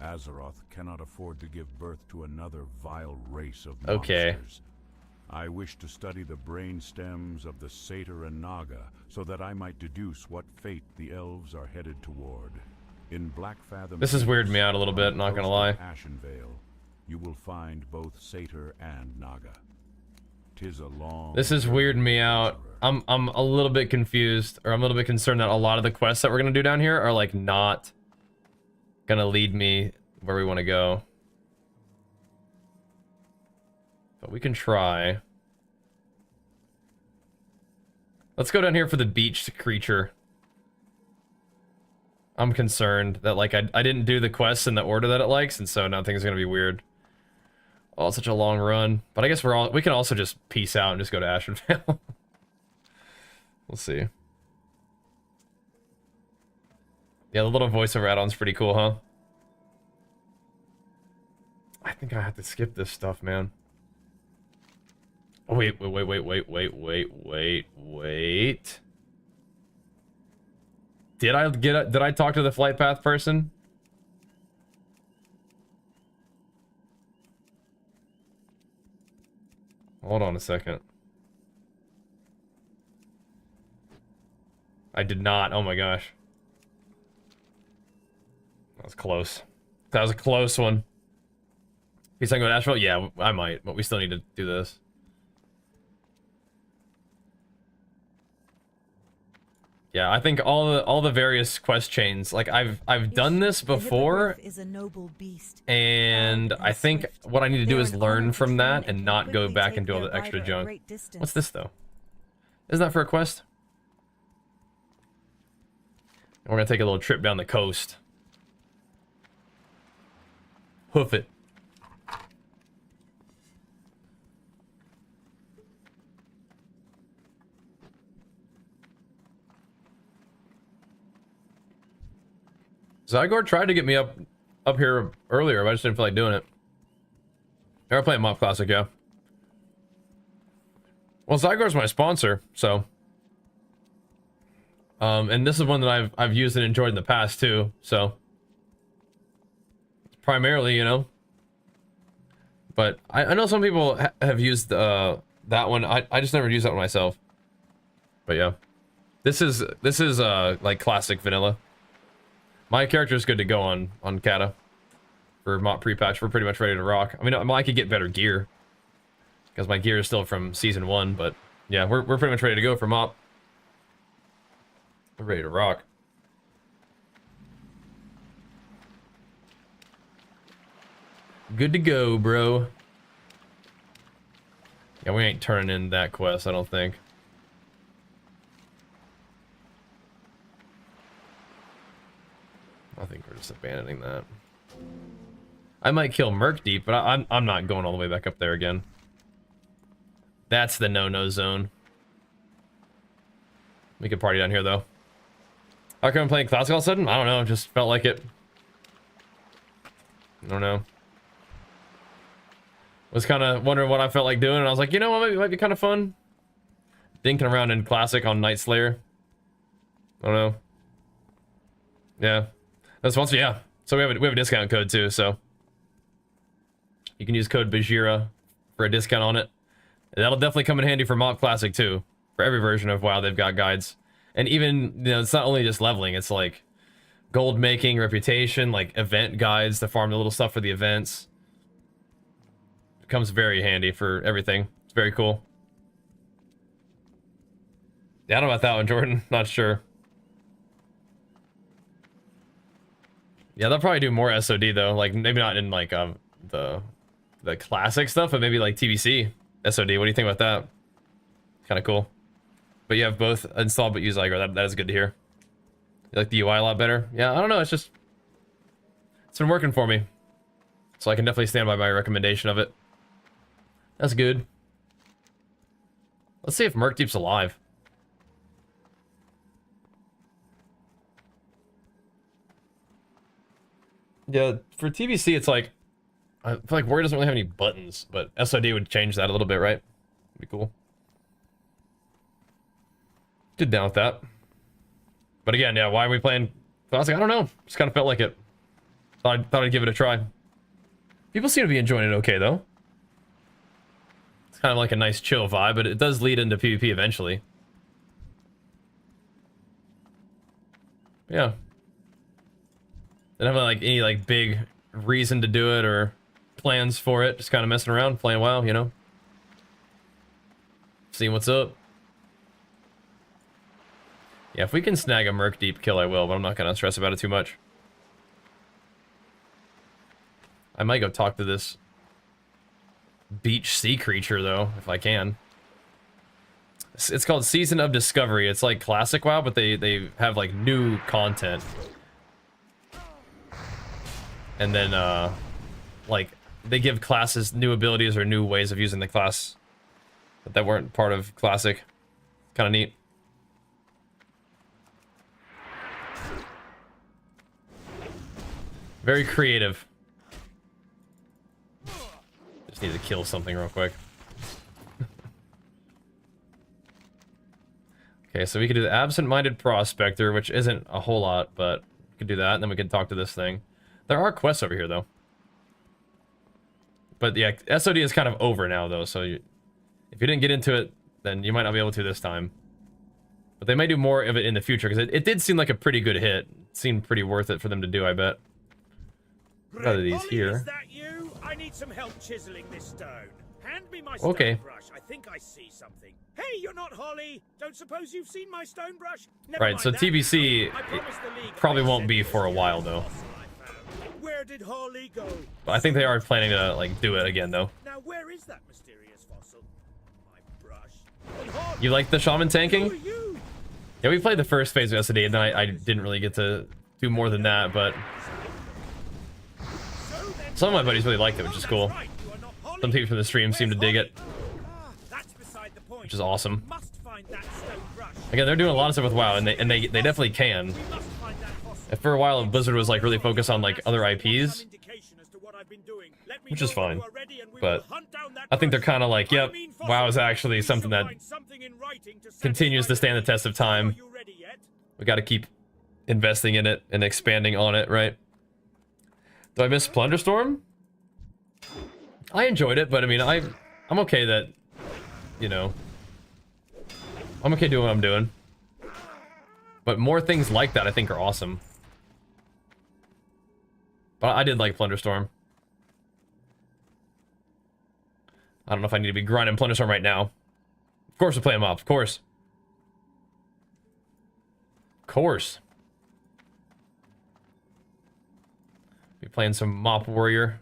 Azeroth cannot afford to give birth to another vile race of Okay. monsters. I wish to study the brain stems of the Satyr and Naga, so that I might deduce what fate the elves are headed toward. In Blackfathom, This is weirding me out a little bit, not gonna lie. Ashenvale, you will find both Satyr and Naga. 'Tis a long. This is weirding me out. I'm a little bit confused, or I'm a little bit concerned that a lot of the quests that we're gonna do down here are like not gonna lead me where we want to go. But we can try. Let's go down here for the beached creature. I'm concerned that like I didn't do the quests in the order that it likes, and so now things are gonna be weird. Oh, it's such a long run. But I guess we can also just peace out and just go to Ashenvale. We'll see. Yeah, the little voiceover add-on's pretty cool, huh? I think I have to skip this stuff, man. Oh, wait. Did I talk to the flight path person? Hold on a second. I did not. Oh my gosh. That was close. That was a close one. He's talking about Asheville? Yeah, I might, but we still need to do this. Yeah, I think all the various quest chains, like I've done this before, is a noble beast. and I think what I need to do is learn from that and not go back and do all the extra junk. What's this though? Isn't that for a quest? We're gonna take a little trip down the coast. Hoof it. Zygor tried to get me up here earlier, but I just didn't feel like doing it. They were playing Mop Classic, yeah. Well, Zygor's my sponsor, so. And this is one that I've used and enjoyed in the past too, so. Primarily, you know. But I know some people have used that one. I just never used that one myself. But yeah, this is like classic vanilla. My character is good to go on Kata for Mop pre-patch. We're pretty much ready to rock. I mean, I could get better gear because my gear is still from season 1, but yeah, we're pretty much ready to go for Mop. We're ready to rock. Good to go, bro. Yeah, we ain't turning in that quest, I don't think. I think we're just abandoning that. I might kill Merc Deep, but I'm not going all the way back up there again. That's the no-no zone. We could party down here, though. How come I'm playing Classic all of a sudden? I don't know, just felt like it. I don't know. Was kind of wondering what I felt like doing, and I was like, you know what, maybe it might be kind of fun. Dinking around in Classic on Nightslayer. I don't know. Yeah. That's sponsor, yeah. So we have a discount code too, so you can use code Bajira for a discount on it. And that'll definitely come in handy for Mop Classic too. For every version of WoW, they've got guides. And even, you know, it's not only just leveling, it's like gold making, reputation, like event guides to farm the little stuff for the events. It comes very handy for everything. It's very cool. Yeah, I don't know about that one, Jordan. Not sure. Yeah, they'll probably do more SOD though. Like maybe not in like the classic stuff, but maybe like TBC SOD. What do you think about that? Kind of cool. But you have both installed but use Zygor. That is good to hear. You like the UI a lot better? Yeah, I don't know. It's been working for me, so I can definitely stand by my recommendation of it. That's good. Let's see if Merc Deep's alive. Yeah, for TBC, it's like I feel like Warrior doesn't really have any buttons, but SOD would change that a little bit, right? Be cool. Did down with that. But again, yeah, why are we playing Classic? I don't know. Just kind of felt like it. Thought I'd give it a try. People seem to be enjoying it okay, though. It's kind of like a nice chill vibe, but it does lead into PvP eventually. Yeah. Didn't have like any like big reason to do it or plans for it. Just kind of messing around, playing WoW, you know. Seeing what's up. Yeah, if we can snag a Merc Deep kill, I will, but I'm not gonna stress about it too much. I might go talk to this beach sea creature though, if I can. It's called Season of Discovery. It's like classic WoW, but they have like new content. And then like they give classes new abilities or new ways of using the class that weren't part of classic. Kind of neat. Very creative. Just need to kill something real quick. Okay, so we could do the Absent-Minded Prospector, which isn't a whole lot, but we could do that, and then we can talk to this thing. There are quests over here, though. But yeah, SOD is kind of over now, though, so if you didn't get into it, then you might not be able to this time. But they may do more of it in the future, because it did seem like a pretty good hit. It seemed pretty worth it for them to do, I bet. What are these here? Is that you? I need some help chiseling this stone. Hand me my Okay. stone brush. I think I see something. Hey, you're not Holly. Don't suppose you've seen my stone brush? Never Right, mind so that. TBC I promised the League probably I'd won't send be you for a this while, young though. fossil I found. Where did Holly go? But I think they are planning to, like, do it again, though. Now, where is that mysterious fossil? My brush. And Holly, You like the shaman who tanking? are you? Yeah, we played the first phase of SOD, and then I didn't really get to do more than that, but So then, some of my buddies really liked it, which is that's cool. right, you are not Holly. Some people from the stream seem to dig it, That's beside the point. which is awesome. Must find that stone brush. Again, they're doing a lot of stuff with WoW, and they definitely can. We must find that fossil. And for a while, Blizzard was like really focused on like other IPs, which is fine. But I think they're kind of like, yep, WoW is actually something that continues to stand the test of time. We got to keep investing in it and expanding on it, right? Do I miss Plunderstorm? I enjoyed it, but I mean, I'm okay that, you know, I'm okay doing what I'm doing. But more things like that I think are awesome. But I did like Plunderstorm. I don't know if I need to be grinding Plunderstorm right now. Of course we're playing Mop, of course. Of course. Be playing some Mop Warrior.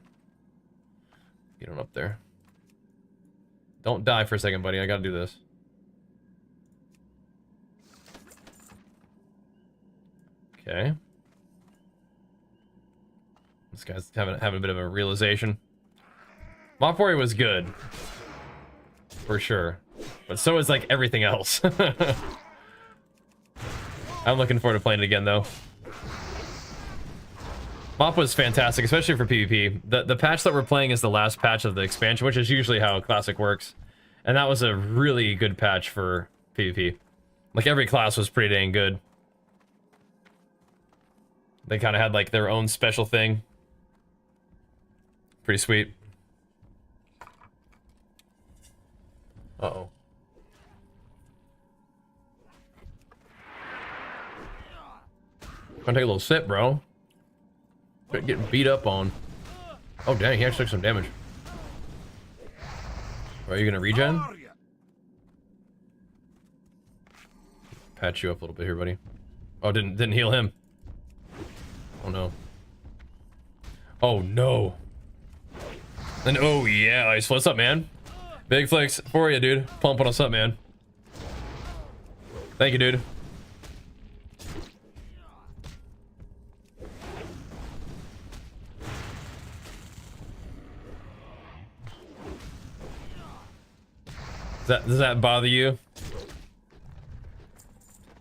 Get on up there. Don't die for a second, buddy. I gotta do this. Okay. This guy's having a bit of a realization. Mop Warrior was good. For sure. But so is like everything else. I'm looking forward to playing it again though. Mop was fantastic, especially for PvP. The patch that we're playing is the last patch of the expansion, which is usually how Classic works. And that was a really good patch for PvP. Like every class was pretty dang good. They kind of had like their own special thing. Pretty sweet. Uh-oh. Gonna take a little sip, bro. Getting beat up on. Oh dang, he actually took some damage. Are you gonna regen? Patch you up a little bit here, buddy. Oh, didn't heal him. Oh no. Oh no. And oh yeah, Ice. What's up, man? Big flex for you, dude. Pumping us up, man. Thank you, dude. Does that bother you?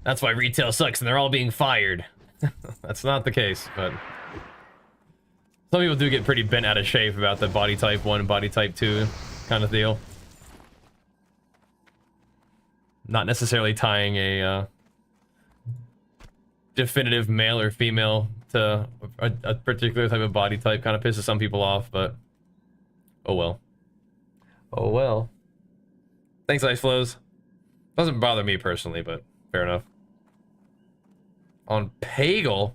That's why retail sucks and they're all being fired. That's not the case, but Some people do get pretty bent out of shape about the body type 1, body type 2 kind of deal. Not necessarily tying a definitive male or female to a particular type of body type. Kind of pisses some people off, but oh well. Oh well. Thanks, Ice Flows. Doesn't bother me personally, but fair enough. On Pagel.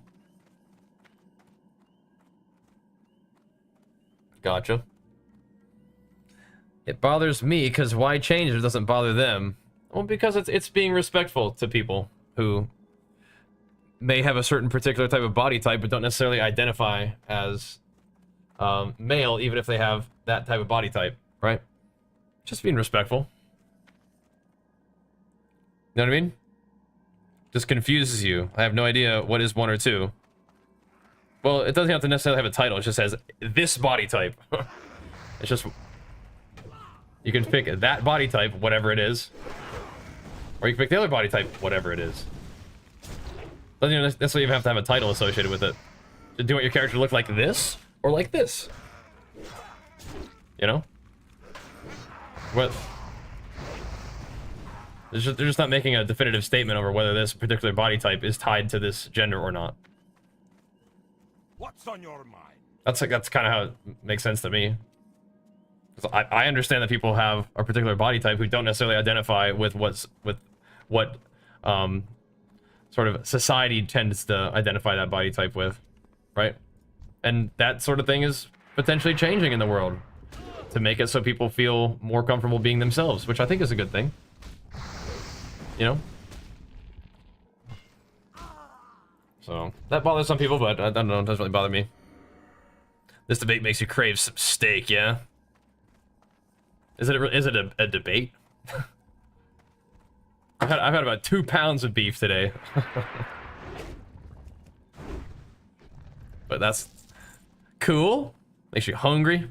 Gotcha. It bothers me because why change if it doesn't bother them? Well, because it's being respectful to people who may have a certain particular type of body type but don't necessarily identify as male, even if they have that type of body type, right? Just being respectful. You know what I mean? Just confuses you. I have no idea what is 1 or 2. Well, it doesn't have to necessarily have a title. It just says this body type. It's just you can pick that body type, whatever it is, or you can pick the other body type, whatever it is. Doesn't even necessarily even have to have a title associated with it. Do you want your character to look like this or like this? You know? What? They're just not making a definitive statement over whether this particular body type is tied to this gender or not. What's on your mind? That's kind of how it makes sense to me. 'Cause I understand that people have a particular body type who don't necessarily identify with what sort of society tends to identify that body type with, right? And that sort of thing is potentially changing in the world to make it so people feel more comfortable being themselves, which I think is a good thing. You know? So, that bothers some people, but I don't know, it doesn't really bother me. This debate makes you crave some steak, yeah? Is it a debate? I've had about 2 pounds of beef today. But that's cool. Makes you hungry.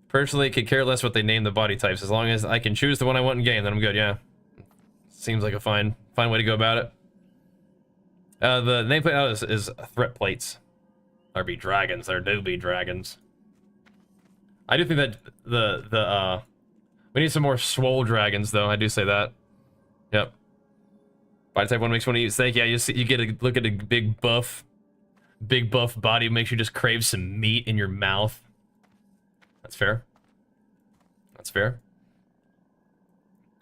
Personally, could care less what they name the body types. As long as I can choose the one I want in game, then I'm good, yeah. Seems like a fine way to go about it. The nameplate out is threat plates. There be dragons. There do be dragons. I do think that we need some more swole dragons, though. I do say that. Yep. Body type 1 makes you want to eat steak. Yeah, you get a look at a big buff body makes you just crave some meat in your mouth. That's fair. That's fair.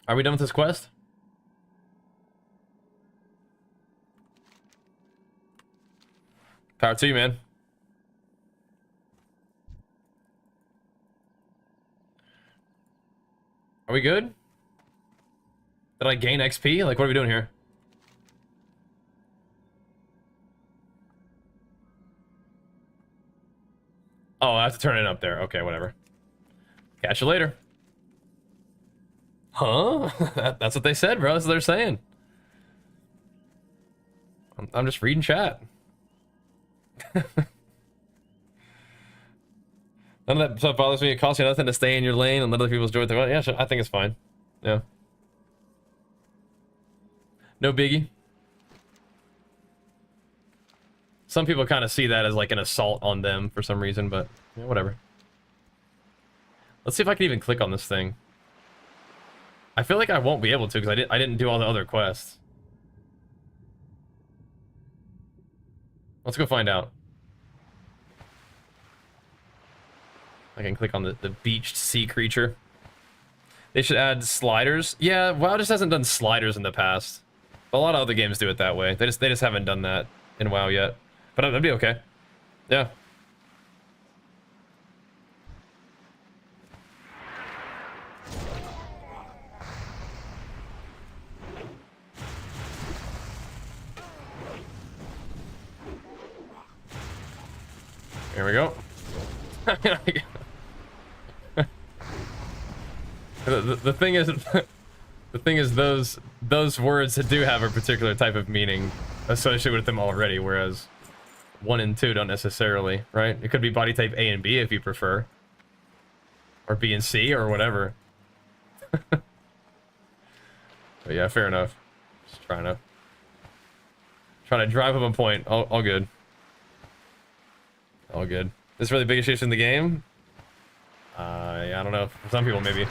Are we done with this quest? Power to you, man. Are we good? Did I gain XP? Like, what are we doing here? Oh, I have to turn it up there. Okay, whatever. Catch you later. Huh? That's what they said, bro. That's what they're saying. I'm just reading chat. None of that stuff bothers me. It costs you nothing to stay in your lane and let other people enjoy what they want. Yeah, sure. I think it's fine. Yeah. No biggie. Some people kind of see that as like an assault on them for some reason, but yeah, whatever. Let's see if I can even click on this thing. I feel like I won't be able to because I didn't do all the other quests. Let's go find out. I can click on the beached sea creature. They should add sliders. Yeah, WoW just hasn't done sliders in the past. A lot of other games do it that way. They just haven't done that in WoW yet. But that'd be okay. Yeah. Here we go. The thing is those words do have a particular type of meaning associated with them already, whereas 1 and 2 don't necessarily, right? It could be body type A and B if you prefer, or B and C or whatever. But yeah, fair enough. Just trying to drive home a point. All good. All good. This is really the biggest issue in the game? Yeah, I don't know. For some people, maybe.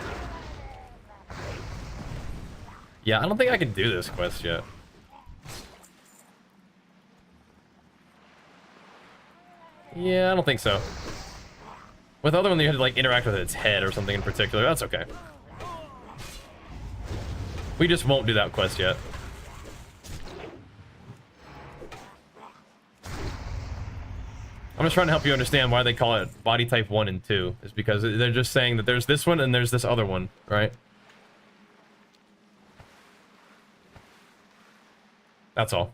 Yeah, I don't think I can do this quest yet. Yeah, I don't think so. With the other one, you had to like interact with its head or something in particular. That's okay. We just won't do that quest yet. I'm just trying to help you understand why they call it body type 1 and 2. Is because they're just saying that there's this one and there's this other one, right? That's all.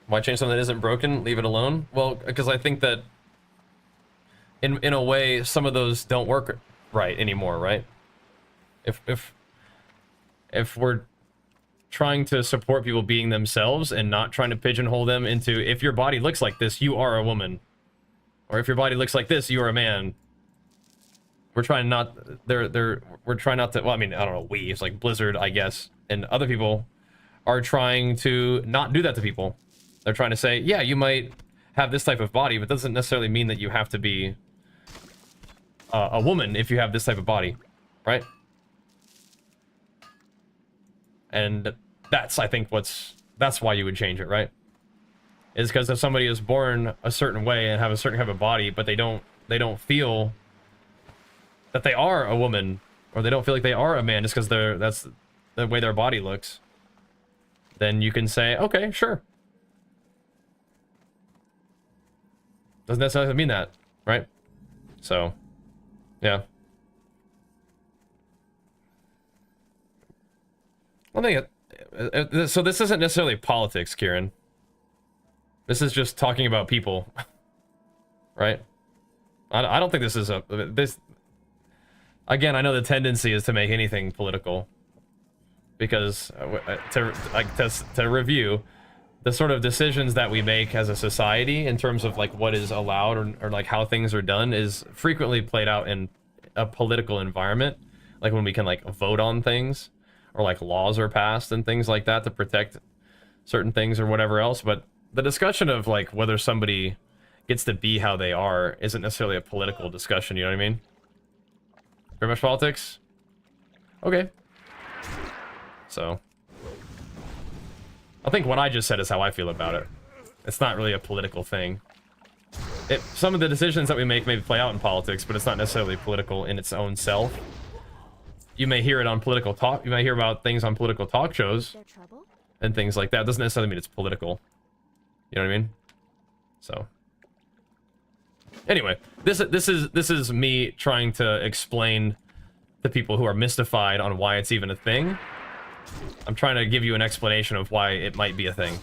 Why change something that isn't broken? Leave it alone? Well, because I think that in a way, some of those don't work right anymore, right? If we're trying to support people being themselves and not trying to pigeonhole them into, if your body looks like this, you are a woman, or if your body looks like this, you are a man. We're trying not. We're trying not to. Well, I mean, I don't know. It's like Blizzard, I guess, and other people are trying to not do that to people. They're trying to say, yeah, you might have this type of body, but doesn't necessarily mean that you have to be a woman if you have this type of body, right? And that's, I think, that's why you would change it, right? Is because if somebody is born a certain way and have a certain type of body, but they don't feel that they are a woman, or they don't feel like they are a man just because that's the way their body looks, then you can say, okay, sure. Doesn't necessarily mean that, right? So, yeah. I think so this isn't necessarily politics, Kieran. This is just talking about people, right? I don't think this is this. Again, I know the tendency is to make anything political, because to review the sort of decisions that we make as a society in terms of like what is allowed or like how things are done is frequently played out in a political environment, like when we can like vote on things, or like laws are passed and things like that to protect certain things or whatever else. But the discussion of like whether somebody gets to be how they are isn't necessarily a political discussion, you know what I mean? Very much politics? Okay. So I think what I just said is how I feel about it. It's not really a political thing. Some of the decisions that we make maybe play out in politics, but it's not necessarily political in its own self. You may hear it on political talk. You might hear about things on political talk shows and things like that. It doesn't necessarily mean it's political. You know what I mean? So anyway, this is me trying to explain to people who are mystified on why it's even a thing. I'm trying to give you an explanation of why it might be a thing,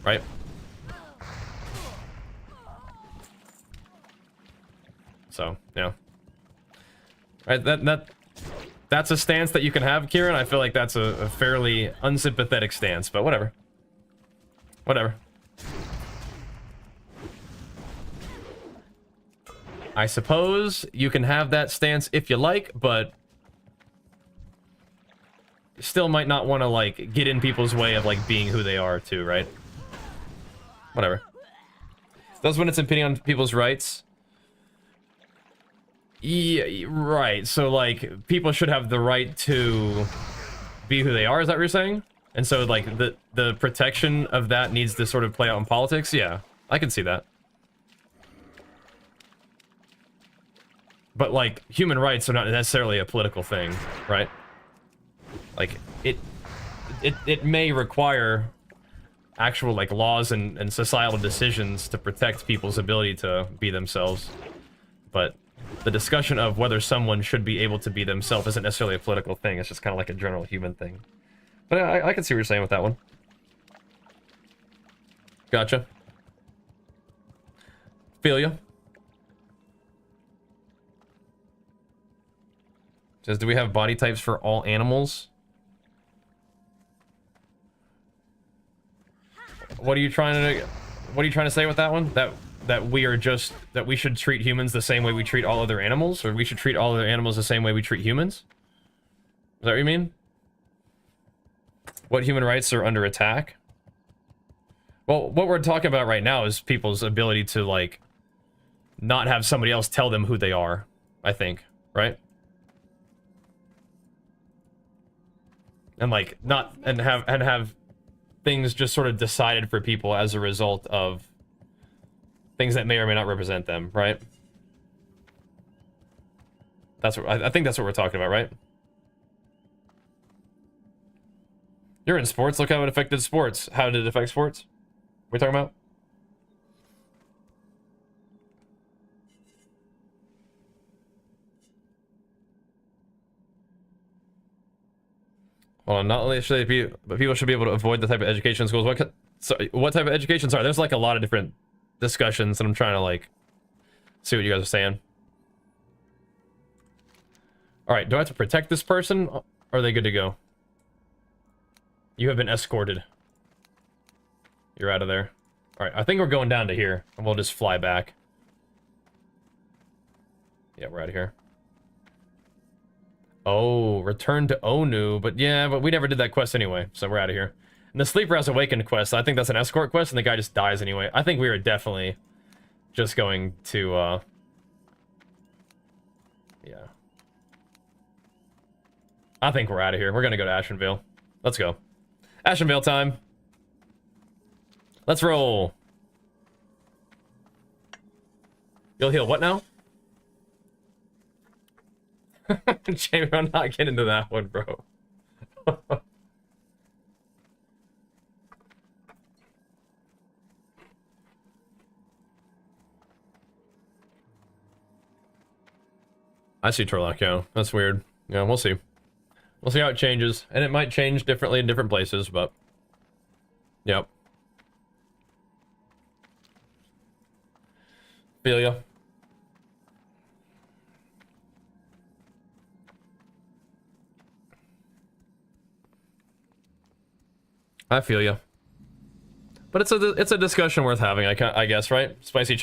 right? So, yeah. Right, that's a stance that you can have, Kieran. I feel like that's a fairly unsympathetic stance, but whatever. Whatever. I suppose you can have that stance if you like, but you still might not want to like get in people's way of like being who they are too, right? Whatever. That's when it's impeding on people's rights. Yeah, right. So like people should have the right to be who they are, is that what you're saying? And so like the protection of that needs to sort of play out in politics? Yeah, I can see that. But like human rights are not necessarily a political thing, right? Like it may require actual like laws and societal decisions to protect people's ability to be themselves, but the discussion of whether someone should be able to be themselves isn't necessarily a political thing. It's just kind of like a general human thing. But I can see what you're saying with that one. Gotcha. Feel ya. Says, do we have body types for all animals? What are you trying to say with that one? That we should treat humans the same way we treat all other animals, or we should treat all other animals the same way we treat humans? Is that what you mean? What human rights are under attack? Well, what we're talking about right now is people's ability to, like, not have somebody else tell them who they are, I think, right? And, like, not, and have things just sort of decided for people as a result of things that may or may not represent them, right? That's what, I think that's what we're talking about, right? You're in sports, look how it affected sports. How did it affect sports? What are we talking about? Hold on, not only should they be, but people should be able to avoid the type of education in schools. What type of education? Sorry, there's like a lot of different discussions, and I'm trying to like see what you guys are saying. All right, do I have to protect this person? Or are they good to go? You have been escorted. You're out of there. All right, I think we're going down to here, and we'll just fly back. Yeah, we're out of here. Oh, return to Onu, but yeah, but we never did that quest anyway, so we're out of here. And the Sleeper Has Awakened quest, I think that's an escort quest, and the guy just dies anyway. I think we are definitely just going to, yeah. I think we're out of here. We're gonna go to Ashenvale. Let's go. Ashenvale time. Let's roll. You'll heal what now? Jamie, I'm not getting into that one, bro. I see Turlock, yeah. That's weird. Yeah, we'll see. We'll see how it changes. And it might change differently in different places, but... Yep. Feel ya. I feel ya. But it's a discussion worth having, I guess, right? Spicy chat.